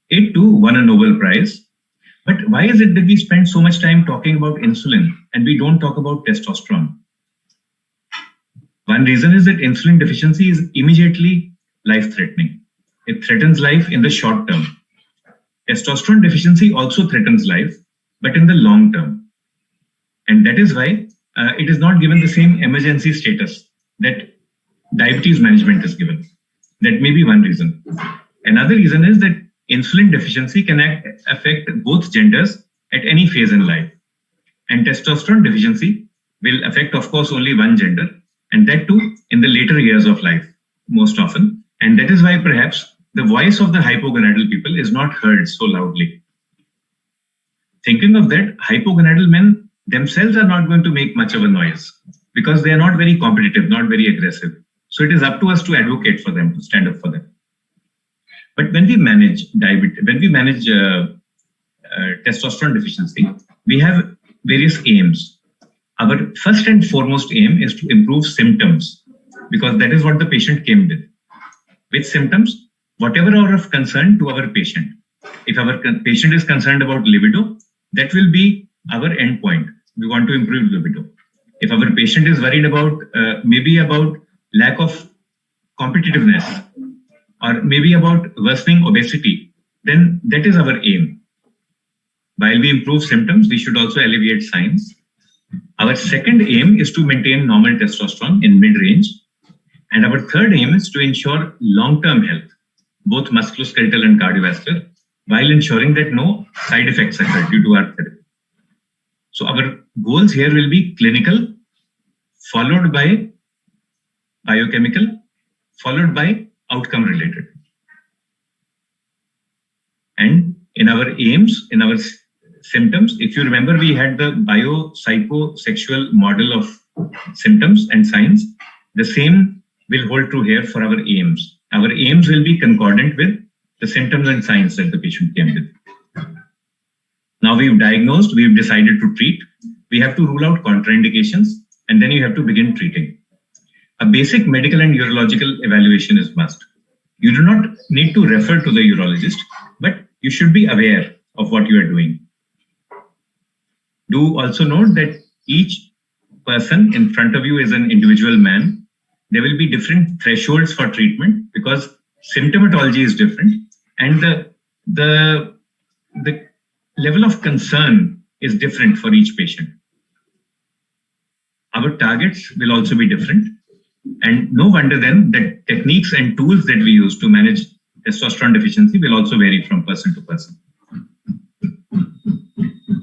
It too won a Nobel Prize. But why is it that we spend so much time talking about insulin and we don't talk about testosterone? One reason is that insulin deficiency is immediately life-threatening. It threatens life in the short term. Testosterone deficiency also threatens life, but in the long term. And that is why it is not given the same emergency status that diabetes management is given. That may be one reason. Another reason is that insulin deficiency can affect both genders at any phase in life. And testosterone deficiency will affect, of course, only one gender, and that too in the later years of life, most often. And that is why perhaps the voice of the hypogonadal people is not heard so loudly. Thinking of that, hypogonadal men themselves are not going to make much of a noise because they are not very competitive, not very aggressive. So it is up to us to advocate for them, to stand up for them. But when we manage diabetes, when we manage testosterone deficiency, we have various aims. Our first and foremost aim is to improve symptoms because that is what the patient came with. With symptoms, whatever are of concern to our patient. If our patient is concerned about libido, that will be our endpoint. We want to improve libido. If our patient is worried about maybe about lack of competitiveness or maybe about worsening obesity, then that is our aim. While we improve symptoms, we should also alleviate signs. Our second aim is to maintain normal testosterone in mid-range. And our third aim is to ensure long-term health, both musculoskeletal and cardiovascular, while ensuring that no side effects occur due to our therapy. So our goals here will be clinical, followed by biochemical, followed by outcome related. And in our aims, in our symptoms, if you remember, we had the biopsychosexual model of symptoms and signs. The same will hold true here for our aims. Our aims will be concordant with the symptoms and signs that the patient came with. Now we've diagnosed, we've decided to treat. We have to rule out contraindications, and then you have to begin treating. A basic medical and urological evaluation is must. You do not need to refer to the urologist, but you should be aware of what you are doing. Do also note that each person in front of you is an individual man. There will be different thresholds for treatment because symptomatology is different and the level of concern is different for each patient. Our targets will also be different, and no wonder then that techniques and tools that we use to manage testosterone deficiency will also vary from person to person.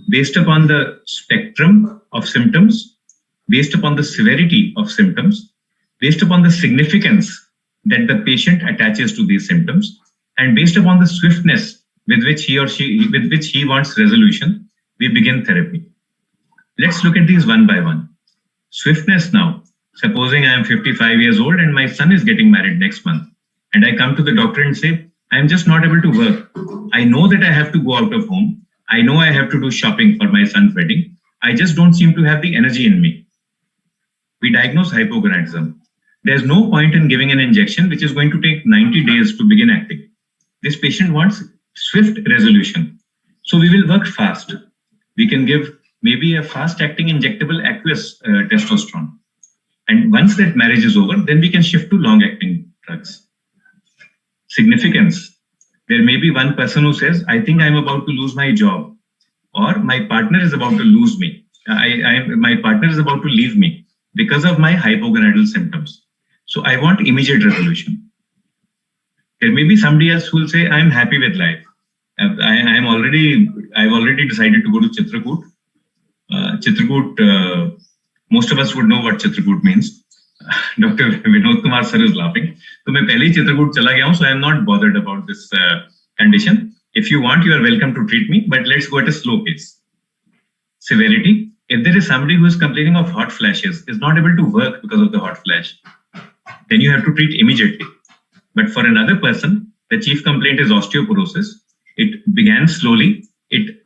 Based upon the spectrum of symptoms, based upon the severity of symptoms, based upon the significance that the patient attaches to these symptoms, and based upon the swiftness with which he wants resolution, we begin therapy. Let's look at these one by one. Swiftness now. Supposing I am 55 years old and my son is getting married next month, and I come to the doctor and say, I am just not able to work. I know that I have to go out of home. I know I have to do shopping for my son's wedding. I just don't seem to have the energy in me. We diagnose hypogonadism. There's no point in giving an injection which is going to take 90 days to begin acting. This patient wants swift resolution. So we will work fast. We can give maybe a fast-acting injectable aqueous testosterone. And once that marriage is over, then we can shift to long-acting drugs. Significance. There may be one person who says, I think I'm about to lose my job, or my partner is about to lose me. My partner is about to leave me because of my hypogonadal symptoms. So I want immediate resolution. There may be somebody else who will say, I'm happy with life. I've already decided to go to Chitrakoot. Chitrakoot, most of us would know what Chitrakoot means. Dr. Vinod Kumar sir is laughing. So मैं पहले ही Chitrakoot चला गया हूँ, so I am not bothered about this condition. If you want, you are welcome to treat me, but let's go at a slow pace. Severity. If there is somebody who is complaining of hot flashes, is not able to work because of the hot flash, then you have to treat immediately. But for another person, the chief complaint is osteoporosis. It began slowly, it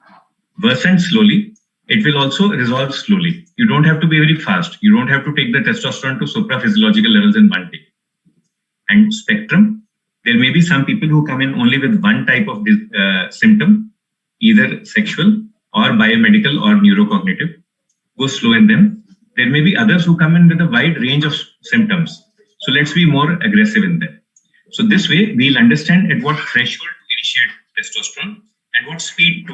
worsened slowly, it will also resolve slowly. You don't have to be very fast. You don't have to take the testosterone to supraphysiological levels in one day. And spectrum, there may be some people who come in only with one type of symptom, either sexual or biomedical or neurocognitive, go slow in them. There may be others who come in with a wide range of symptoms. So let's be more aggressive in them. So this way, we'll understand at what threshold to initiate testosterone and what speed to,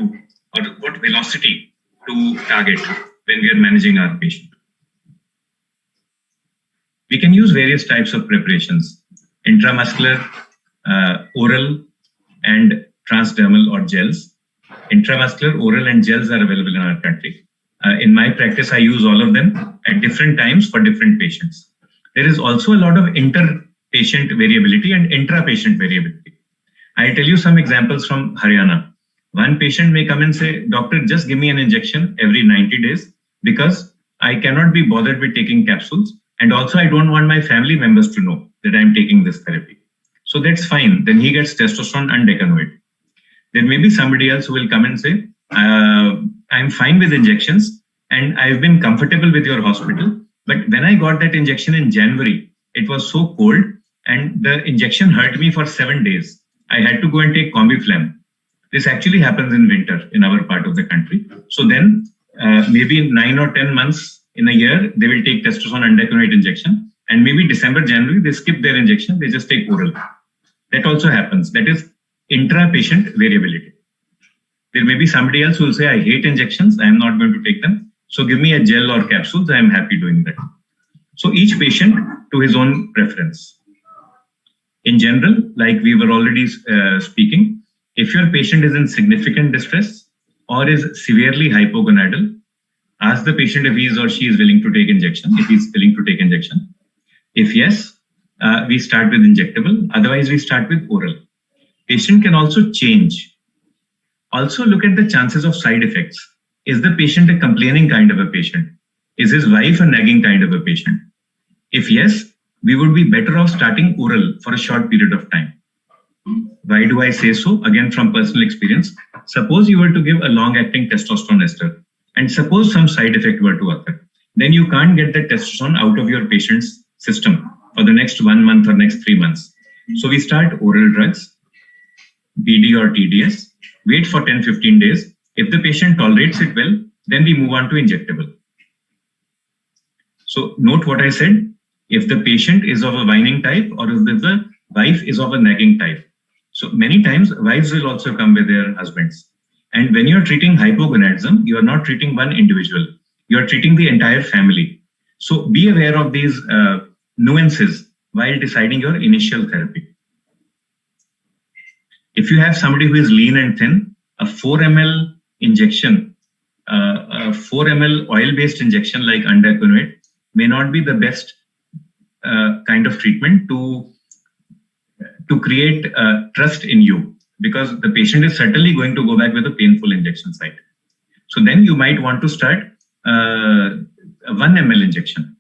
or what velocity to target when we are managing our patient. We can use various types of preparations, intramuscular, oral, and transdermal or gels. Intramuscular, oral, and gels are available in our country. In my practice, I use all of them at different times for different patients. There is also a lot of inter-patient variability and intra-patient variability. I'll tell you some examples from Haryana. One patient may come and say, doctor, just give me an injection every 90 days because I cannot be bothered with taking capsules. And also I don't want my family members to know that I'm taking this therapy. So that's fine. Then he gets testosterone and decanoate. There may be somebody else who will come and say, I'm fine with injections and I've been comfortable with your hospital. But when I got that injection in January, it was so cold and the injection hurt me for 7 days. I had to go and take Combiflam. This actually happens in winter in our part of the country. So then maybe 9 or 10 months in a year, they will take testosterone and decanoate injection. And maybe December, January, they skip their injection. They just take oral. That also happens. That is intra-patient variability. There may be somebody else who will say, I hate injections. I am not going to take them. So give me a gel or capsules. I am happy doing that. So each patient to his own preference. In general, like we were already speaking, if your patient is in significant distress or is severely hypogonadal, ask the patient if he is or she is willing to take injection, if he is willing to take injection. If yes, we start with injectable. Otherwise, we start with oral. Patient can also change. Also look at the chances of side effects. Is the patient a complaining kind of a patient? Is his wife a nagging kind of a patient? If yes, we would be better off starting oral for a short period of time. Why do I say so? Again, from personal experience. Suppose you were to give a long-acting testosterone ester, and suppose some side effect were to occur. Then you can't get that testosterone out of your patient's system for the next 1 month or next 3 months. So we start oral drugs, BD or TDS, wait for 10-15 days. If the patient tolerates it well, then we move on to injectable. So note what I said. If the patient is of a whining type or if the wife is of a nagging type. So many times wives will also come with their husbands. And when you're treating hypogonadism, you are not treating one individual. You're treating the entire family. So be aware of these nuances while deciding your initial therapy. If you have somebody who is lean and thin, a 4 ml injection, a 4 ml oil-based injection like undecanoate may not be the best kind of treatment to create trust in you. because the patient is certainly going to go back with a painful injection site. So then you might want to start a 1 ml injection.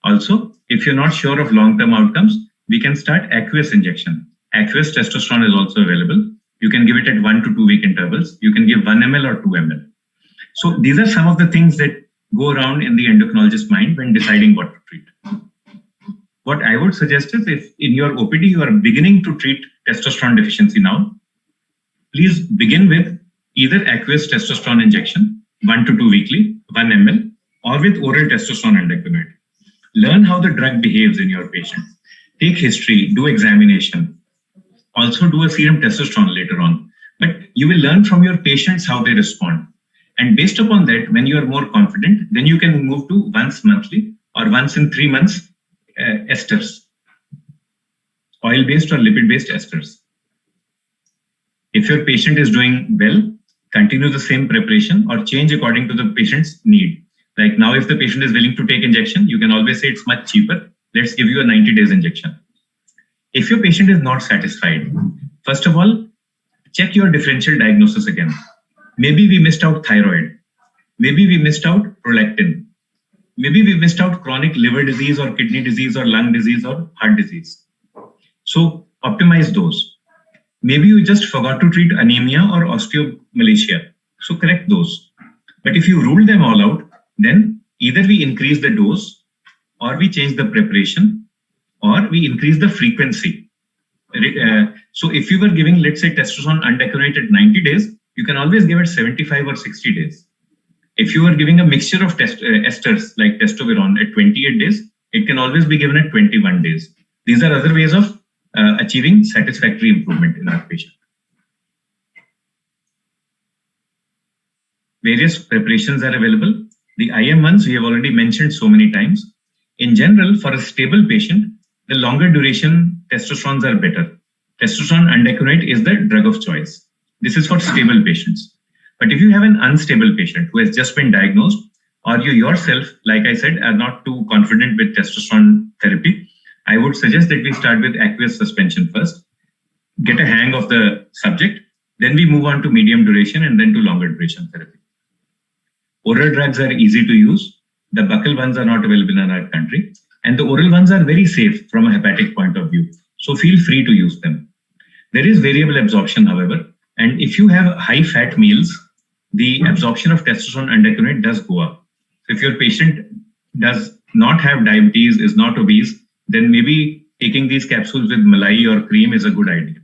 Also, if you're not sure of long-term outcomes, we can start aqueous injection. Aqueous testosterone is also available. You can give it at 1 to 2 week intervals. You can give 1 ml or 2 ml. So these are some of the things that go around in the endocrinologist's mind when deciding what to treat. What I would suggest is, if in your OPD you are beginning to treat testosterone deficiency now, please begin with either aqueous testosterone injection, 1 to 2 weekly, 1 ml, or with oral testosterone endocrine. Learn how the drug behaves in your patient. Take history, do examination. Also do a serum testosterone later on. But you will learn from your patients how they respond. And based upon that, when you are more confident, then you can move to once monthly or once in 3 months esters, oil-based or lipid-based esters. If your patient is doing well, continue the same preparation or change according to the patient's need. Like now, if the patient is willing to take injection, you can always say it's much cheaper. Let's give you a 90 days injection. If your patient is not satisfied, first of all, check your differential diagnosis again. Maybe we missed out thyroid. Maybe we missed out prolactin. Maybe we missed out chronic liver disease or kidney disease or lung disease or heart disease. So optimize those. Maybe you just forgot to treat anemia or osteomalacia. So correct those. But if you rule them all out, then either we increase the dose or we change the preparation or we increase the frequency. So if you were giving, let's say, testosterone undecorated at 90 days, you can always give it 75 or 60 days. If you are giving a mixture of esters like testosterone at 28 days, it can always be given at 21 days. These are other ways of achieving satisfactory improvement in our patient. Various preparations are available. The IM ones we have already mentioned so many times. In general, for a stable patient, the longer duration testosterons are better. Testosterone undecorated is the drug of choice. This is for stable patients. But if you have an unstable patient who has just been diagnosed, or you yourself, like I said, are not too confident with testosterone therapy, I would suggest that we start with aqueous suspension first, get a hang of the subject, then we move on to medium duration and then to longer duration therapy. Oral drugs are easy to use. The buccal ones are not available in our country. And the oral ones are very safe from a hepatic point of view. So feel free to use them. There is variable absorption, however. And if you have high fat meals, the absorption of testosterone undecorated does go up. So if your patient does not have diabetes, is not obese, then maybe taking these capsules with malai or cream is a good idea.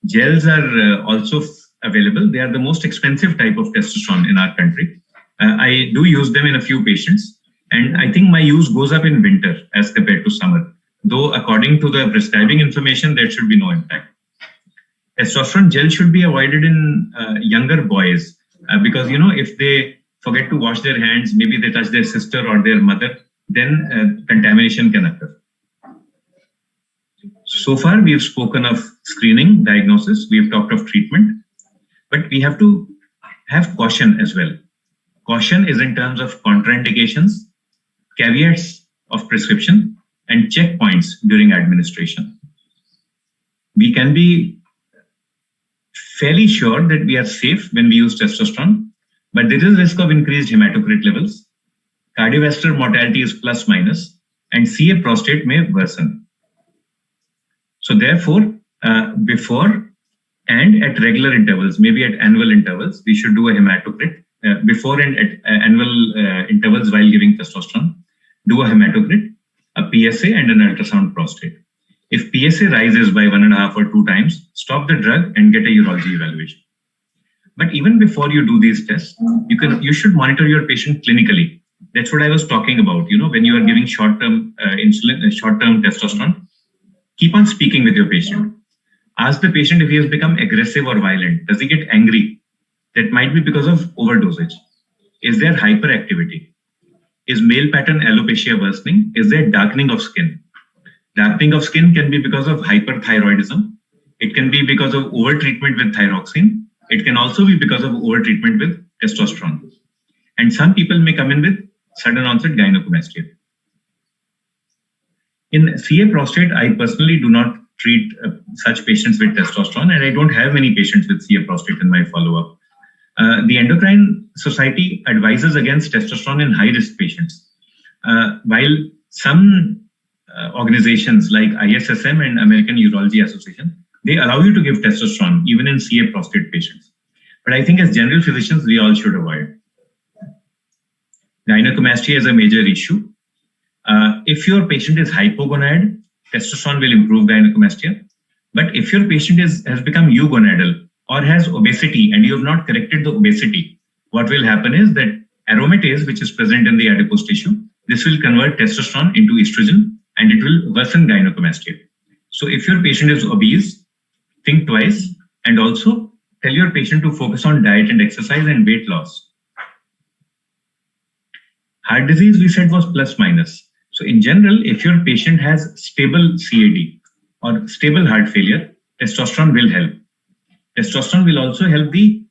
Gels are also available. They are the most expensive type of testosterone in our country. I do use them in a few patients, and I think my use goes up in winter as compared to summer. Though according to the prescribing information, there should be no impact. Testosterone gel should be avoided in younger boys because, if they forget to wash their hands, maybe they touch their sister or their mother, then contamination can occur. So far, we have spoken of screening, diagnosis, we have talked of treatment, but we have to have caution as well. Caution is in terms of contraindications, caveats of prescription, and checkpoints during administration. We can be fairly sure that we are safe when we use testosterone, but there is risk of increased hematocrit levels. Cardiovascular mortality is plus minus, and CA prostate may worsen. So therefore, before and at regular intervals, maybe at annual intervals, we should do a hematocrit. Before and at annual intervals while giving testosterone, do a hematocrit, a PSA, and an ultrasound prostate. If PSA rises by 1.5 or 2 times, stop the drug and get a urology evaluation. But even before you do these tests, you should monitor your patient clinically. That's what I was talking about. When you are giving short-term insulin, short-term testosterone, keep on speaking with your patient. Ask the patient if he has become aggressive or violent. Does he get angry? That might be because of overdosage. Is there hyperactivity? Is male pattern alopecia worsening? Is there darkening of skin? Darkening of skin can be because of hyperthyroidism. It can be because of overtreatment with thyroxine. It can also be because of overtreatment with testosterone. And some people may come in with sudden onset gynecomastia. In CA prostate, I personally do not treat such patients with testosterone, and I don't have many patients with CA prostate in my follow-up. The Endocrine Society advises against testosterone in high-risk patients, while some organizations like ISSM and American Urology Association, they allow you to give testosterone even in CA prostate patients. But I think as general physicians, we all should avoid. Gynecomastia is a major issue. If your patient is hypogonad, testosterone will improve gynecomastia. But if your patient has become eugonadal or has obesity and you have not corrected the obesity, what will happen is that aromatase, which is present in the adipose tissue, this will convert testosterone into estrogen and it will worsen gynecomastia. So if your patient is obese, think twice, and also tell your patient to focus on diet and exercise and weight loss. Heart disease, we said, was plus minus. So in general, if your patient has stable CAD or stable heart failure, testosterone will help. Testosterone will also help the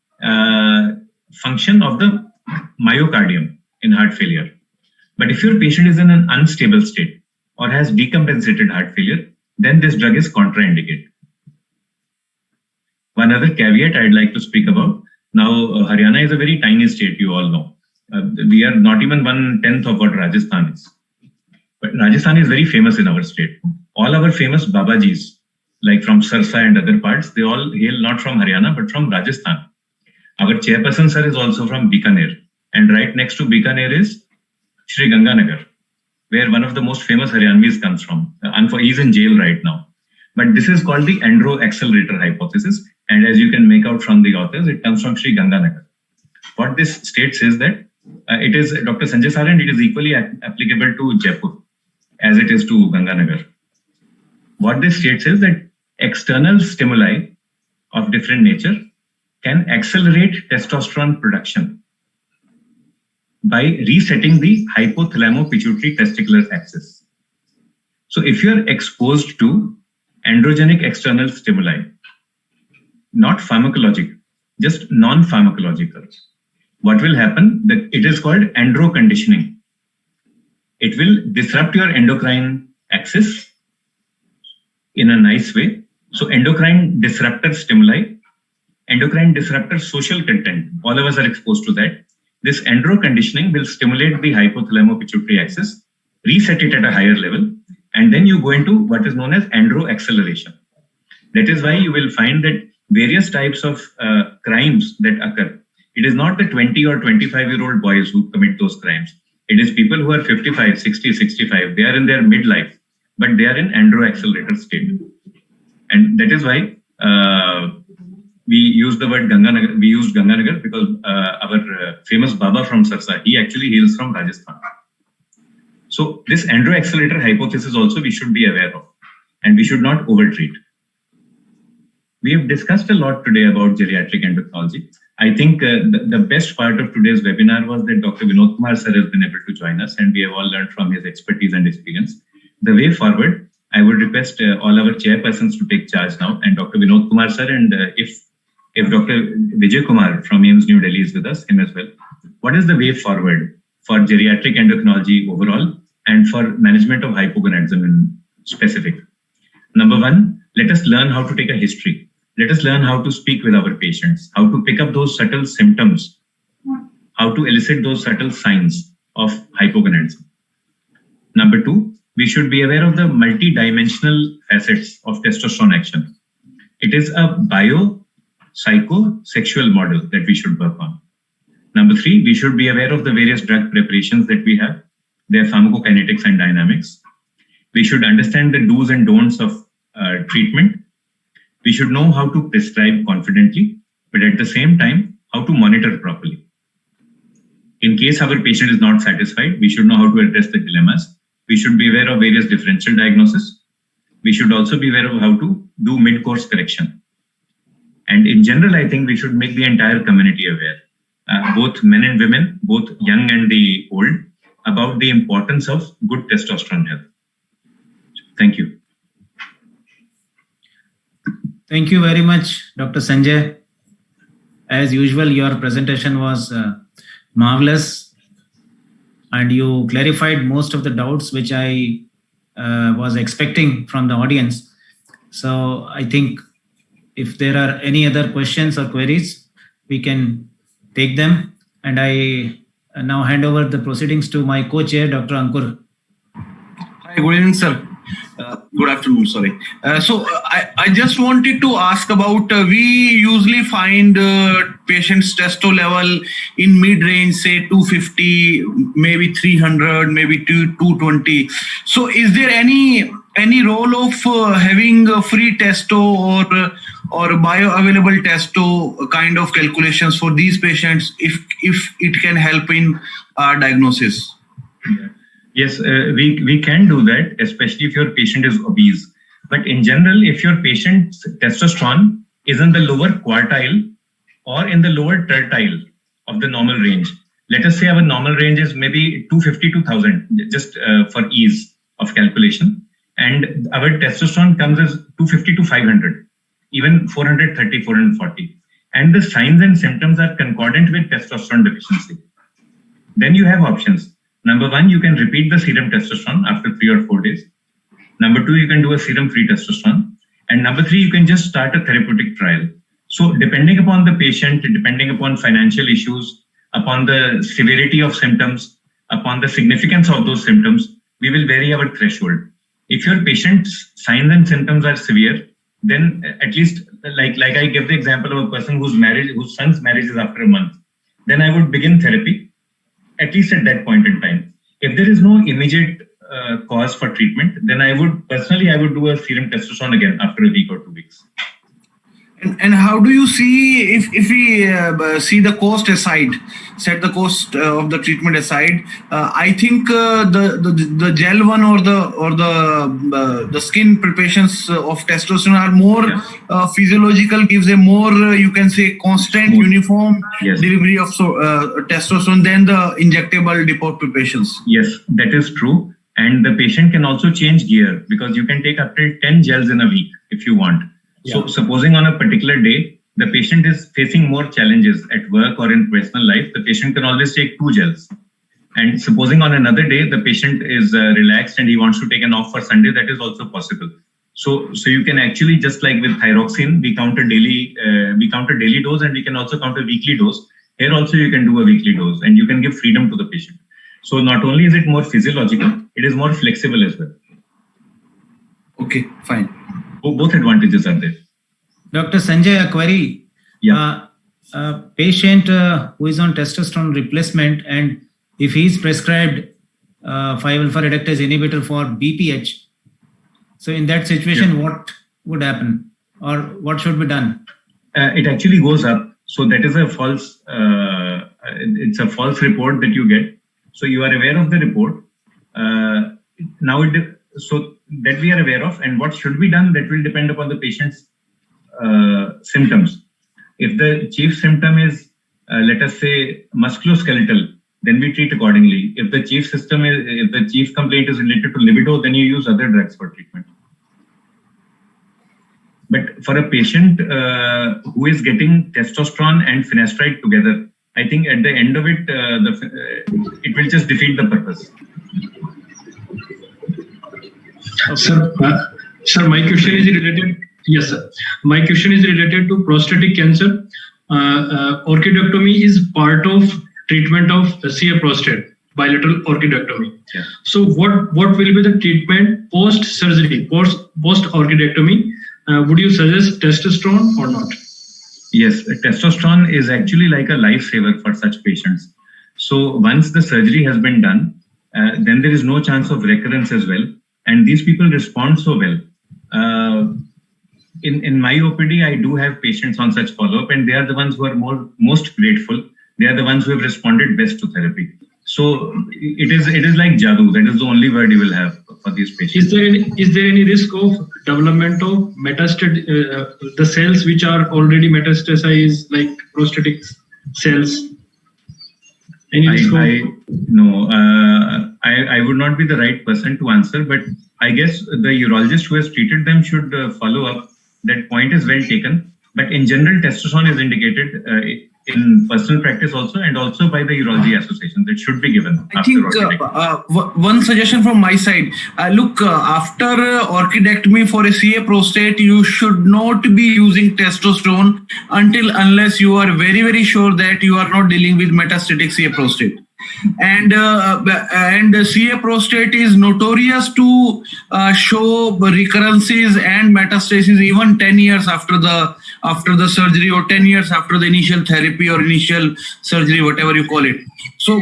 function of the myocardium in heart failure. But if your patient is in an unstable state or has decompensated heart failure, then this drug is contraindicated. One other caveat I'd like to speak about. Now, Haryana is a very tiny state, you all know. We are not even 1/10 of what Rajasthan is. But Rajasthan is very famous in our state. All our famous Babajis, like from Sarsa and other parts, they all hail not from Haryana, but from Rajasthan. Our chairperson, sir, is also from Bikaner. And right next to Bikaner is Shri Ganganagar, where one of the most famous Haryanvis comes from. He's in jail right now. But this is called the Andro accelerator hypothesis. And as you can make out from the authors, it comes from Shri Ganganagar. What this states is that it is Dr. Sanjay Sarand, it is equally applicable to Jaipur as it is to Ganganagar. What this states is that external stimuli of different nature can accelerate testosterone production by resetting the hypothalamo-pituitary testicular axis. So if you are exposed to androgenic external stimuli, not pharmacologic, just non-pharmacological, what will happen? That it is called andro conditioning. It will disrupt your endocrine axis in a nice way. So endocrine disruptor stimuli, endocrine disruptor social content, all of us are exposed to that. This andro conditioning will stimulate the hypothalamo-pituitary axis, reset it at a higher level, and then you go into what is known as andro acceleration. That is why you will find that various types of crimes that occur, it is not the 20 or 25-year-old boys who commit those crimes. It is people who are 55, 60, 65. They are in their midlife, but they are in andro accelerator state. And that is why we use the word Ganganagar. We used Ganganagar because our famous Baba from Sarsa, he actually hails from Rajasthan. So this andro accelerator hypothesis also we should be aware of, and we should not overtreat. We have discussed a lot today about geriatric endocrinology. I think the best part of today's webinar was that Dr. Vinod Kumar sir has been able to join us, and we have all learned from his expertise and experience. The way forward, I would request all our chairpersons to take charge now, and Dr. Vinod Kumar sir, and if Dr. Vijay Kumar from AIIMS New Delhi is with us, him as well. What is the way forward for geriatric endocrinology overall and for management of hypogonadism in specific? Number one, let us learn how to take a history. Let us learn how to speak with our patients, how to pick up those subtle symptoms, how to elicit those subtle signs of hypogonadism. Number two, we should be aware of the multi-dimensional facets of testosterone action. It is a bio-psycho-sexual model that we should work on. Number three, we should be aware of the various drug preparations that we have, their pharmacokinetics and dynamics. We should understand the do's and don'ts of treatment. We should know how to prescribe confidently, but at the same time, how to monitor properly. In case our patient is not satisfied, we should know how to address the dilemmas. We should be aware of various differential diagnosis. We should also be aware of how to do mid-course correction. And in general, I think we should make the entire community aware, both men and women, both young and the old, about the importance of good testosterone health. Thank you. Thank you very much, Dr. Sanjay. As usual, your presentation was marvelous, and you clarified most of the doubts which I was expecting from the audience. So I think if there are any other questions or queries, we can take them. And I now hand over the proceedings to my co-chair, Dr. Ankur. Hi, good evening, sir. Good afternoon, sorry. I just wanted to ask about, we usually find patients' testo level in mid-range, say 250, maybe 300, maybe 220. So is there any role of having a free testo or bioavailable testo kind of calculations for these patients if it can help in diagnosis? Yes, we can do that, especially if your patient is obese. But in general, if your patient's testosterone is in the lower quartile or in the lower tertile of the normal range, let us say our normal range is maybe 250 to 1000, just for ease of calculation. And our testosterone comes as 250 to 500, even 430, 440. And the signs and symptoms are concordant with testosterone deficiency. Then you have options. Number one, you can repeat the serum testosterone after 3 or 4 days. Number two, you can do a serum-free testosterone. And number three, you can just start a therapeutic trial. So depending upon the patient, depending upon financial issues, upon the severity of symptoms, upon the significance of those symptoms, we will vary our threshold. If your patient's signs and symptoms are severe, then at least like I give the example of a person whose son's marriage is after a month, then I would begin therapy, at least at that point in time. If there is no immediate cause for treatment, then I would do a serum testosterone again after a week or 2 weeks. And how do you see, if we see the cost aside, set the cost of the treatment aside, I think the gel one or the skin preparations of testosterone are more physiological, gives a more, you can say, constant, uniform delivery of testosterone than the injectable depot preparations. Yes, that is true. And the patient can also change gear because you can take up to 10 gels in a week if you want. So supposing on a particular day, the patient is facing more challenges at work or in personal life, the patient can always take 2 gels. And supposing on another day, the patient is relaxed and he wants to take an off for Sunday, that is also possible. So you can actually, just like with thyroxine, we count a daily dose and we can also count a weekly dose. Here also you can do a weekly dose and you can give freedom to the patient. So not only is it more physiological, it is more flexible as well. Okay, fine. Both advantages are there. Dr. Sanjay, a query. Yeah. A patient who is on testosterone replacement, and if he is prescribed 5-alpha reductase inhibitor for BPH, so in that situation, what would happen or what should be done? It actually goes up. So that is a false, it's a false report that you get. So you are aware of the report. So that we are aware of, and what should be done, that will depend upon the patient's symptoms. If the chief symptom is, let us say, musculoskeletal, then we treat accordingly. If the chief complaint is related to libido, then you use other drugs for treatment. But for a patient who is getting testosterone and finasteride together, I think at the end of it, it will just defeat the purpose. Sir, my question is related. Yes, sir. My question is related to prostatic cancer. Orchidectomy is part of treatment of CA prostate, bilateral orchidectomy. Yeah. So what will be the treatment post surgery, post orchidectomy? Would you suggest testosterone or not? Yes, testosterone is actually like a lifesaver for such patients. So once the surgery has been done, then there is no chance of recurrence as well. And these people respond so well. In my OPD, I do have patients on such follow-up, and they are the ones who are most grateful. They are the ones who have responded best to therapy. So it is like jadoo. That is the only word you will have for these patients. Is there any risk of development of the cells which are already metastasized, like prostatic cells? Any risk No, I would not be the right person to answer, but I guess the urologist who has treated them should follow up. That point is well taken. But in general, testosterone is indicated in personal practice also, and also by the urology associations. It should be given. I think one suggestion from my side. Look, after orchidectomy for a CA prostate, you should not be using testosterone unless you are very, very sure that you are not dealing with metastatic CA prostate. And CA prostate is notorious to show recurrences and metastasis even 10 years after the surgery, or 10 years after the initial therapy or initial surgery, whatever you call it. So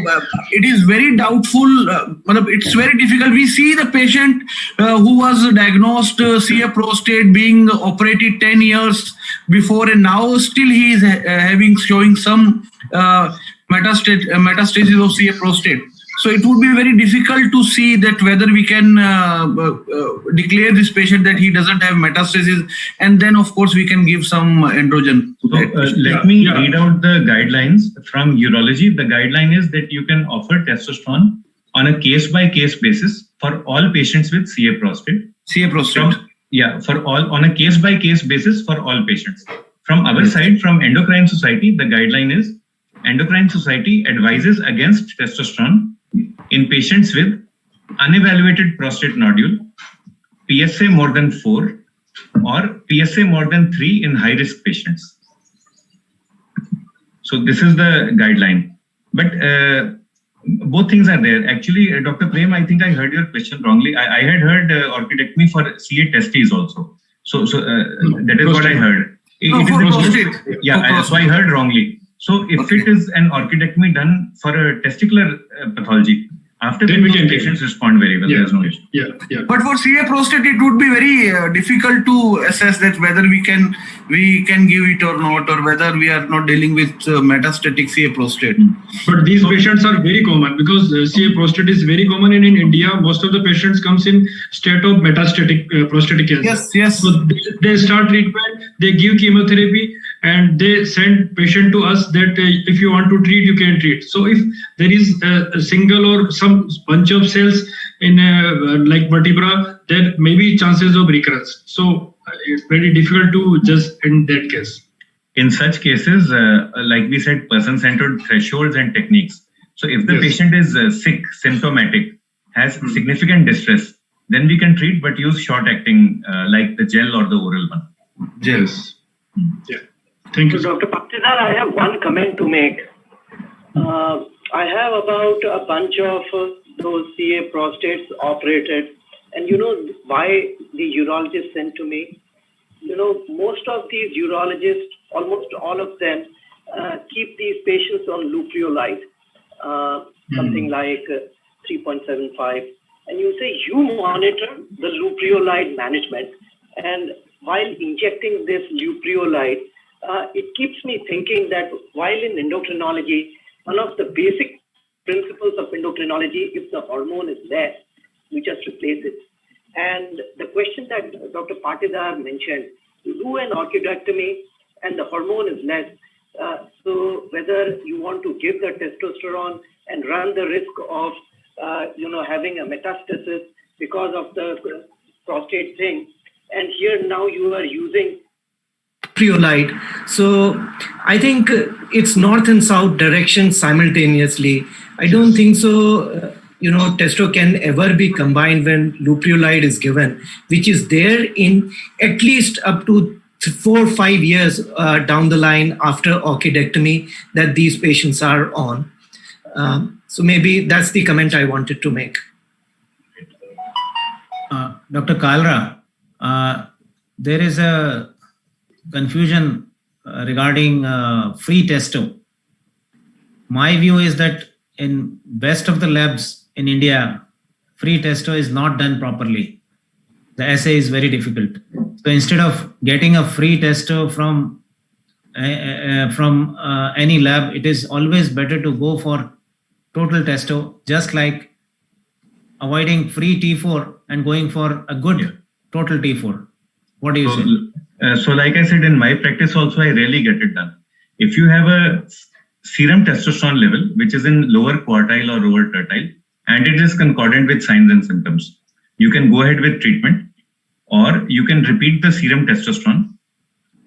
it is very doubtful. It's very difficult. We see the patient who was diagnosed CA prostate being operated 10 years before, and now still he is showing some metastasis of CA prostate. So it would be very difficult to see that whether we can declare this patient that he doesn't have metastasis, and then of course we can give some androgen. So, let me read out the guidelines from urology. The guideline is that you can offer testosterone on a case-by-case basis for all patients with CA prostate. CA prostate. On a case-by-case basis for all patients. From our side, from Endocrine Society, the guideline is Endocrine Society advises against testosterone in patients with unevaluated prostate nodule, PSA more than 4, or PSA more than 3 in high-risk patients. So this is the guideline. But both things are there. Actually, Dr. Prem, I think I heard your question wrongly. I had heard orchidectomy for CA testes also. So that is what I heard. So I heard wrongly. So if it is an orchidectomy done for a testicular pathology, after that, patients respond very well. There's no issue. But for CA prostate, it would be very difficult to assess that whether we can give it or not, or whether we are not dealing with metastatic CA prostate. But these patients are very common because CA prostate is very common, and in India, most of the patients comes in state of metastatic prostatic cancer. Yes. So they start treatment, they give chemotherapy, and they send patient to us that if you want to treat, you can treat. So if there is a single or some bunch of cells in like vertebra, there may be chances of recurrence. So it's very difficult to just in that case. In such cases, like we said, person-centered thresholds and techniques. So if the patient is sick, symptomatic, has significant distress, then we can treat, but use short-acting like the gel or the oral one. Yes. Thank you. So, Dr. Patidar, I have one comment to make. I have about a bunch of those CA prostates operated, and you know why the urologist sent to me? You know, most of these urologists, almost all of them, keep these patients on lupriolide, something like 3.75. And you say you monitor the lupriolide management, and while injecting this lupriolide, it keeps me thinking that while in endocrinology, one of the basic principles of endocrinology, if the hormone is there, you just replace it. And the question that Dr. Patidar mentioned, you do an orchidectomy and the hormone is less. So whether you want to give the testosterone and run the risk of, having a metastasis because of the prostate thing, and here now you are using lupriolide. So I think it's north and south direction simultaneously. I don't think so. Testo can ever be combined when lupriolide is given, which is there in at least up to 4 or 5 years down the line after orchidectomy that these patients are on. So maybe that's the comment I wanted to make. Dr. Kalra, there is a confusion regarding free testo. My view is that in best of the labs in India, free testo is not done properly. The assay is very difficult. So instead of getting a free testo from any lab, it is always better to go for total testo, just like avoiding free T4 and going for a good total T4. What do you say? So like I said, in my practice also, I rarely get it done. If you have a serum testosterone level, which is in lower quartile or lower tertile, and it is concordant with signs and symptoms, you can go ahead with treatment, or you can repeat the serum testosterone,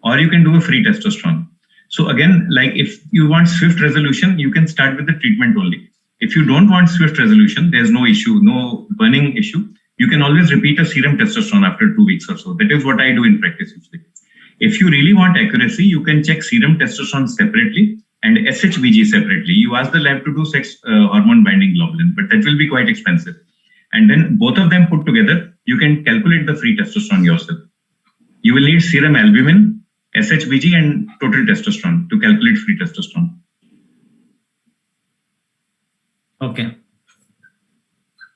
or you can do a free testosterone. So again, like if you want swift resolution, you can start with the treatment only. If you don't want swift resolution, there's no issue, no burning issue. You can always repeat a serum testosterone after 2 weeks or so. That is what I do in practice usually. If you really want accuracy, you can check serum testosterone separately and SHBG separately. You ask the lab to do sex hormone binding globulin, but that will be quite expensive. And then both of them put together, you can calculate the free testosterone yourself. You will need serum albumin, SHBG, and total testosterone to calculate free testosterone. Okay.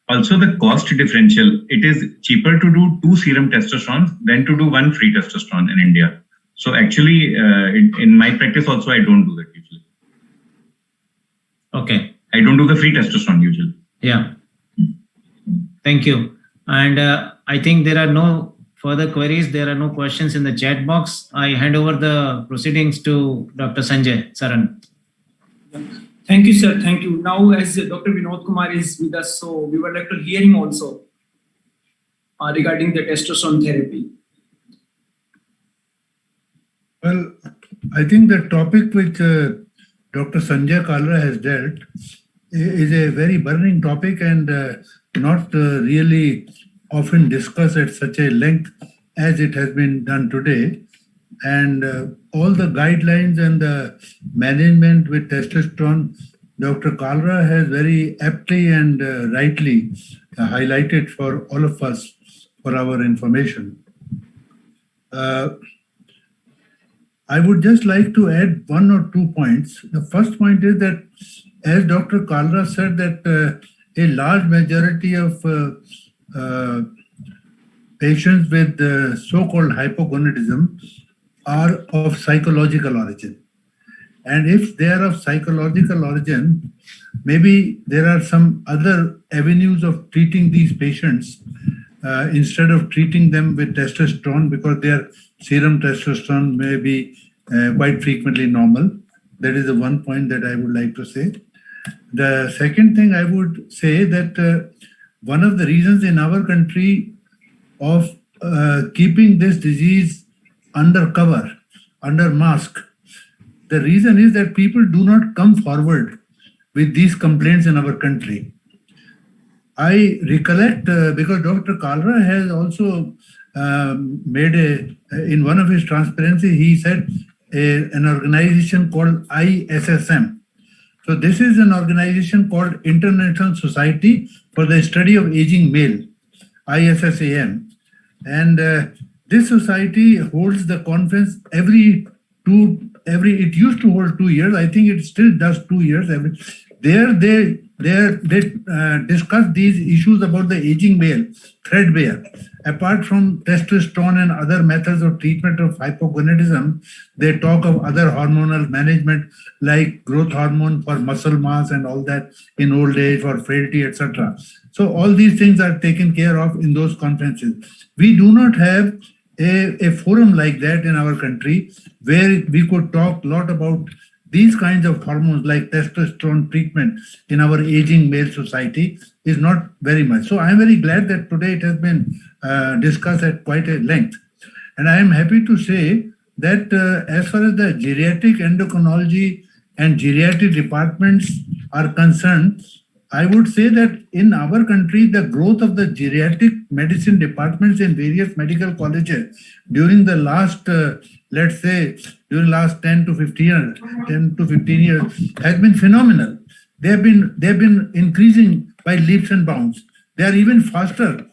Also, the cost differential, it is cheaper to do 2 serum testosterone than to do 1 free testosterone in India. So actually, in my practice also, I don't do that usually. Okay. I don't do the free testosterone usually. Yeah. Thank you. And I think there are no further queries. There are no questions in the chat box. I hand over the proceedings to Dr. Sanjay Saran. Thank you, sir. Thank you. Now, as Dr. Vinod Kumar is with us, so we would like to hear him also regarding the testosterone therapy. Well, I think the topic which Dr. Sanjay Kalra has dealt is a very burning topic and not really often discussed at such a length as it has been done today. And all the guidelines and the management with testosterone, Dr. Kalra has very aptly and rightly highlighted for all of us for our information. I would just like to add 1 or 2 points. The first point is that, as Dr. Kalra said, that a large majority of patients with so-called hypogonadism are of psychological origin. And if they are of psychological origin, maybe there are some other avenues of treating these patients instead of treating them with testosterone, because their serum testosterone may be quite frequently normal. That is the one point that I would like to say. The second thing I would say that one of the reasons in our country of keeping this disease under cover, under mask, the reason is that people do not come forward with these complaints in our country. I recollect, because Dr. Kalra has also made in one of his transparency, he said an organization called ISSM. So this is an organization called International Society for the Study of Aging Male, ISSAM. And this society holds the conference it used to hold 2 years. I think it still does 2 years. They discuss these issues about the aging male threadbare. Apart from testosterone and other methods of treatment of hypogonadism, they talk of other hormonal management like growth hormone for muscle mass and all that in old age, for frailty, etc. So all these things are taken care of in those conferences. We do not have a forum like that in our country where we could talk a lot about these kinds of hormones like testosterone treatment in our aging male society is not very much. So I'm very glad that today it has been discussed at quite a length. And I am happy to say that as far as the geriatric endocrinology and geriatric departments are concerned, I would say that in our country, the growth of the geriatric medicine departments in various medical colleges during the last, let's say, during last 10 to 15 years has been phenomenal. They've been increasing by leaps and bounds. They are even faster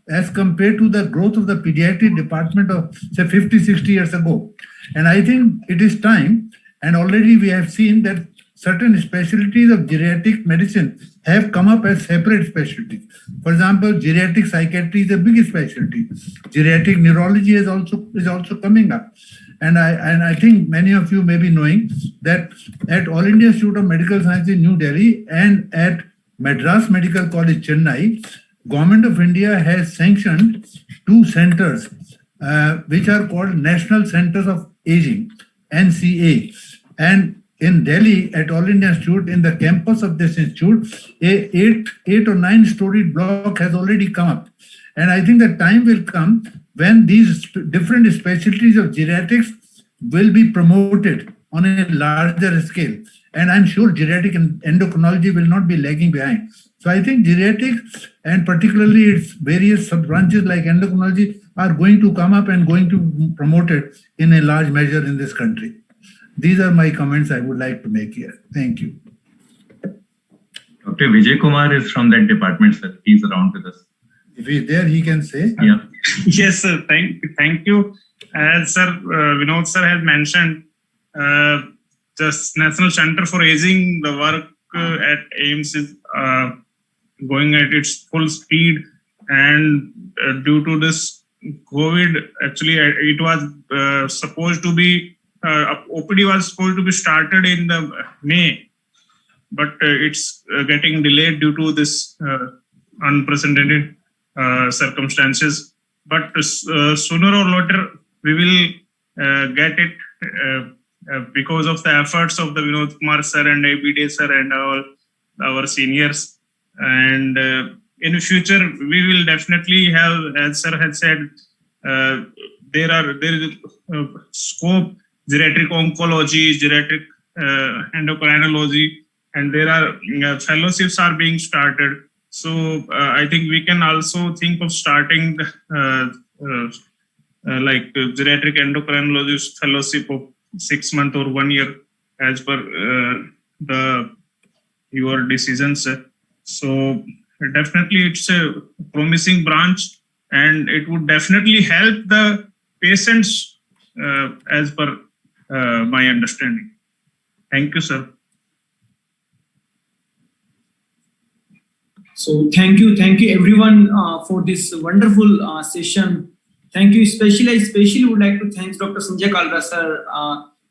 as compared to the growth of the pediatric department of, say, 50, 60 years ago. And I think it is time, and already we have seen that certain specialties of geriatric medicine have come up as separate specialties. For example, geriatric psychiatry is a big specialty. Geriatric neurology is also coming up. And I think many of you may be knowing that at All India Institute of Medical Sciences in New Delhi and at Madras Medical College, Chennai, Government of India has sanctioned 2 centers which are called National Centers of Aging, NCA. And in Delhi, at All India Institute, in the campus of this institute, a 8 or 9 storied block has already come up. And I think the time will come when these different specialties of geriatrics will be promoted on a larger scale. And I'm sure geriatric endocrinology will not be lagging behind. So I think geriatrics and particularly its various sub-branches like endocrinology are going to come up and going to be promoted in a large measure in this country. These are my comments I would like to make here. Thank you. Dr. Vijay Kumar is from that department, sir. He's around with us. If he's there, he can say. Yeah. Yes, sir. Thank you. As Sir Vinod sir has mentioned, the National Center for Aging, the work at AIIMS is going at its full speed, and due to this COVID, actually it was supposed to be OPD was supposed to be started in the May, but it's getting delayed due to this unprecedented circumstances. But sooner or later we will get it because of the efforts of the Vinod Kumar sir and ABD sir and our seniors. And in the future we will definitely have, as sir had said, there is scope, geriatric oncology, geriatric endocrinology, and there are fellowships are being started. So I think we can also think of starting like geriatric endocrinologist fellowship of 6 months or 1 year as per your decisions. So definitely it's a promising branch, and it would definitely help the patients as per my understanding. Thank you, sir. So thank you everyone for this wonderful session. Thank you, especially would like to thank Dr. Sanjay Kalra sir,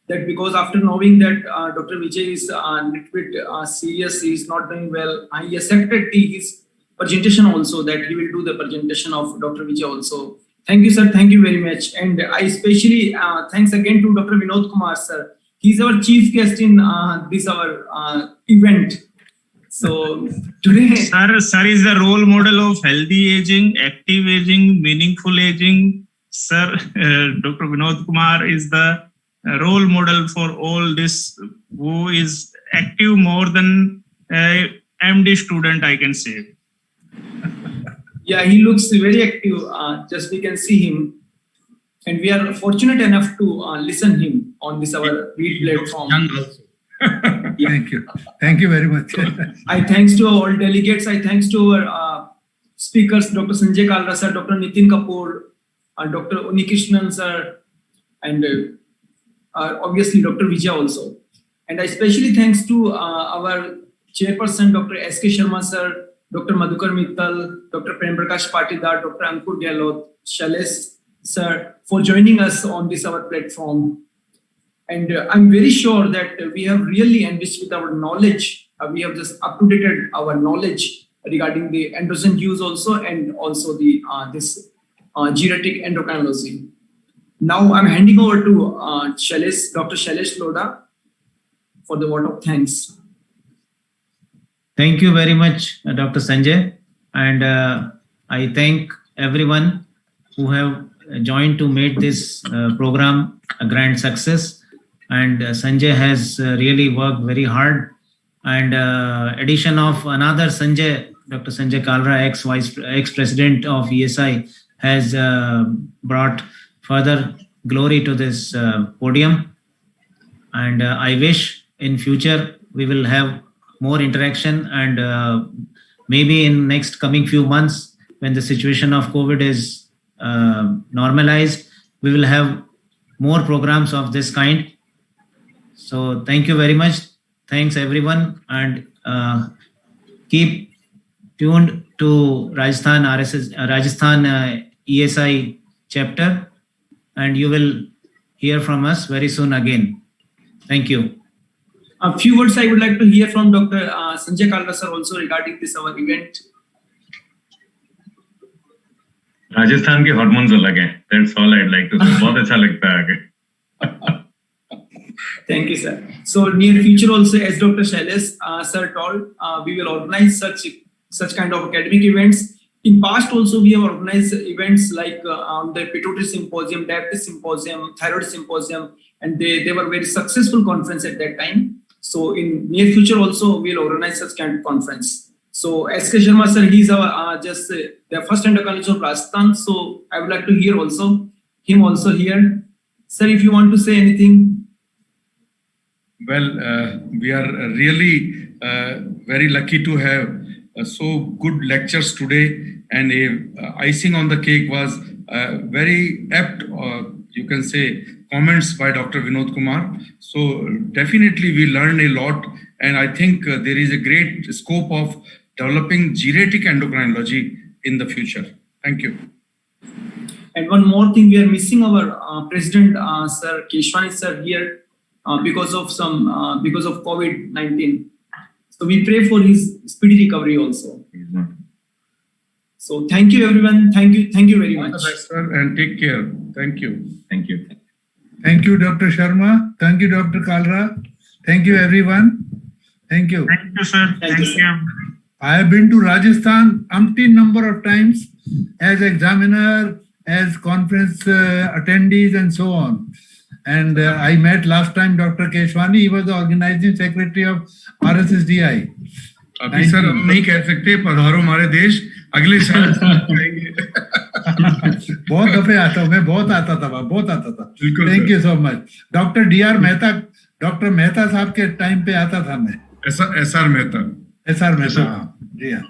that because after knowing that Dr. Vijay is a little bit serious, he is not doing well, he accepted his presentation also, that he will do the presentation of Dr. Vijay also. Thank you, sir. Thank you very much. And I especially thanks again to Dr. Vinod Kumar sir. He's our chief guest in this our event. So today, sir is the role model of healthy aging, active aging, meaningful aging. Sir, Dr. Vinod Kumar is the role model for all this, who is active more than a MD student, I can say. Yeah, he looks very active. Just we can see him, and we are fortunate enough to listen him on this our read platform. Thank you very much. I thanks to all delegates. I thanks to our speakers, Dr. Sanjay Kalra sir, Dr. Nitin Kapoor, Dr. Unikrishnan sir, and obviously Dr. Vijay also. And I especially thanks to our chairperson, Dr. S.K. Sharma sir, Dr. Madhukar Mittal, Dr. Prem Prakash Patidar, Dr. Ankur Gehlot, Shailesh sir, for joining us on this our platform. And I'm very sure that we have really enriched with our knowledge. We have just up-to-dated our knowledge regarding the androgen use also, and also the this geriatric endocrinology. Now I'm handing over to Dr. Shailesh Loda for the word of thanks. Thank you very much, Dr. Sanjay. And I thank everyone who have joined to make this program a grand success. And Sanjay has really worked very hard. And addition of another Sanjay, Dr. Sanjay Kalra, ex-president of ESI, has brought further glory to this podium. And I wish in future we will have more interaction, and maybe in next coming few months, when the situation of COVID is normalized, we will have more programs of this kind. So thank you very much. Thanks everyone, and keep tuned to Rajasthan ESI chapter, and you will hear from us very soon again. Thank you. A few words I would like to hear from Dr. Sanjay Kalra sir also regarding this our event. Rajasthan के hormones अलग हैं. That's all I'd like to say. बहुत अच्छा लगता है आगे. Thank you, sir. So near future also, as Dr. Shailesh sir told, we will organize such kind of academic events. In past also we have organized events like on the pituitary symposium, diabetes symposium, thyroid symposium, and they were very successful conference at that time. So in near future also we'll organize such kind of conference. So SK Sharma sir, he's our just the first endocrinologist of Rajasthan. So I would like to hear also him also here. Sir, if you want to say anything. Well, we are really very lucky to have so good lectures today, and icing on the cake was very apt, you can say, comments by Dr. Vinod Kumar. So definitely we learned a lot, and I think there is a great scope of developing geriatric endocrinology in the future. Thank you. And one more thing, we are missing our president, Sir Keshwani sir here because of COVID-19. So we pray for his speedy recovery also. So thank you everyone. Thank you very much. Sir, and take care. Thank you. Thank you. Thank you, Dr. Sharma. Thank you, Dr. Kalra. Thank you, everyone. Thank you. Thank you, sir. Thank you. I have been to Rajasthan umpteen number of times as examiner, as conference attendees, and so on. And I met last time Dr. Keshwani. He was the organizing secretary of RSSDI. अभी sir हम नहीं कह सकते पधारो हमारे देश अगले साल बहुत दफे आता हूँ मैं, बहुत आता था thank you so much. Doctor DR Mehta, doctor Mehta साहब के टाइम पे आता था मैं. SR मेहता जी हाँ.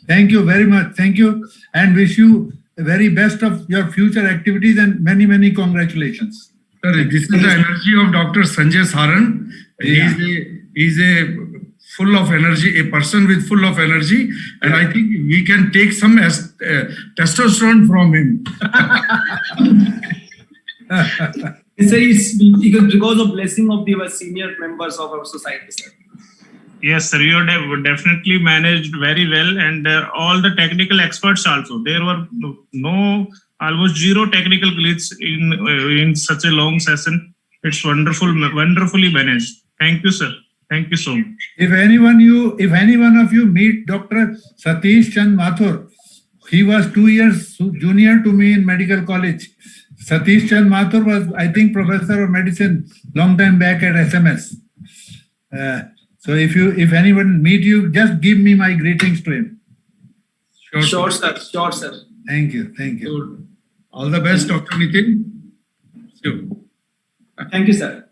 Thank you very much. Thank you and wish you the very best of your future activities and many congratulations. Sir, this is the energy of Dr. Sanjay Saran. He's a full of energy, a person with full of energy, and I think we can take some testosterone from him. It's because of blessing of the senior members of our society, sir. Yes, sir. You have definitely managed very well, and all the technical experts also. There were almost zero technical glitch in such a long session. It's wonderfully managed. Thank you, sir. Thank you so much. If any one of you meet Dr. Satish Chand Mathur, he was 2 years junior to me in medical college. Satish Chand Mathur was, I think, professor of medicine long time back at SMS. So if anyone meet you, just give me my greetings to him. Sure, sir. Sure, sir. Thank you. All the best, Dr. Nitin. Thank you, sir.